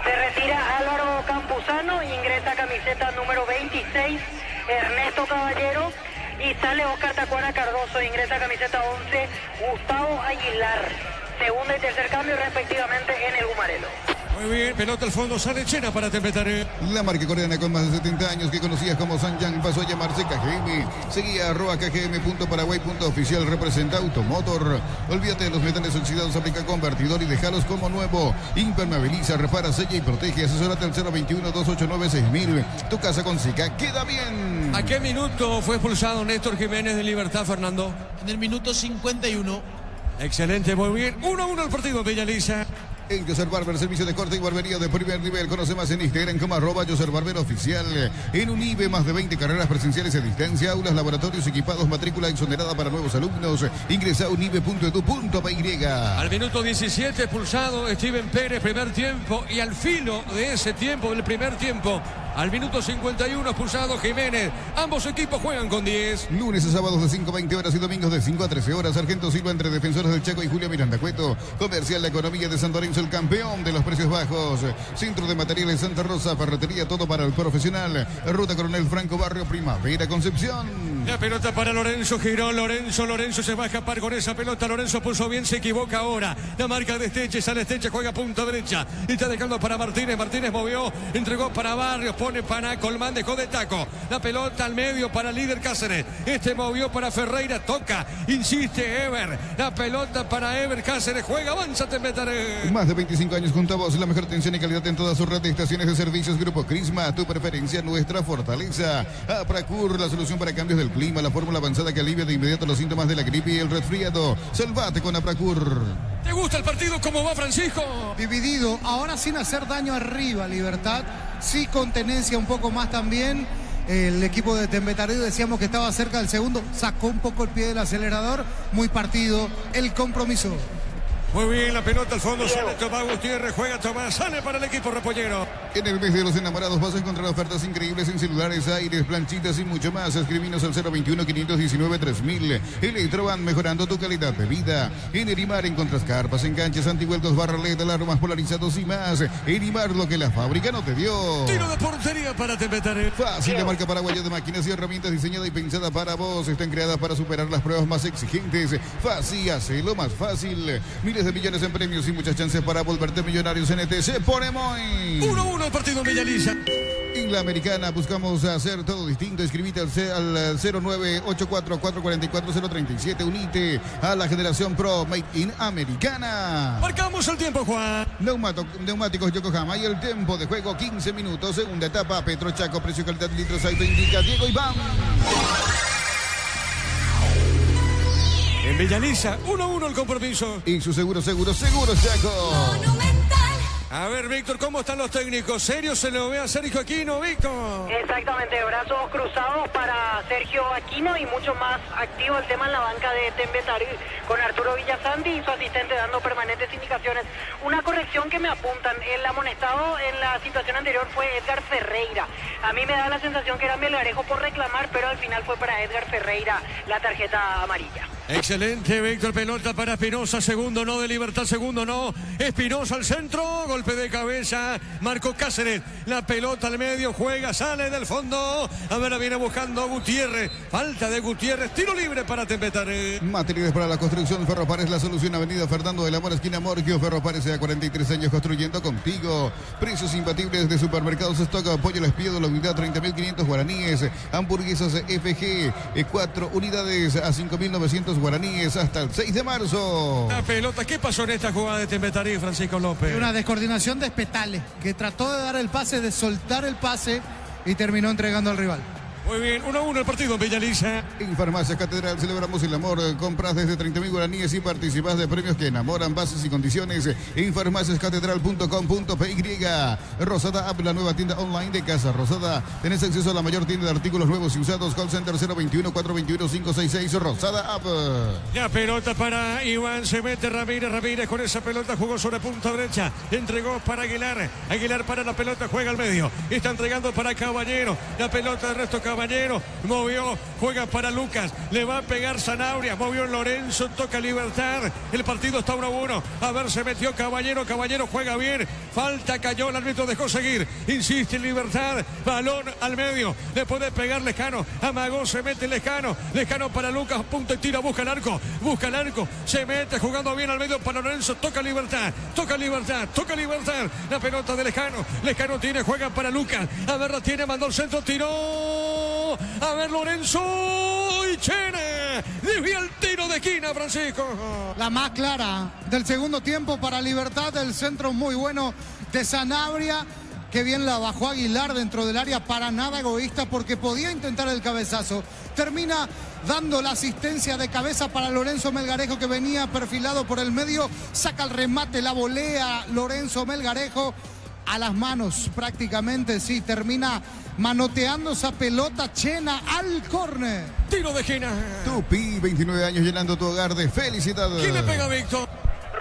Se retira Álvaro Campuzano, ingresa camiseta número 26, Ernesto Caballero, y sale Oscar Tacuara Cardoso, ingresa camiseta 11, Gustavo Aguilar. Segundo y tercer cambio respectivamente en el Gumarelo. Muy bien, pelota al fondo, sale Chena para Tembetarí. La marca coreana con más de 70 años que conocías como Sanyang pasó a llamarse KGM. Seguía @kgm.paraguay.oficial, representa Automotor. Olvídate de los metales oxidados, aplica convertidor y déjalos como nuevo. Impermeabiliza, repara, sella y protege. Asesórate al 021-289-6000. Tu casa con Sica queda bien. ¿A qué minuto fue expulsado Néstor Jiménez de Libertad, Fernando? En el minuto 51. Excelente, muy bien. 1-1 el partido, Villalisa. En Yoser Barber, servicio de corte y barbería de primer nivel. Conoce más en Instagram como @Yoser Barber Oficial. En Unive, más de 20 carreras presenciales a distancia, aulas, laboratorios equipados, matrícula exonerada para nuevos alumnos. Ingresa a unive.edu.py. Al minuto 17, expulsado Steven Pérez, primer tiempo. Y al filo de ese tiempo, del primer tiempo, al minuto 51, expulsado Jiménez. Ambos equipos juegan con 10. Lunes a sábados de 5 a 20 horas y domingos de 5 a 13 horas. Sargento Silva entre Defensores del Chaco y Julio Miranda Cueto. Comercial La Economía de San Lorenzo, el campeón de los precios bajos. Centro de Materiales Santa Rosa, ferretería, todo para el profesional. Ruta Coronel Franco, Barrio Primavera, Concepción. La pelota para Lorenzo, giró Lorenzo se va a escapar con esa pelota. Lorenzo puso bien, se equivoca ahora. La marca de Esteche, sale Esteche, juega punta derecha. Y está dejando para Martínez. Martínez movió, entregó para Barrios, pone para Colmán, dejó de taco. La pelota al medio para Líder Cáceres. Este movió para Ferreira, toca, insiste Ever. La pelota para Ever Cáceres, juega, avanza Tembetarí. Más de 25 años junto a vos, la mejor atención y calidad en toda su red de estaciones de servicios. Grupo Crisma, tu preferencia, nuestra fortaleza. Apracur, la solución para cambios del clima, la fórmula avanzada que alivia de inmediato los síntomas de la gripe y el resfriado. Salvate con Apracur. ¿Te gusta el partido? ¿Cómo va, Francisco? Dividido, ahora sin hacer daño arriba, Libertad. Sí, con tenencia un poco más también. El equipo de Tembetarí, decíamos que estaba cerca del segundo, sacó un poco el pie del acelerador. Muy partido el compromiso. Muy bien, la pelota al fondo, sale Tomás Gutiérrez, juega Tomás, sale para el equipo repollero. En el mes de los enamorados vas a encontrar ofertas increíbles en celulares, aires, planchitas y mucho más. Escribinos al 021-519-3000. Electroban, mejorando tu calidad de vida. En Erimar encuentras carpas, enganches, antivuelcos, barra LED, alarmas polarizados y más. Erimar, lo que la fábrica no te dio. Tiro de portería para Tembetarí. Fácil, de marca paraguaya de máquinas y herramientas diseñada y pensada para vos. Están creadas para superar las pruebas más exigentes. Fácil, hazlo más fácil. Miles de millones en premios y muchas chances para volverte millonarios en ETC. Ponemos 1-1 el partido Villalisa. En la Americana buscamos hacer todo distinto. Escribite al 0984-444-037. Unite a la generación Pro Made in Americana. Marcamos el tiempo, Juan. Neumáticos Yokohama y el tiempo de juego 15 minutos. Segunda etapa, Petro Chaco, precio, calidad, litros, auto indica Diego Iván. En Villalisa, 1-1 el compromiso. Y su seguro Chaco. A ver, Víctor, ¿cómo están los técnicos? ¿Serio se lo ve a Sergio Aquino, Víctor? Exactamente, brazos cruzados para Sergio Aquino y mucho más activo el tema en la banca de Tembetarí con Arturo Villasanti y su asistente dando permanentes indicaciones. Una corrección que me apuntan, el amonestado en la situación anterior fue Edgar Ferreira. A mí me da la sensación que era Melgarejo por reclamar, pero al final fue para Edgar Ferreira la tarjeta amarilla. Excelente, Víctor, pelota para Espinosa, segundo no de Libertad, segundo no. Espinosa al centro, golpe de cabeza, Marco Cáceres, la pelota al medio, juega, sale del fondo. A ver, la viene buscando Gutiérrez, falta de Gutiérrez, tiro libre para Tembetarí. Materiales para la construcción, Ferropares, la solución, Avenida Fernando del Amor, esquina Morquio. Ferropares a 43 años construyendo contigo. Precios imbatibles de supermercados Stock, pollo al espiedo, la unidad 30.500 guaraníes. Hamburguesas FG, 4 unidades a 5.900 guaraníes hasta el 6 de marzo. La pelota, ¿qué pasó en esta jugada de Tembetarí, Francisco López? Una descoordinación de Espetale, que trató de dar el pase, de soltar el pase y terminó entregando al rival. Muy bien, 1-1 el partido en Villalisa. En Farmacia Catedral celebramos el amor. Compras desde 30.000 guaraníes y participás de premios que enamoran. Bases y condiciones en farmaciascatedral.com.py. Rosada App, la nueva tienda online de Casa Rosada. Tenés acceso a la mayor tienda de artículos nuevos y usados. Call Center 021-421-566. Rosada App. La pelota para Iván, se mete Ramírez con esa pelota jugó sobre punta derecha. Entregó para Aguilar. Aguilar para la pelota, juega al medio. Está entregando para Caballero. La pelota de resto Caballero. Caballero, movió, juega para Lucas, le va a pegar Sanabria, movió Lorenzo, toca Libertad, el partido está 1-1, a ver, se metió Caballero, Caballero juega bien, falta, cayó, el árbitro dejó seguir, insiste Libertad, balón al medio, le puede pegar Lescano, amagó, se mete Lescano, Lescano para Lucas, punto y tira, busca el arco, se mete jugando bien al medio para Lorenzo, toca Libertad, la pelota de Lescano, Lescano tiene, juega para Lucas, a ver, la tiene, mandó el centro, tiró, a ver Lorenzo y Chena, desvía el tiro de esquina, Francisco. La más clara del segundo tiempo para Libertad, el centro muy bueno de Sanabria, que bien la bajó Aguilar dentro del área, para nada egoísta porque podía intentar el cabezazo, termina dando la asistencia de cabeza para Lorenzo Melgarejo, que venía perfilado por el medio, saca el remate, la volea Lorenzo Melgarejo a las manos prácticamente, sí, termina manoteando esa pelota Chena al córner. Tiro de esquina. Tupi, 29 años llenando tu hogar de felicidad. ¿Quién le pega, Víctor?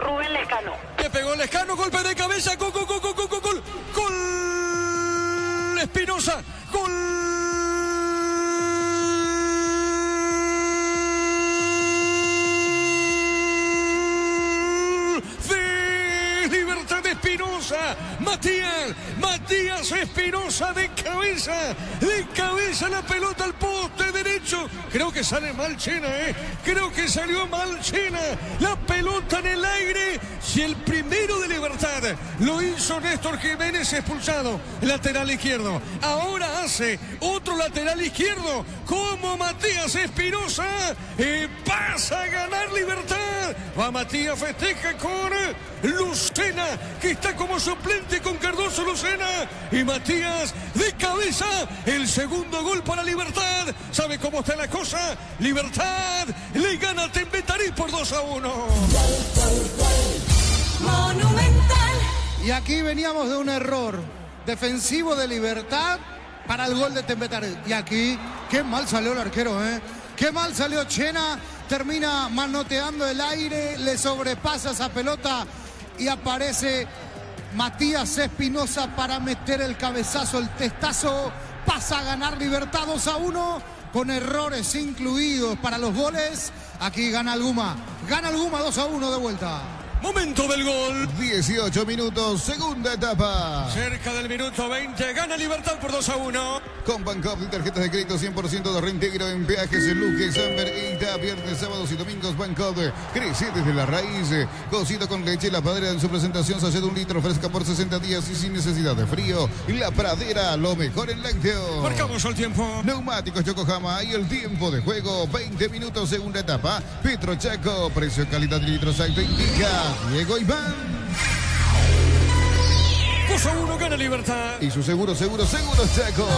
Rubén Lescano. Le pegó Lescano, golpe de cabeza, gol. Espinosa, gol. Espinosa, Matías Espinosa de cabeza la pelota al poste derecho, creo que sale mal Chena, creo que salió mal Chena, la pelota en el aire, si el primero de Libertad lo hizo Néstor Jiménez expulsado, lateral izquierdo, ahora hace otro lateral izquierdo como Matías Espinosa, pasa a ganar Libertad, va Matías, festeja con Lucena, que está como suplente con Cardoso, Lucena y Matías de cabeza, el segundo gol para Libertad. ¿Sabe cómo está la cosa? Libertad le gana a Tembetarí por 2-1. Monumental. Y aquí veníamos de un error defensivo de Libertad para el gol de Tembetarí. Y aquí, qué mal salió el arquero, qué mal salió Chena, termina manoteando el aire, le sobrepasa esa pelota y aparece Matías Espinosa para meter el cabezazo, el testazo, pasa a ganar Libertad 2-1 con errores incluidos para los goles. Aquí gana Alguma 2-1 de vuelta. Momento del gol. 18 minutos, segunda etapa. Cerca del minuto 20, gana Libertad por 2-1. Con Bancoff, tarjetas de crédito 100% de reintegro en peajes, Luque, Samber, Ita, viernes, sábados y domingos. Bancoff crece desde la raíz. Cocido con leche, la pradera en su presentación, sachet de 1 litro, fresca por 60 días y sin necesidad de frío. La pradera, lo mejor en lácteo. Marcamos el tiempo. Neumáticos Yokohama y el tiempo de juego, 20 minutos, segunda etapa. Petrocheco, precio, calidad de litro, salto indica Diego Iván. 2-1 gana Libertad. Y su seguro Checo.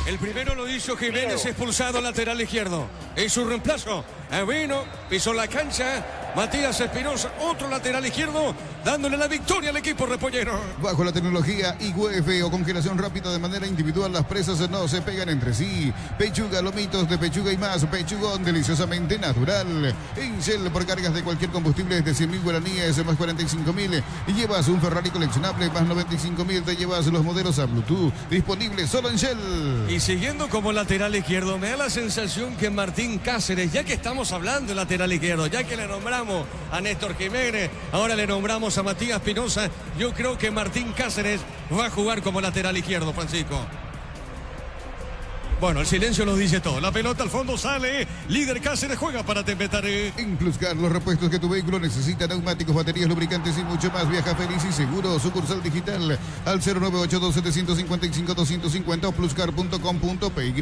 El primero lo hizo Jiménez, expulsado lateral izquierdo. En su reemplazo, vino, pisó la cancha, Matías Espinosa, otro lateral izquierdo, dándole la victoria al equipo repollero. Bajo la tecnología IGF o congelación rápida de manera individual, las presas no se pegan entre sí. Pechuga, lomitos de pechuga y más, pechugón deliciosamente natural. En Shell, por cargas de cualquier combustible desde 100.000 guaraníes más 45.000, y llevas un Ferrari coleccionable más 95.000, te llevas los modelos a Bluetooth, disponibles solo en Shell. Y siguiendo como lateral izquierdo, me da la sensación que Martín Cáceres, ya que estamos hablando de lateral izquierdo, ya que le nombramos a Néstor Jiménez, ahora le nombramos a Matías Espinosa, yo creo que Martín Cáceres va a jugar como lateral izquierdo, Francisco. Bueno, el silencio lo dice todo. La pelota al fondo sale. Líder Cáceres juega para Tembetarí. En Pluscar, los repuestos que tu vehículo necesita, neumáticos, baterías, lubricantes y mucho más. Viaja feliz y seguro. Sucursal digital al 0982755-250 o pluscar.com.py.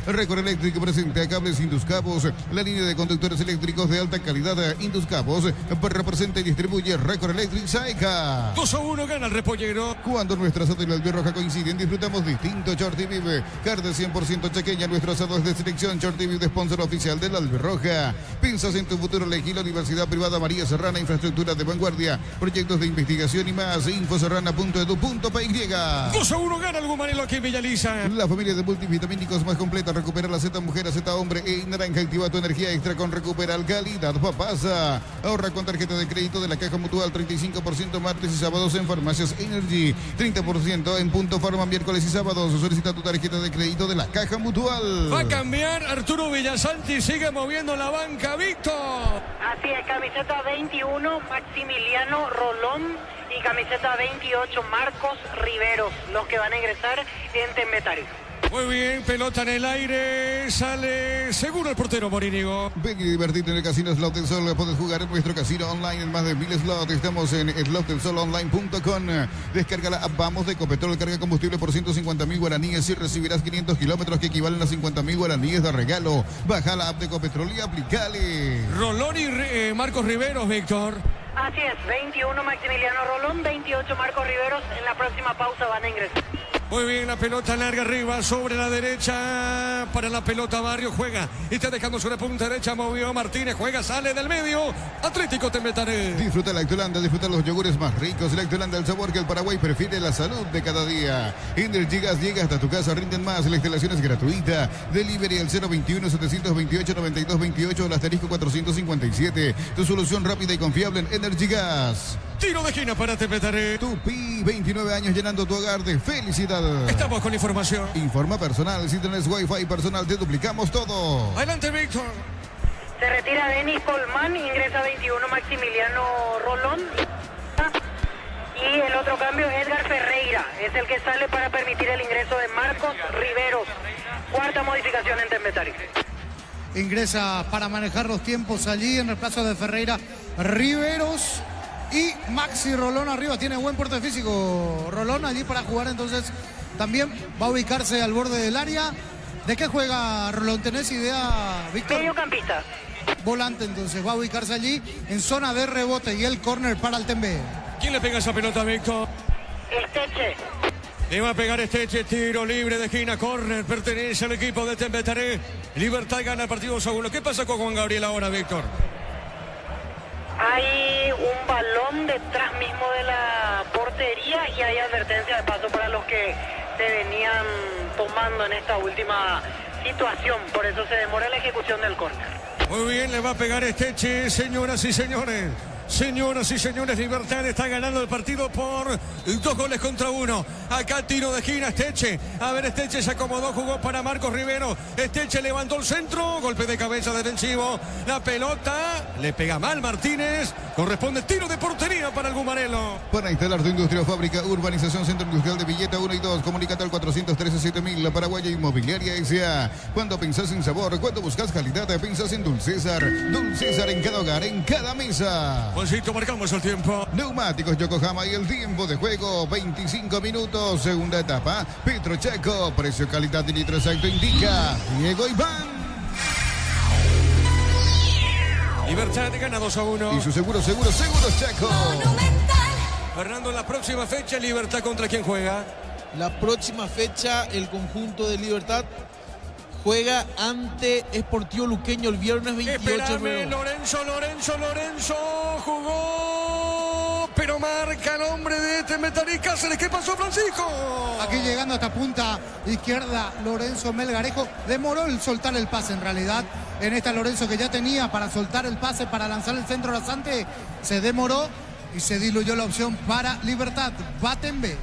Record Eléctrico presenta cables Induscabos, la línea de conductores eléctricos de alta calidad. Induscabos representa y distribuye Record Electric Saeca. 2-1 gana el repollero. Cuando nuestra asado y la albirroja coinciden, disfrutamos distinto. Shorty Vive, carne 100% chequeña, nuestro asado es de selección. Shorty Vive, sponsor oficial de la albirroja. Piensas en tu futuro, elegí la Universidad Privada María Serrana, infraestructura de vanguardia, proyectos de investigación y más. Infoserrana.edu.py. 2-1 gana el Gumanelo aquí en Villaliza. La familia de multivitamínicos más completa. Recupera la Z mujer, Z hombre e naranja. Activa tu energía extra con Recuperal Calidad Papasa. Ahorra con tarjeta de crédito de la Caja Mutual. 35% martes y sábados en Farmacias Energy. 30% en Punto Farma miércoles y sábados. Solicita tu tarjeta de crédito de la Caja Mutual. Va a cambiar Arturo Villasanti, sigue moviendo la banca, Víctor. Así es, camiseta 21, Maximiliano Rolón, y camiseta 28, Marcos Riveros, los que van a ingresar en Tembetario. Muy bien, pelota en el aire, sale seguro el portero Morínigo. Ven y divertirte en el Casino Slot del Sol. Puedes jugar en nuestro casino online en más de 1000 slots. Estamos en slotdelsolonline.com. Descarga la app Vamos de Ecopetrol. Carga combustible por 150.000 guaraníes y recibirás 500 kilómetros que equivalen a 50.000 guaraníes de regalo. Baja la app de Ecopetrol y aplicale. Rolón y Marcos Riveros, Víctor. Así es, 21 Maximiliano Rolón, 28 Marcos Riveros. En la próxima pausa van a ingresar. Muy bien, la pelota larga arriba, sobre la derecha, para la pelota Barrio, juega, y está dejando sobre punta derecha, movió Martínez, juega, sale del medio, Atlético Tembetarí. Disfruta Lactolanda, disfruta los yogures más ricos, Lactolanda, el sabor que el Paraguay prefiere, la salud de cada día. Energigas llega hasta tu casa, rinden más, la instalación es gratuita, delivery al 021-728-9228, el asterisco 457, tu solución rápida y confiable en Energigas. Tiro de esquina para Tembetarí. Tupi, 29 años llenando tu hogar de felicidad. Estamos con información. Informa personal, si tenés Wi-Fi personal te duplicamos todo. Adelante, Víctor. Se retira Denis Colmán, ingresa 21 Maximiliano Rolón. Y el otro cambio, Edgar Ferreira, es el que sale para permitir el ingreso de Marcos Riveros. Cuarta modificación en Tembetarí. Ingresa para manejar los tiempos allí en reemplazo de Ferreira Riveros. Y Maxi Rolón arriba, tiene buen porte físico Rolón allí para jugar, entonces también va a ubicarse al borde del área. ¿De qué juega Rolón? ¿Tenés idea, Víctor? Mediocampista. Volante, entonces va a ubicarse allí en zona de rebote y el córner para el Tembe. ¿Quién le pega esa pelota, Víctor? Esteche. Le va a pegar Esteche, tiro libre de esquina, córner, pertenece al equipo de Tembetarí. Libertad gana el partido 2-1. ¿Qué pasa con Juan Gabriel ahora, Víctor? Hay un balón detrás mismo de la portería y hay advertencia de paso para los que se venían tomando en esta última situación. Por eso se demora la ejecución del córner. Muy bien, le va a pegar Esteche, señoras y señores. Señoras y señores, Libertad está ganando el partido por 2-1. Acá tiro de esquina, Esteche. A ver, Esteche se acomodó, jugó para Marcos Rivero. Esteche levantó el centro, golpe de cabeza defensivo. La pelota le pega mal Martínez. Corresponde tiro de portería para el Gumarelo. Para instalar tu industria o fábrica, Urbanización Centro Industrial de Villeta 1 y 2. Comunicate al 413-7000, la Paraguaya Inmobiliaria S.A. Cuando pensás en sabor, cuando buscas calidad, pensás en Dulcésar. Dulcésar en cada hogar, en cada mesa. Juancito, marcamos el tiempo. Neumáticos Yokohama y el tiempo de juego, 25 minutos, segunda etapa. Petrocheco, precio, calidad y litro exacto indica Diego Iván. Libertad gana 2-1. Y su seguro Checo. Fernando, en la próxima fecha, Libertad ¿contra quién juega? La próxima fecha, el conjunto de Libertad juega ante Sportivo Luqueño el viernes 28 de febrero. Lorenzo jugó, pero marca el hombre de Tembetarí Cáceres. ¿Qué pasó, Francisco? Aquí llegando hasta punta izquierda, Lorenzo Melgarejo demoró el soltar el pase en realidad. En esta Lorenzo que ya tenía para soltar el pase, para lanzar el centro rasante, se demoró y se diluyó la opción para Libertad. Va Tembe.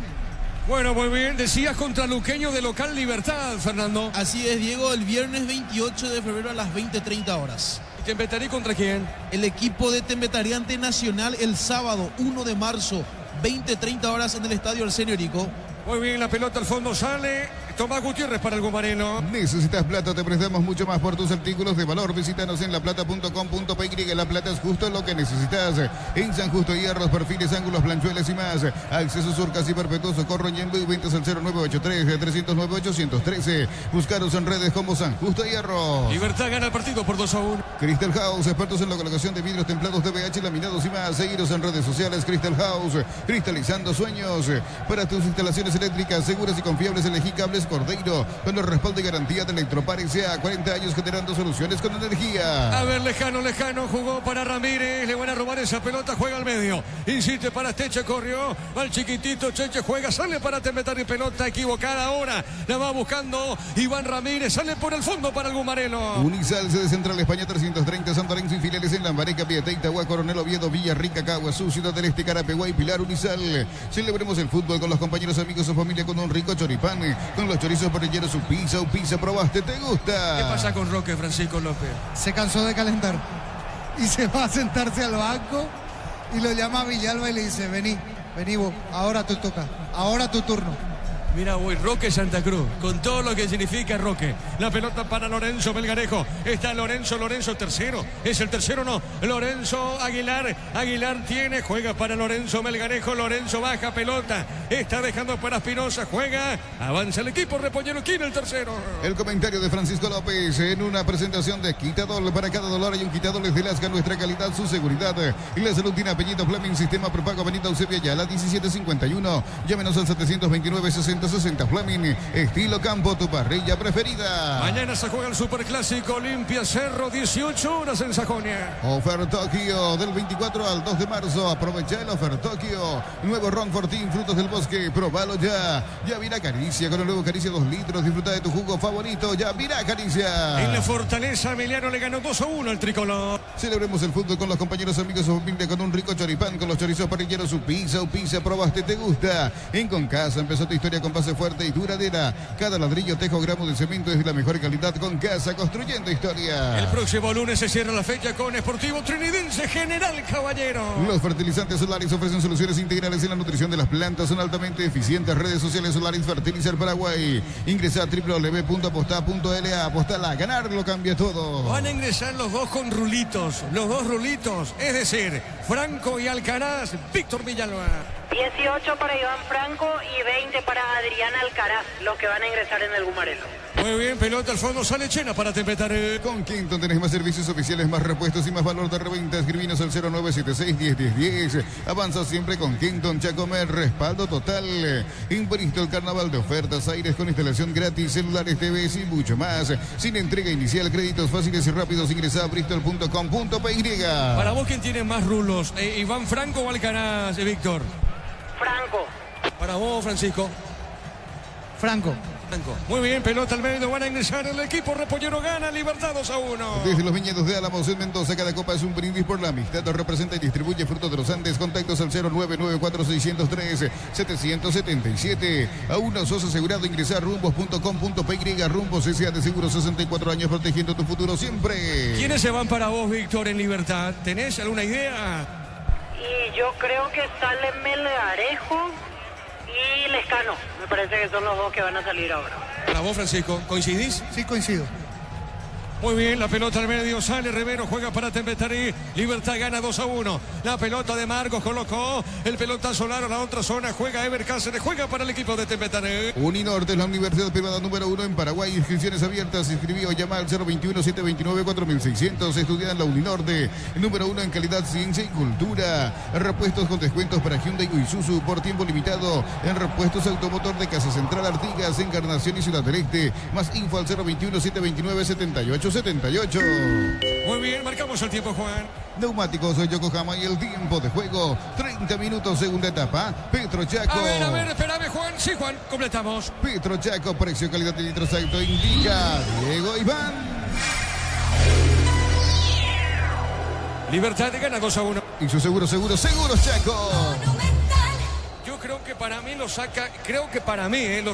Bueno, muy bien. Decías contra Luqueño de local Libertad, Fernando. Así es, Diego, el viernes 28 de febrero a las 20:30 horas. ¿Tembetarí contra quién? El equipo de Tembetarí ante Nacional el sábado 1 de marzo, 20:30 horas en el estadio Arsenio Erico. Muy bien, la pelota al fondo sale. Tomás Gutiérrez para el Gumareno. ¿Necesitas plata? Te prestamos mucho más por tus artículos de valor. Visítanos en laplata.com.py. La plata es justo lo que necesitas. En San Justo, hierros, perfiles, ángulos, planchuelas y más. Acceso Surcas y Perpetuoso, Corro y Envío. Ventas al 0983-309-813. Buscaros en redes como San Justo Hierro. Libertad gana el partido por 2-1. Crystal House, expertos en la colocación de vidrios templados, DBH, laminados y más. Seguiros en redes sociales. Crystal House, cristalizando sueños. Para tus instalaciones eléctricas seguras y confiables, elegí Cables Cordeiro, con el respaldo y garantía de Electropar S.A. 40 años generando soluciones con energía. A ver, lejano, jugó para Ramírez, le van a robar esa pelota, juega al medio, insiste para Esteche, corrió, al chiquitito, Cheche juega, sale para Tembetarí, pelota equivocada ahora, la va buscando Iván Ramírez, sale por el fondo para el Gumarelo. Unisal, sede Central España 330, Santo Lorenzo y filiales en Lambareca, Pieta, Itagua, Coronel Oviedo, Villarrica, Caguazú, Ciudad del Este, Carapeguá y Pilar. Unisal, celebremos el fútbol con los compañeros, amigos o familia con un rico choripán, con los los chorizos parrilleros, su pizza, probaste, ¿te gusta? ¿Qué pasa con Roque, Francisco López? Se cansó de calentar y se va a sentarse al banco y lo llama a Villalba y le dice, vení vos, ahora te toca, ahora tu turno. Mira, hoy Roque Santa Cruz, con todo lo que significa Roque. La pelota para Lorenzo Melgarejo. Está Lorenzo tercero. ¿Es el tercero o no? Lorenzo Aguilar tiene, juega para Lorenzo Melgarejo. Lorenzo baja pelota. Está dejando para Espinosa, juega. Avanza el equipo repollero. ¿Quién el tercero? El comentario de Francisco López en una presentación de Quitadol. Para cada dolor hay un Quitadol de Lasca, nuestra calidad, su seguridad. Y la salud tiene apellido Fleming, sistema prepago Avenida Eusebio Ayala, 1751. Llámenos al 729-6060 Fleming, estilo campo, tu parrilla preferida. Mañana se juega el Superclásico Olimpia Cerro, 18 horas en Sajonia. Ofertokio del 24 al 2 de marzo. Aprovecha el Ofertokio. Nuevo Ron Fortín, frutos del bosque. Probalo ya. Ya mira Caricia con el nuevo Caricia 2 litros. Disfruta de tu jugo favorito. Ya mira Caricia. En la Fortaleza, Emiliano le ganó 2-1 al tricolor. Celebremos el fútbol con los compañeros, amigos o familia con un rico choripán, con los chorizos parrilleros, su pizza, probaste, te gusta. En Concasa empezó tu historia con base fuerte y duradera. Cada ladrillo, tejo, gramo de cemento es de la mejor calidad. Concasa, construyendo historia. El próximo lunes se cierra la fecha con Sportivo Trinidense General Caballero. Los fertilizantes Solaris ofrecen soluciones integrales en la nutrición de las plantas. Son altamente eficientes. Redes sociales Solaris Fertilizer Paraguay. Ingresa a www.apostá.la. Apostala, ganar lo cambia todo. Van a ingresar los dos con rulitos. Los dos rulitos. Es decir, Franco y Alcaraz. Víctor Villalba. 18 para Iván Franco y 20 para Adrián Alcaraz, los que van a ingresar en el Gumarelo. Muy bien, pelota al fondo, sale Chena para Tempetaré. Con Quinton tenés más servicios oficiales, más repuestos y más valor de reventa. Escribinos al 0976-101010. Avanza siempre con Quinton Chacomer, respaldo total. Imprevisto el carnaval de ofertas, aires con instalación gratis, celulares, TVs y mucho más. Sin entrega inicial, créditos fáciles y rápidos. Ingresa a bristol.com.py. Para vos, ¿quién tiene más rulos? ¿Iván Franco o Alcaraz, Víctor? Franco. Para vos, Francisco. Franco. Muy bien, pelota al medio, van a ingresar el equipo repollero, gana Libertad 2-1. Desde los viñedos de Álamos en Mendoza, cada copa es un brindis por la amistad. Representa y distribuye Frutos de los Andes. Contactos al 0994603-777. A uno sos asegurado. Ingresar rumbos.com.py. Rumbos S.A. de Seguro, 64 años protegiendo tu futuro siempre. ¿Quiénes se van para vos, Víctor, en Libertad? ¿Tenés alguna idea? Y yo creo que sale Melgarejo y Lescano. Me parece que son los dos que van a salir ahora. Para vos, Francisco, ¿coincidís? Sí, coincido. Muy bien, la pelota al medio, sale Rivero, juega para Tempetaré. Libertad gana 2-1. La pelota de Marcos colocó el pelotazo largo a la otra zona. Juega Ever Cáceres, juega para el equipo de Tempetaré. Uninorte es la universidad privada número 1 en Paraguay. Inscripciones abiertas. Inscribió, llama al 021-729-4600. Estudia en la Uninorte, número 1 en calidad, ciencia y cultura. Repuestos con descuentos para Hyundai y Isuzu por tiempo limitado. En repuestos automotor de Casa Central Artigas, Encarnación y Ciudad del Este. Más info al 021-729-7878. Muy bien, marcamos el tiempo, Juan. Neumáticos Yokohama y el tiempo de juego, 30 minutos, segunda etapa. Petro Chaco. A ver, espérame, Juan. Sí, Juan, completamos. Petro Chaco, precio, calidad de litros alto, indica Diego Iván. Libertad gana 2-1. Y su seguros Chaco. Creo que para mí lo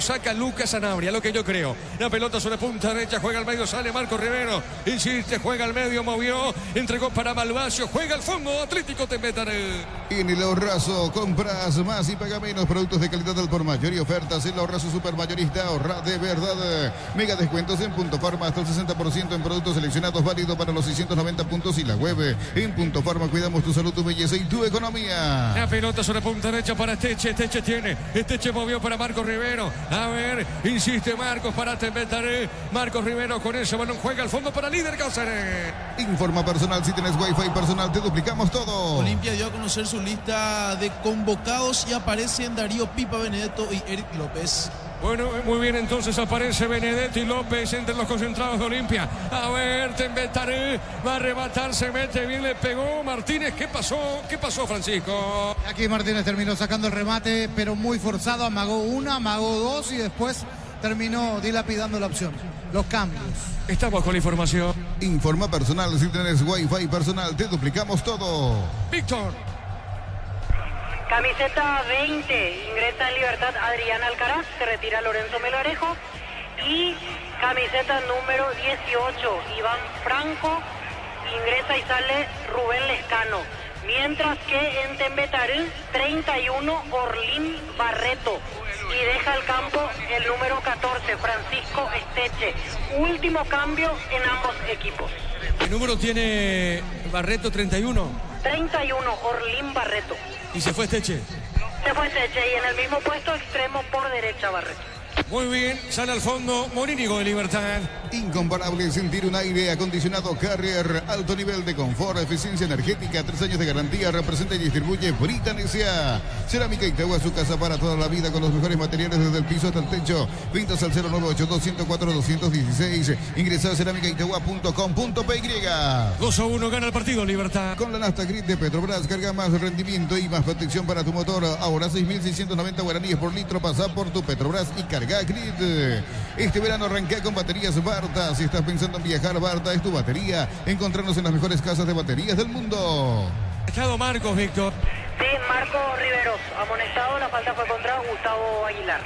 saca Lucas Sanabria, lo que yo creo. La pelota sobre punta derecha, juega al medio, sale Marco Rivero, insiste, juega al medio, movió, entregó para Malvacio, juega al fondo, Atlético Tempetaré. En el Ahorrazo compras más y paga menos, productos de calidad al por mayor y ofertas. El Ahorrazo Supermayorista, ahorra de verdad. Mega descuentos en Punto Farma, hasta el 60% en productos seleccionados, válido para los 690 puntos y la web. En Punto Farma cuidamos tu salud, tu belleza y tu economía. La pelota sobre punta derecha para Teche tiene, Teche movió para Marcos Rivero. A ver, insiste Marcos para Tempetaré. Marcos Rivero con ese balón juega al fondo para Líder Cáceres. Informa personal, si tenés wifi personal te duplicamos todo. Olimpia dio a conocer su lista de convocados y aparecen Darío Pipa Benedetto y Eric López. Bueno, muy bien, entonces aparece Benedetto y López entre los concentrados de Olimpia. A ver, Tempetaré va a arrebatar, se mete bien, le pegó Martínez. ¿Qué pasó, Francisco? Aquí Martínez terminó sacando el remate, pero muy forzado. Amagó una, amagó dos y después terminó dilapidando la opción. Los cambios. Estamos con la información. Informa personal, si tenés wifi personal te duplicamos todo. Víctor. Camiseta 20, ingresa en Libertad Adrián Alcaraz, se retira Lorenzo Melgarejo. Y camiseta número 18, Iván Franco, ingresa y sale Rubén Lescano. Mientras que en Tembetarí, 31, Orlín Barreto. Y deja el campo el número 14, Francisco Esteche. Último cambio en ambos equipos. ¿Qué número tiene Barreto? 31. 31, Orlín Barreto. ¿Y se fue Esteche? Se fue Esteche y en el mismo puesto extremo por derecha Barreto. Muy bien, sale al fondo Morínigo de Libertad. Incomparable sentir un aire acondicionado Carrier, alto nivel de confort, eficiencia energética, 3 años de garantía, representa y distribuye Britanesia. Cerámica Itagua, su casa para toda la vida con los mejores materiales desde el piso hasta el techo. Ventas al 0982-104-216. Ingresa a cerámicaitagua.com.py. 2-1 gana el partido Libertad. Con la nafta Grid de Petrobras, carga más rendimiento y más protección para tu motor. Ahora 6.690 guaraníes por litro. Pasa por tu Petrobras y carga Grid. Este verano arranca con baterías Barta. Si estás pensando en viajar, Barta es tu batería. Encontrarnos en las mejores casas de baterías del mundo. Estado Marcos, Víctor. Sí, Marcos Riveros, amonestado, la falta fue contra Gustavo Aguilar.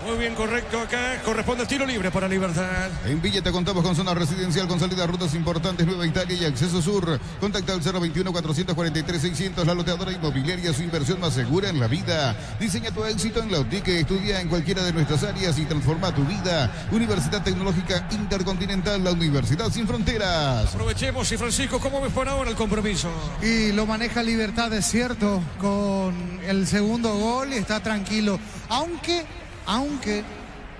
Muy bien, correcto acá. Corresponde el tiro libre para Libertad. En Villeta contamos con zona residencial con salida a rutas importantes, Nueva Italia y Acceso Sur. Contacta al 021-443-600. La loteadora inmobiliaria, su inversión más segura en la vida. Diseña tu éxito en la OTIC. Estudia en cualquiera de nuestras áreas y transforma tu vida. Universidad Tecnológica Intercontinental, la Universidad Sin Fronteras. Aprovechemos. Y Francisco, ¿cómo ves por ahora el compromiso? Y lo maneja Libertad, es cierto, con el segundo gol y está tranquilo. Aunque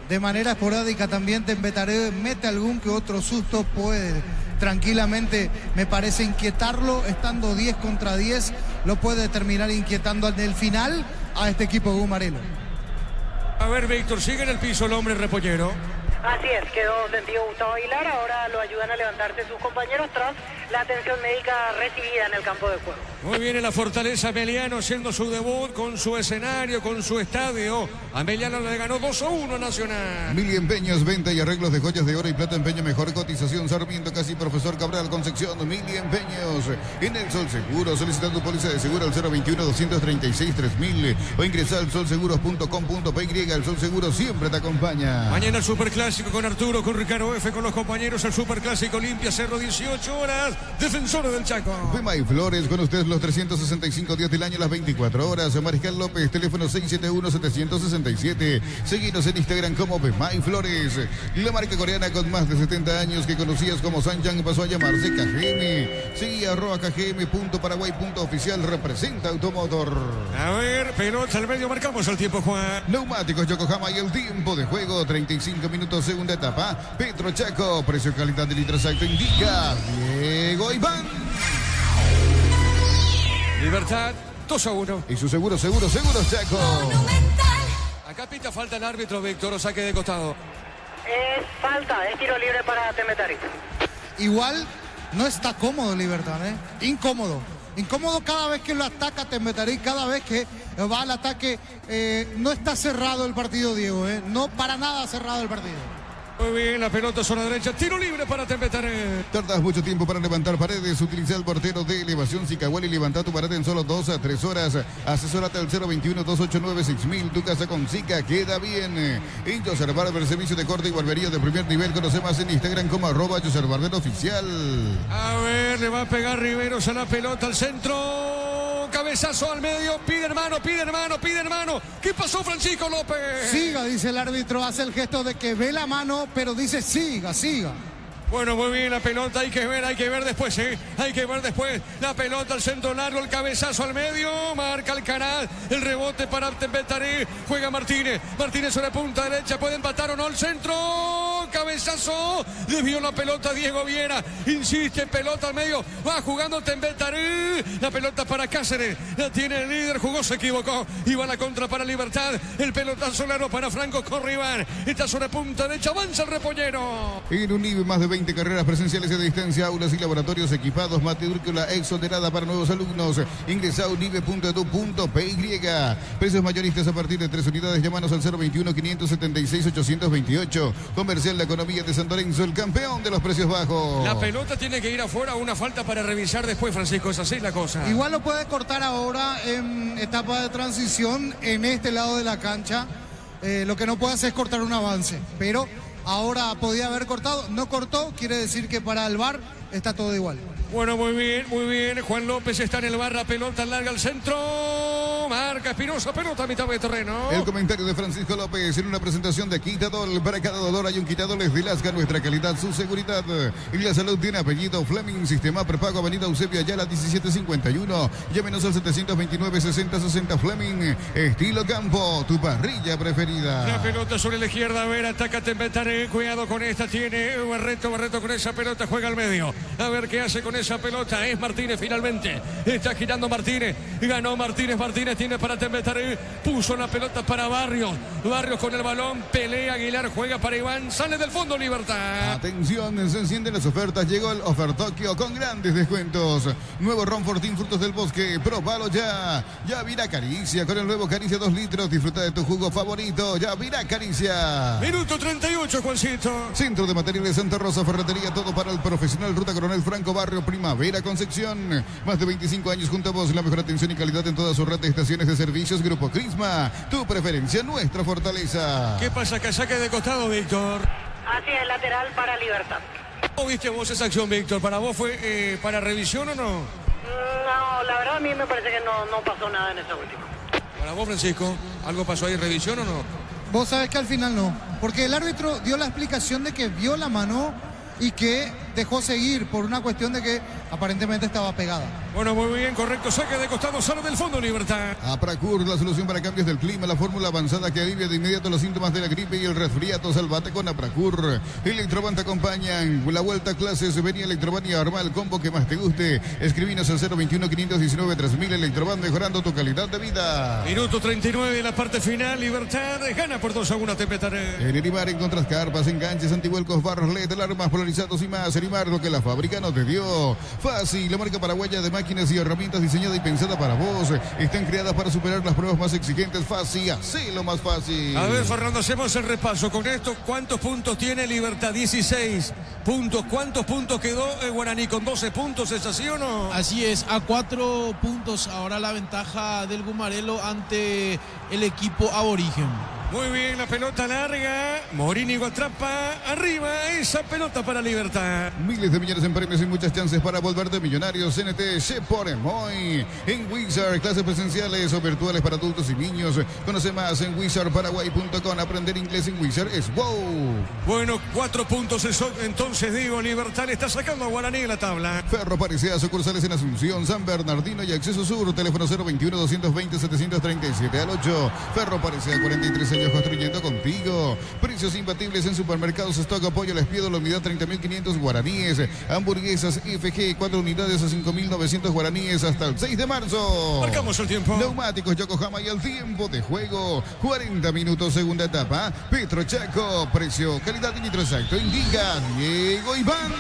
de manera esporádica también Tembetarí mete algún que otro susto, puede tranquilamente, me parece, inquietarlo, estando 10 contra 10, lo puede terminar inquietando en el final a este equipo de Gumarelo. A ver, Víctor, sigue en el piso el hombre repollero. Así es, quedó sentido Gustavo Aguilar, ahora lo ayudan a levantarse sus compañeros tras la atención médica recibida en el campo de juego. Muy bien, en la Fortaleza Ameliano haciendo su debut con su escenario, con su estadio. Ameliano le ganó 2-1 a Nacional. Mili Empeños, venta y arreglos de joyas de oro y plata, empeño, mejor cotización. Sarmiento, casi Profesor Cabral, Concepción. Mili Empeños, en el Sol Seguro, solicitando póliza de seguro al 021-236-3000 o ingresa al solseguros.com.py. El Sol Seguro siempre te acompaña. Mañana el Superclásico con Arturo, con Ricardo F, con los compañeros. El Superclásico Olimpia, Cerro, 18 horas. Defensores del Chaco. Pema y Flores, con ustedes los 365 días del año, las 24 horas. Mariscal López, teléfono 671-767. Seguinos en Instagram como Pema y Flores. La marca coreana con más de 70 años que conocías como Sanjang pasó a llamarse KGM. Seguí @KGM.paraguay.oficial. Representa Automotor. A ver, pelota al medio, marcamos el tiempo, Juan. Neumáticos Yokohama y el tiempo de juego, 35 minutos, segunda etapa. Petro Chaco, precio calidad de litro exacto indica Diego Iván. Libertad, 2-1. Y su seguro Chaco. Acá pita falta el árbitro, Víctor, o saque de costado. Es falta, es tiro libre para Tembetarí. Igual no está cómodo Libertad, incómodo cada vez que lo ataca Tembetarí, cada vez que va al ataque. No está cerrado el partido, Diego, no para nada cerrado el partido. Muy bien, la pelota zona derecha, tiro libre para Tembetarí. Tardas mucho tiempo para levantar paredes, utiliza el portero de elevación Sicahual y levanta tu pared en solo 2 a 3 horas. Asesórate al 021-289-6000. Tu casa con Sica queda bien. En Joseph Barber, servicio de corte y barbería de primer nivel. Conoce más en Instagram como @JosepHarberOficial. A ver, le va a pegar Riveros a la pelota al centro. Cabezazo al medio, pide hermano. ¿Qué pasó, Francisco López? Siga, dice el árbitro, hace el gesto de que ve la mano, pero dice siga. Bueno, muy bien la pelota, hay que ver después, hay que ver después. La pelota al centro largo, el cabezazo al medio, marca Alcaraz, el rebote para Tembetarí, juega Martínez sobre punta derecha, puede empatar o no el centro, cabezazo, desvió la pelota Diego Viera, insiste, pelota al medio, va jugando Tembetarí, la pelota para Cáceres, la tiene el líder, jugó, se equivocó, iba la contra para Libertad, el pelotazo largo para Franco Corriban, está sobre punta derecha, avanza el repollero. En un nivel más de 20 carreras presenciales a distancia, aulas y laboratorios equipados, matrícula exonerada para nuevos alumnos. Ingresa a unive.edu.py. Precios mayoristas a partir de 3 unidades. Llámanos al 021-576-828. Comercial La economía de San Lorenzo, el campeón de los precios bajos. La pelota tiene que ir afuera, una falta para revisar después, Francisco, es así la cosa. Igual lo puede cortar ahora en etapa de transición en este lado de la cancha. Lo que no puede hacer es cortar un avance, pero ahora podía haber cortado, no cortó, quiere decir que para el VAR está todo igual. Bueno, muy bien, muy bien. Juan López está en el bar, la pelota larga al centro. Marca Espinosa, pelota a mitad de terreno. El comentario de Francisco López en una presentación de Quitadol. Para cada dolor hay un Quitadol, es de Lasca, nuestra calidad, su seguridad. Y la salud tiene apellido Fleming, sistema prepago, avenida Eusebio Ayala 1751. Llámenos al 729-6060 Fleming. Estilo campo, tu parrilla preferida. La pelota sobre la izquierda, a ver, ataca Tembetaré, cuidado con esta, tiene Barreto con esa pelota, juega al medio. A ver qué hace con esa pelota, es Martínez finalmente. Está girando Martínez, ganó Martínez tiene para Tembetaré, puso la pelota para Barrios con el balón, pelea Aguilar, juega para Iván, sale del fondo Libertad. Atención, se encienden las ofertas, llegó el Ofertokio con grandes descuentos. Nuevo Ron Fortín, frutos del bosque, probalo ya. Ya Vira Caricia, con el nuevo Caricia 2 litros, disfruta de tu jugo favorito, ya Vira Caricia. Minuto 38, Juancito. Centro de Materiales Santa Rosa, ferretería, todo para el profesional, Ruta Coronel Franco, Barrio Primavera, Concepción. Más de 25 años junto a vos, la mejor atención y calidad en toda su red de estaciones de servicios. Grupo Crisma, tu preferencia, nuestra fortaleza. ¿Qué pasa? Que saque de costado, Víctor. Hacia el lateral para Libertad. ¿Cómo viste vos esa acción, Víctor? ¿Para vos fue para revisión o no? No, la verdad a mí me parece que no pasó nada en esa última. ¿Para vos, Francisco? ¿Algo pasó ahí, revisión o no? Vos sabés que al final no, porque el árbitro dio la explicación de que vio la mano y que dejó seguir por una cuestión de que aparentemente estaba pegada. Bueno, muy bien, correcto, saque de costado, sale del fondo, Libertad. Apracur, la solución para cambios del clima, la fórmula avanzada que alivia de inmediato los síntomas de la gripe y el resfriado. Salvate con Apracur. Electroban te acompañan. La vuelta a clases, venía Electroban y arma el combo que más te guste. Escribinos al 021-519-3000. Electroban, mejorando tu calidad de vida. Minuto 39 de la parte final, Libertad gana por 2-1 Tembetaré. En Erimar encontrás carpas, enganches, antivuelcos, barros, LED, alarmas, polarizados y más. Erimar, lo que la fábrica no te dio. Fácil, la marca paraguaya de máquinas y herramientas diseñada y pensada para vos. Están creadas para superar las pruebas más exigentes. Fácil, así lo más fácil. A ver, Fernando, hacemos el repaso. Con esto, ¿cuántos puntos tiene Libertad? 16 puntos. ¿Cuántos puntos quedó Guaraní? ¿Con 12 puntos? ¿Es así o no? Así es, a 4 puntos ahora la ventaja del Gumarelo ante el equipo aborigen. Muy bien, la pelota larga. Morínigo atrapa. Arriba esa pelota para Libertad. Miles de millones en premios y muchas chances para volverte millonarios. CNT Shepore Moy. En Wizard, clases presenciales o virtuales para adultos y niños. Conoce más en wizardparaguay.com. Aprender inglés en Wizard es wow. Bueno, 4 puntos eso. Entonces digo, Libertad le está sacando a Guaraní en la tabla. Ferro Parecea, sucursales en Asunción, San Bernardino y Acceso Sur. Teléfono 021-220-737 al 8. Ferro Parecea, 43 años construyendo contigo. Precios imbatibles en supermercados. Stock Pollo al Espiedo, la unidad 30.500 guaraníes. Hamburguesas FG, 4 unidades a 5.900 guaraníes hasta el 6 de marzo. Marcamos el tiempo. Neumáticos Yokohama y el tiempo de juego. 40 minutos, segunda etapa. Petro Chaco, precio, calidad y litro exacto. Indica Diego Iván.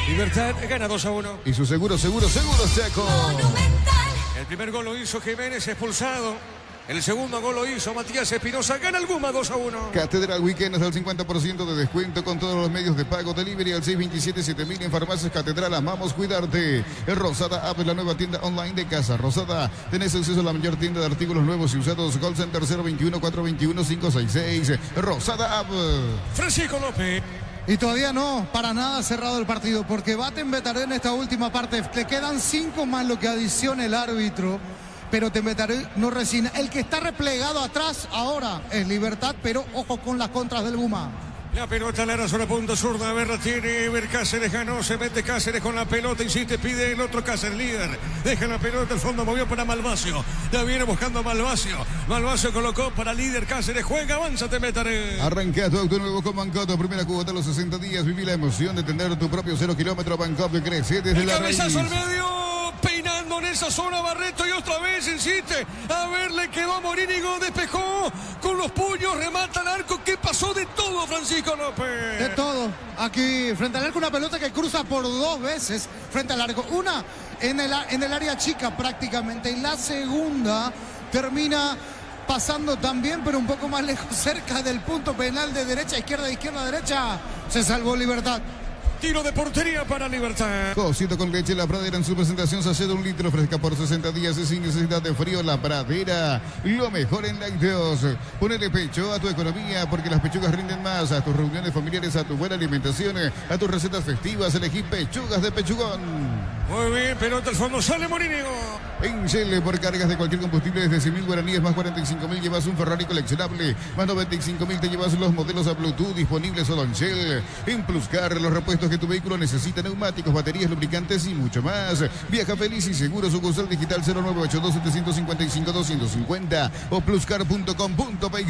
Libertad gana 2-1. Y su seguro Chaco. El primer gol lo hizo Jiménez, expulsado. El segundo gol lo hizo Matías Espinosa. Gana el Guma 2-1. Catedral Weekend hasta el 50% de descuento con todos los medios de pago. Delivery al 627-7000 en Farmacias Catedral. Amamos cuidarte. Rosada App es la nueva tienda online de Casa Rosada. Tenés acceso a la mayor tienda de artículos nuevos y usados. Call Center 021-421-566. Rosada App. Francisco López. Y todavía no, para nada cerrado el partido, porque va a Tembetaré en esta última parte. Le quedan 5 más lo que adiciona el árbitro. Pero Tembetaré no resigna. El que está replegado atrás ahora es Libertad, pero ojo con las contras del Guma. La pelota larga sobre punta zurda. A ver, la tiene Ever Cáceres, ganó, se mete Cáceres con la pelota, insiste, pide el otro Cáceres, líder. Deja la pelota, el fondo movió para Malvacio. La viene buscando Malvacio. Malvacio colocó para líder Cáceres, juega, avanza Tembetaré. Arranca tu auto nuevo con Bancoto. Primera cuota a los 60 días. Viví la emoción de tener tu propio 0 kilómetro. Bancoto crece desde la raíz. Cabezazo al medio. Peinando en esa zona Barreto y otra vez insiste. A ver, le quedó a Morínigo, despejó con los puños, remata el arco. ¿Qué pasó? De todo, Francisco López. De todo. Aquí frente al arco una pelota que cruza por 2 veces frente al arco. Una en el área chica prácticamente y la segunda termina pasando también, pero un poco más lejos, cerca del punto penal de derecha, izquierda, derecha. Se salvó Libertad. Tiro de portería para Libertad. Cosito con leche La Pradera en su presentación sachet de 1 litro fresca por 60 días y sin necesidad de frío. La Pradera, lo mejor en lácteos. Ponele pecho a tu economía porque las pechugas rinden más. A tus reuniones familiares, a tu buena alimentación, a tus recetas festivas, elegí pechugas de pechugón. Muy bien, pelota al fondo, sale Morínigo. En Shell, por cargas de cualquier combustible desde 100.000 guaraníes más 45.000 llevas un Ferrari coleccionable, más 95.000 te llevas los modelos a Bluetooth disponibles solo en Shell. En Pluscar, los repuestos que tu vehículo necesita, neumáticos, baterías, lubricantes y mucho más. Viaja feliz y seguro, sucursal digital 0982-755-250 o pluscar.com.py.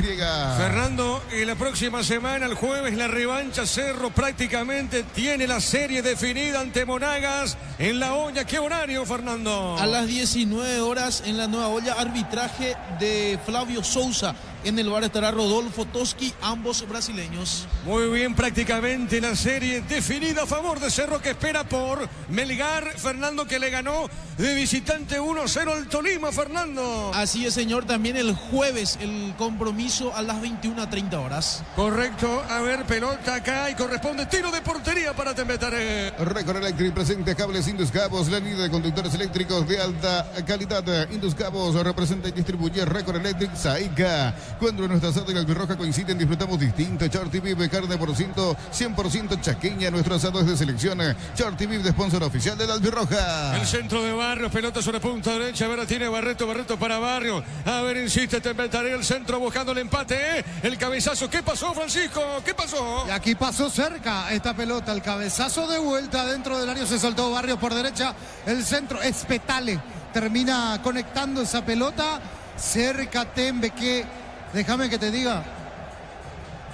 Fernando, y la próxima semana, el jueves, la revancha. Cerro prácticamente tiene la serie definida ante Monagas en La Olla. ¿Qué horario, Fernando? A las 19 horas en la Nueva Olla, arbitraje de Flavio Sousa. En el bar estará Rodolfo Toski, ambos brasileños. Muy bien, prácticamente la serie definida a favor de Cerro, que espera por Melgar. Fernando, que le ganó de visitante 1-0 al Tolima, Fernando. Así es, señor. También el jueves el compromiso a las 21:30 horas. Correcto. A ver, pelota acá y corresponde tiro de portería para Tembetaré. Record Electric presenta cables Induscabos, la línea de conductores eléctricos de alta calidad. Induscabos representa y distribuye Record Electric Saica. Cuando nuestra asado y la albirroja coinciden, disfrutamos distinto. Charty Beef, carne por 100% chaqueña. Nuestro asado es de selección. Charty Beef, de sponsor oficial de la albirroja. El centro de Barrios, pelota sobre punta derecha. A ver, tiene Barreto para Barrios. A ver, insiste Tembetaré, el centro buscando el empate. El cabezazo. ¿Qué pasó, Francisco? ¿Qué pasó? Y aquí pasó cerca esta pelota. El cabezazo de vuelta dentro del área. Se soltó Barrios por derecha. El centro, Espetale, termina conectando esa pelota. Cerca Tembe, que déjame que te diga,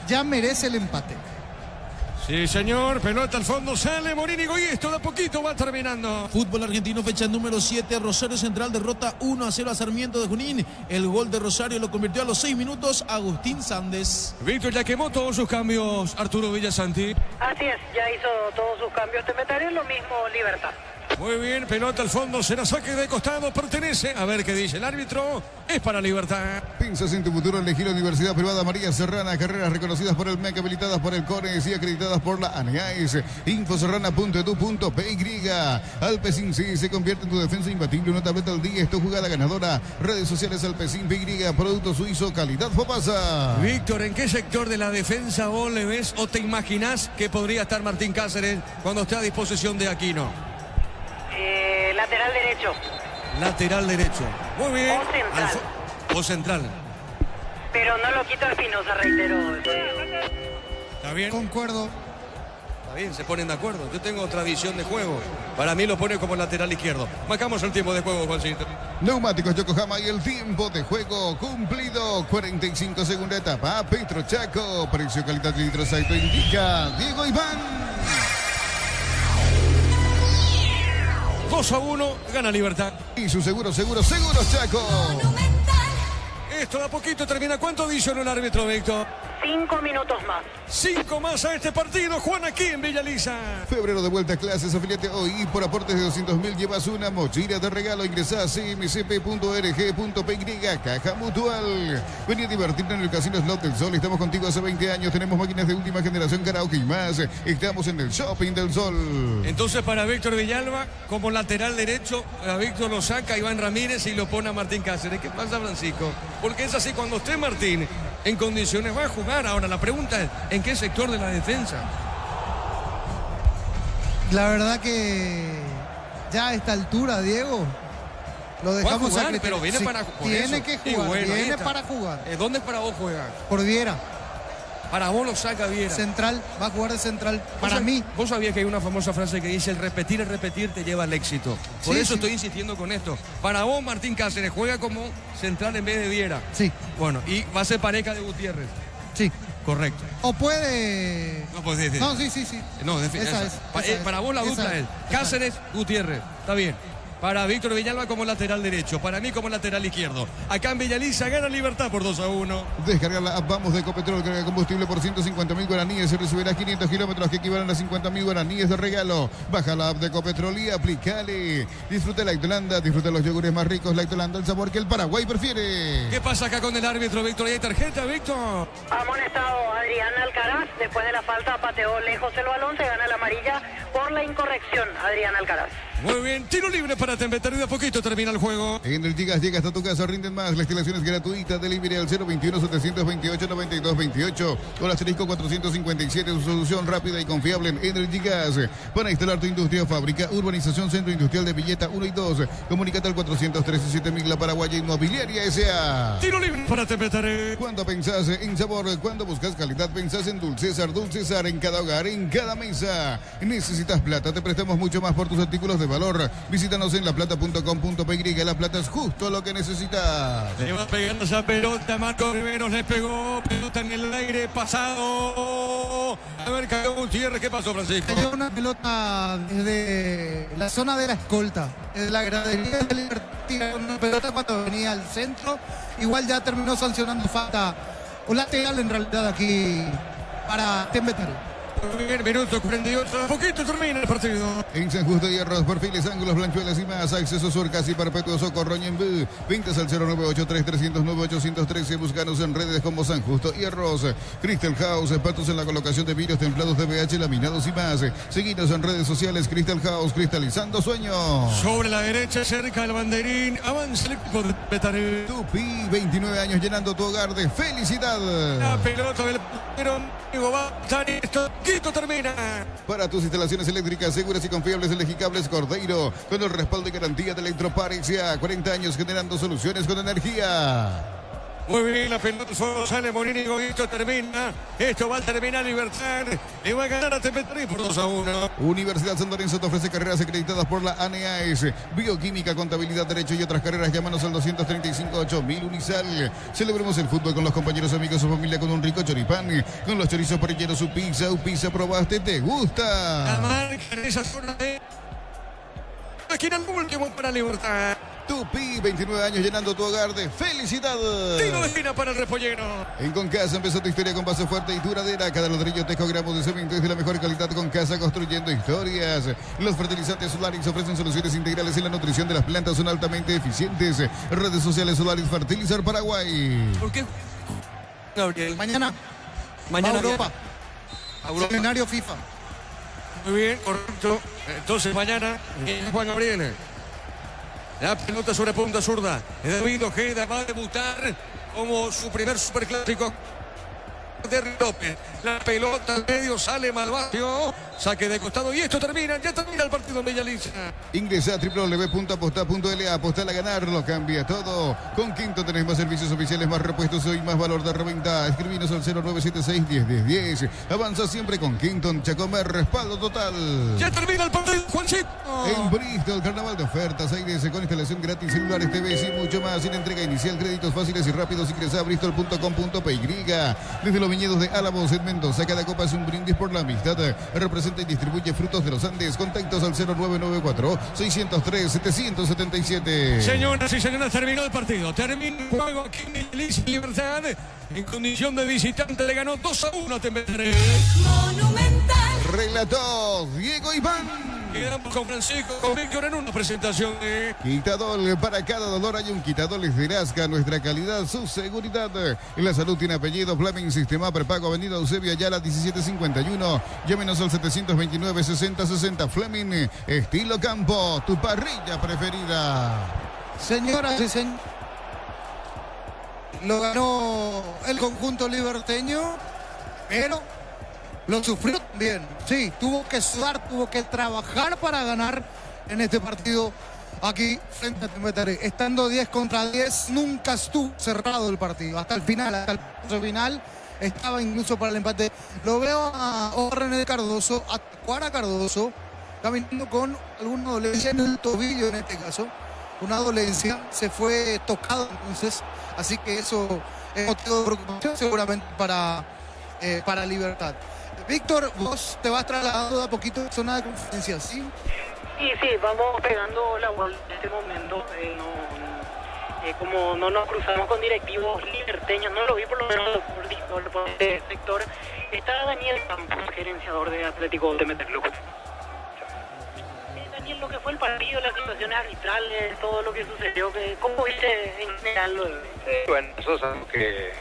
ya merece el empate. Sí, señor, pelota al fondo, sale Morínigo y esto de a poquito va terminando. Fútbol argentino, fecha número 7, Rosario Central derrota 1-0 a Sarmiento de Junín. El gol de Rosario lo convirtió a los 6 minutos Agustín Sandes. Víctor, ya quemó todos sus cambios Arturo Villasanti. Así es, ya hizo todos sus cambios. Tembetaré, lo mismo Libertad. Muy bien, pelota al fondo, será saque de costado, pertenece. A ver qué dice el árbitro, es para Libertad. Piensas en tu futuro, elegí la Universidad Privada María Serrana, carreras reconocidas por el MEC, habilitadas por el CONES y acreditadas por la ANEAIS. Infoserrana.edu.py. Alpecin sí se convierte en tu defensa imbatible, una tableta al día, es tu jugada ganadora. Redes sociales Alpecin PY, producto suizo, calidad Fopasa. Víctor, ¿en qué sector de la defensa vos le ves o te imaginás que podría estar Martín Cáceres cuando esté a disposición de Aquino? Lateral derecho. Lateral derecho. Muy bien. O central. O central. Pero no lo quito Espinosa, reitero. ¿Está bien? Concuerdo. Está bien, se ponen de acuerdo. Yo tengo otra visión de juego. Para mí lo pone como lateral izquierdo. Marcamos el tiempo de juego, Juancito. Neumáticos Yokohama y el tiempo de juego cumplido. 45 segunda etapa. Petro Chaco. Precio, calidad, litros, Saito indica Diego Iván. 2-1, gana Libertad. Y su seguro Chaco. Esto de a poquito termina. ¿Cuánto adicionó el árbitro, Víctor? 5 minutos más. 5 más a este partido, Juan, aquí en Villa Lisa. Febrero de vuelta a clases, afiliate hoy y por aportes de 200.000 llevas una mochila de regalo. Ingresá a cmcp.org.py, Caja Mutual. Vení a divertirte en el Casino Slot del Sol. Estamos contigo hace 20 años. Tenemos máquinas de última generación, karaoke y más. Estamos en el Shopping del Sol. Entonces, para Víctor Villalba, como lateral derecho, a Víctor lo saca Iván Ramírez y lo pone a Martín Cáceres. ¿Qué pasa, Francisco? Porque es así, cuando esté Martín en condiciones va a jugar. Ahora la pregunta es, ¿en qué sector de la defensa? La verdad que ya a esta altura, Diego, lo dejamos jugar, a criterio. pero viene Sí, para tiene eso. que Y jugar, bueno, viene para jugar. ¿Dónde para vos juegas? Por Viera. Para vos lo saca Viera. Central, va a jugar de central. Para mí. Vos sabías que hay una famosa frase que dice: el repetir te lleva al éxito. Por Sí, eso sí. estoy insistiendo con esto. Para vos, Martín Cáceres juega como central en vez de Viera. Sí. Bueno, y va a ser pareja de Gutiérrez. Sí. Correcto. O puede. No puedes decir. No, sí. No, Esa es. para vos la Esa dupla es. es Cáceres, Gutiérrez. Está bien. Para Víctor Villalba como lateral derecho. Para mí como lateral izquierdo. Acá en Villaliza gana Libertad por 2-1. Descarga la app Vamos de Ecopetrol. Carga combustible por 150.000 guaraníes. Se recibirá 500 kilómetros que equivalen a 50.000 guaraníes de regalo. Baja la app de Ecopetrol y aplicale. Disfruta la Lactolanda. Disfruta los yogures más ricos. Lactolanda, el sabor que el Paraguay prefiere. ¿Qué pasa acá con el árbitro, Víctor? ¿Y hay tarjeta, Víctor? Amonestado Adrián Alcaraz. Después de la falta pateó lejos el balón. Se gana la amarilla por la incorrección. Adrián Alcaraz. Muy bien, tiro libre para Tembetar. De a poquito termina el juego. Energigas llega hasta tu casa, rinden más. La instalación es gratuita. Delivery al 021-728-9228 o asterisco 457. Su solución rápida y confiable en Energigas. Para instalar tu industria, fábrica, urbanización, centro industrial de Villeta 1 y 2. Comunícate al 413-7000, la Paraguaya Inmobiliaria S.A. Tiro libre para Tembetar. Cuando pensás en sabor, cuando buscas calidad, pensás en Dulcesar. Dulcesar en cada hogar, en cada mesa. Necesitas plata, te prestamos mucho más por tus artículos de valor. Visítanos en laplata.com.py. La Plata es justo lo que necesitas. Le va pegando esa pelota. Marco Riveros le pegó. Pelota en el aire pasado. A ver, cayó Gutiérrez. ¿Qué pasó, Francisco? Cayó una pelota desde la zona de la escolta. Es la gradería de Libertad. Una pelota cuando venía al centro. Igual ya terminó sancionando falta. O lateral en realidad aquí para Tembetar. Bien, minuto 48, a poquito termina el partido. En San Justo de Hierros, perfiles, ángulos, blanchuelas y más. Acceso surcas y perpetuo Socorro Ñembú. Ventas al 0983309-813. Búscanos en redes como San Justo Hierros. Crystal House, expertos en la colocación de vidrios templados de BH, laminados y más. Seguinos en redes sociales. Crystal House, cristalizando sueños. Sobre la derecha, cerca del banderín. Avanza el equipo de Betaré. Tupi, 29 años llenando tu hogar de felicidad. La pelota del portero va a estar esto. Quito termina. Para tus instalaciones eléctricas seguras y confiables, Elegicables Cordeiro, con el respaldo y garantía de Electroparex, 40 años generando soluciones con energía. Muy bien, la pelota solo sale Morini, Goguito termina. Esto va a terminar Libertad. Le va a ganar a Tembetar por 2-1. Universidad San Lorenzo te ofrece carreras acreditadas por la ANEAES. Bioquímica, contabilidad, derecho y otras carreras. Llámanos al 235-8000 Unisal. Celebremos el fútbol con los compañeros, amigos o familia con un rico choripán. Con los chorizos parrilleros, su pizza, probaste, ¿te gusta? La marca en esa zona de... Aquí en el último para Libertad. Tupi, 29 años llenando tu hogar de felicidad. Tiro de esquina para el repollero. En Concasa empezó tu historia con base fuerte y duradera. Cada ladrillo, tejo, gramos de cemento es de la mejor calidad. Concasa, construyendo historias. Los fertilizantes Solaris ofrecen soluciones integrales en la nutrición de las plantas. Son altamente eficientes. Redes sociales Solaris Fertilizar Paraguay. ¿Por qué? Gabriel. Mañana Europa. Seminario FIFA. Muy bien, correcto. Entonces mañana Juan Gabriel. La pelota sobre punta zurda. David Ojeda va a debutar como su primer superclásico de López. La pelota al medio, sale Malvasio. Saque de costado y esto termina. Ya termina el partido en Villaliza. Ingresa a www.aposta.la. Apostar a ganar lo cambia todo. Con Quinto tenés más servicios oficiales, más repuestos y más valor de reventa. Escribinos al 0976-101010. Avanza siempre con Quinton. Chacomer, respaldo total. Ya termina el partido, Juancito. En Bristol, carnaval de ofertas, aires con instalación gratis, celulares, TVs y mucho más. Sin entrega inicial, créditos fáciles y rápidos. Ingresa a bristol.com.py. Desde los viñedos de Álamos en Mendoza, cada copa es un brindis por la amistad. Representa y distribuye Frutos de los Andes. Contactos al 0994-603-777. Señoras y señores, terminó el partido. Termina el juego aquí en Libertad. En condición de visitante le ganó 2-1 a Tembetar. Monumental. Relató Diego Iván. Quedamos con Francisco, con Víctor en una presentación de Quitadol. Para cada dolor hay un Quitadol de Erasca. Nuestra calidad, su seguridad. La salud tiene apellido. Fleming Sistema Prepago, Avenida Eusebio Ayala 1751. Llámenos al 729-6060. Fleming, estilo campo, tu parrilla preferida. Señoras y señores, lo ganó el conjunto liberteño, pero lo sufrió bien. Sí, tuvo que sudar, tuvo que trabajar para ganar en este partido aquí frente a Tembetar. Estando 10 contra 10, nunca estuvo cerrado el partido. Hasta el final, estaba incluso para el empate. Lo veo a René Cardoso, a Cuara Cardoso, caminando con alguna dolencia en el tobillo en este caso. Una dolencia, se fue tocado entonces, así que eso es motivo de preocupación seguramente para Libertad. Víctor, vos te vas trasladando de a poquito a zona de conferencia, ¿sí? Y sí, vamos pegando la vuelta en este momento. Como no nos cruzamos con directivos liberteños, no lo vi por lo menos por este sector, está Daniel Campos, gerenciador de Atlético de Club. Daniel, lo que fue el partido, las situaciones arbitrales, todo lo que sucedió, ¿cómo viste en general lo de...? Bueno, nosotros sabemos que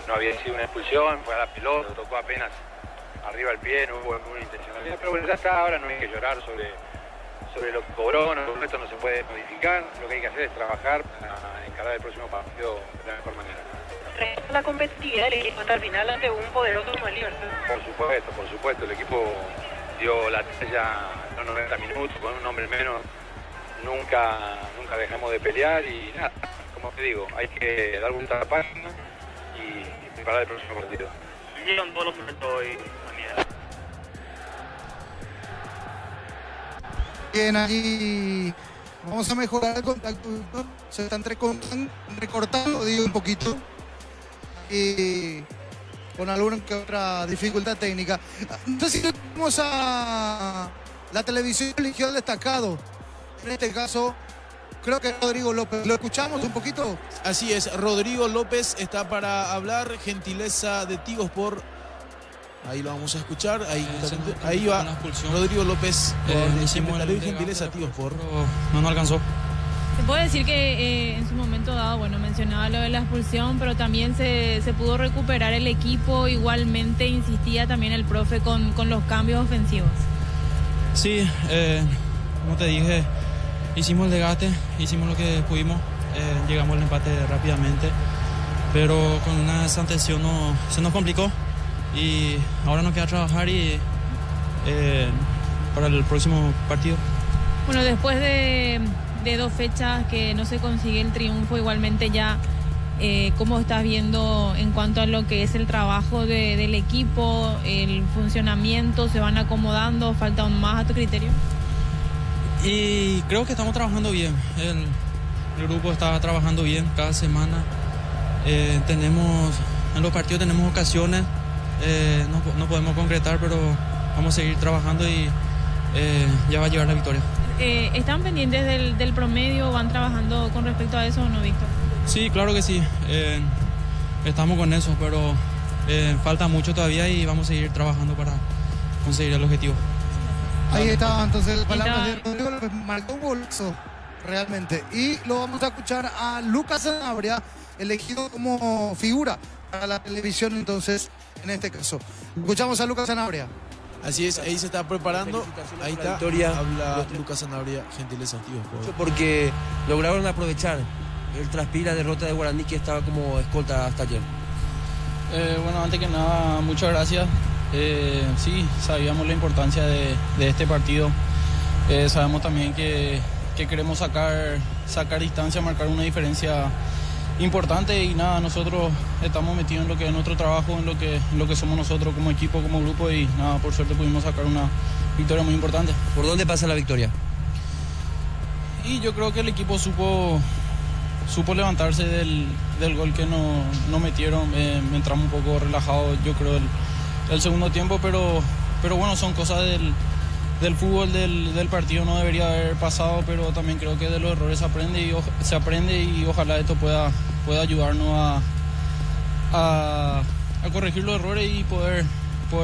no había sido una expulsión, fue a la pelota, tocó apenas arriba el pie, no hubo ninguna intencionalidad, pero bueno, ya está, ahora no hay que llorar sobre lo que cobró, esto no se puede modificar, lo que hay que hacer es trabajar para encarar el próximo partido de la mejor manera. La competitividad del equipo hasta el final ante un poderoso Libertad. Por supuesto, el equipo dio la talla en los 90 minutos, con un hombre menos, nunca dejamos de pelear y nada, como te digo, hay que dar vuelta a la página y preparar el próximo partido. Llegan todos los momentos hoy. Bien, allí vamos a mejorar el contacto. Se están recortando, digo, un poquito. Y con alguna que otra dificultad técnica. Entonces, si vamos a la televisión, eligió al destacado. En este caso, creo que Rodrigo López. ¿Lo escuchamos un poquito? Así es, Rodrigo López está para hablar. Gentileza de Tigosport. Ahí lo vamos a escuchar. Ahí va Rodrigo López. Gentileza de Tigosport. No alcanzó. Se puede decir que en su momento dado, bueno, mencionaba lo de la expulsión, pero también se pudo recuperar el equipo. Igualmente insistía también el profe con los cambios ofensivos. Sí, como te dije, hicimos el desgaste, hicimos lo que pudimos, llegamos al empate rápidamente, pero con una sanción se nos complicó y ahora nos queda trabajar y para el próximo partido. Bueno, después de 2 fechas que no se consigue el triunfo, igualmente ya, ¿cómo estás viendo en cuanto a lo que es el trabajo del equipo, el funcionamiento? ¿Se van acomodando? ¿Falta aún más a tu criterio? Y creo que estamos trabajando bien. El grupo está trabajando bien cada semana. En los partidos tenemos ocasiones, no podemos concretar, pero vamos a seguir trabajando y ya va a llegar la victoria. ¿Están pendientes del promedio? ¿Van trabajando con respecto a eso o no, Víctor? Sí, claro que sí. Estamos con eso, pero falta mucho todavía y vamos a seguir trabajando para conseguir el objetivo. Ahí está entonces el palabra de Rodrigo López. Marcó un golazo realmente. Y lo vamos a escuchar a Lucas Sanabria, elegido como figura para la televisión entonces, en este caso. Escuchamos a Lucas Sanabria. Así es, ahí se está preparando. Ahí está, habla Lucas Sanabria, gentileza Tigosport. Porque lograron aprovechar el traspié y la derrota de Guaraní, que estaba como escolta hasta ayer. Bueno, antes que nada, muchas gracias. Sí, sabíamos la importancia de este partido. Sabemos también que queremos sacar distancia, marcar una diferencia importante y nada, nosotros estamos metidos en lo que es nuestro trabajo, en lo que somos nosotros como equipo, como grupo y nada, por suerte pudimos sacar una victoria muy importante. ¿Por dónde pasa la victoria? Y yo creo que el equipo supo levantarse del gol que no metieron. Entramos un poco relajados, yo creo, el segundo tiempo, pero bueno, son cosas del fútbol, del partido, no debería haber pasado, pero también creo que de los errores se aprende y ojalá esto pueda ayudarnos a corregir los errores y poder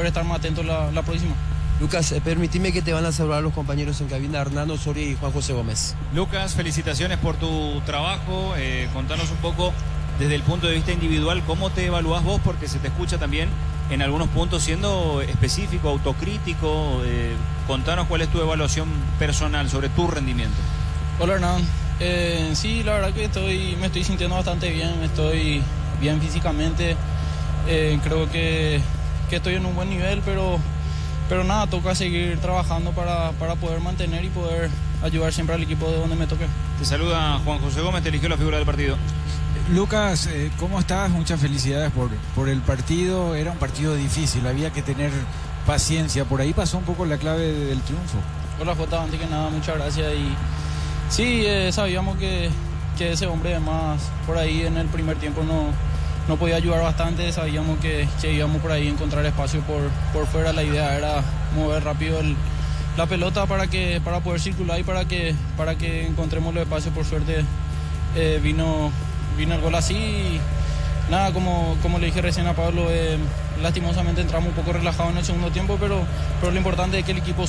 estar más atentos la próxima. Lucas, permíteme que te van a saludar los compañeros en cabina, Hernando Soria y Juan José Gómez. Lucas, felicitaciones por tu trabajo. Contanos un poco desde el punto de vista individual, ¿cómo te evaluás vos? Porque se te escucha también en algunos puntos siendo específico, autocrítico. Contanos cuál es tu evaluación personal sobre tu rendimiento. Hola, Hernán. Sí, la verdad que me estoy sintiendo bastante bien, estoy bien físicamente. Creo que estoy en un buen nivel, pero nada, toca seguir trabajando para poder mantener y poder ayudar siempre al equipo de donde me toque. Te saluda Juan José Gómez, te eligió la figura del partido. Lucas, ¿cómo estás? Muchas felicidades por el partido. Era un partido difícil, había que tener paciencia. Por ahí pasó un poco la clave del triunfo. Hola, Jota, antes que nada, muchas gracias. Y sí, sabíamos que ese hombre además por ahí en el primer tiempo no podía ayudar bastante. Sabíamos que íbamos por ahí a encontrar espacio por fuera. La idea era mover rápido la pelota para poder circular y para que encontremos los espacios. Por suerte vino el gol así. Y nada, como le dije recién a Pablo, lastimosamente entramos un poco relajados en el segundo tiempo, pero lo importante es que el equipo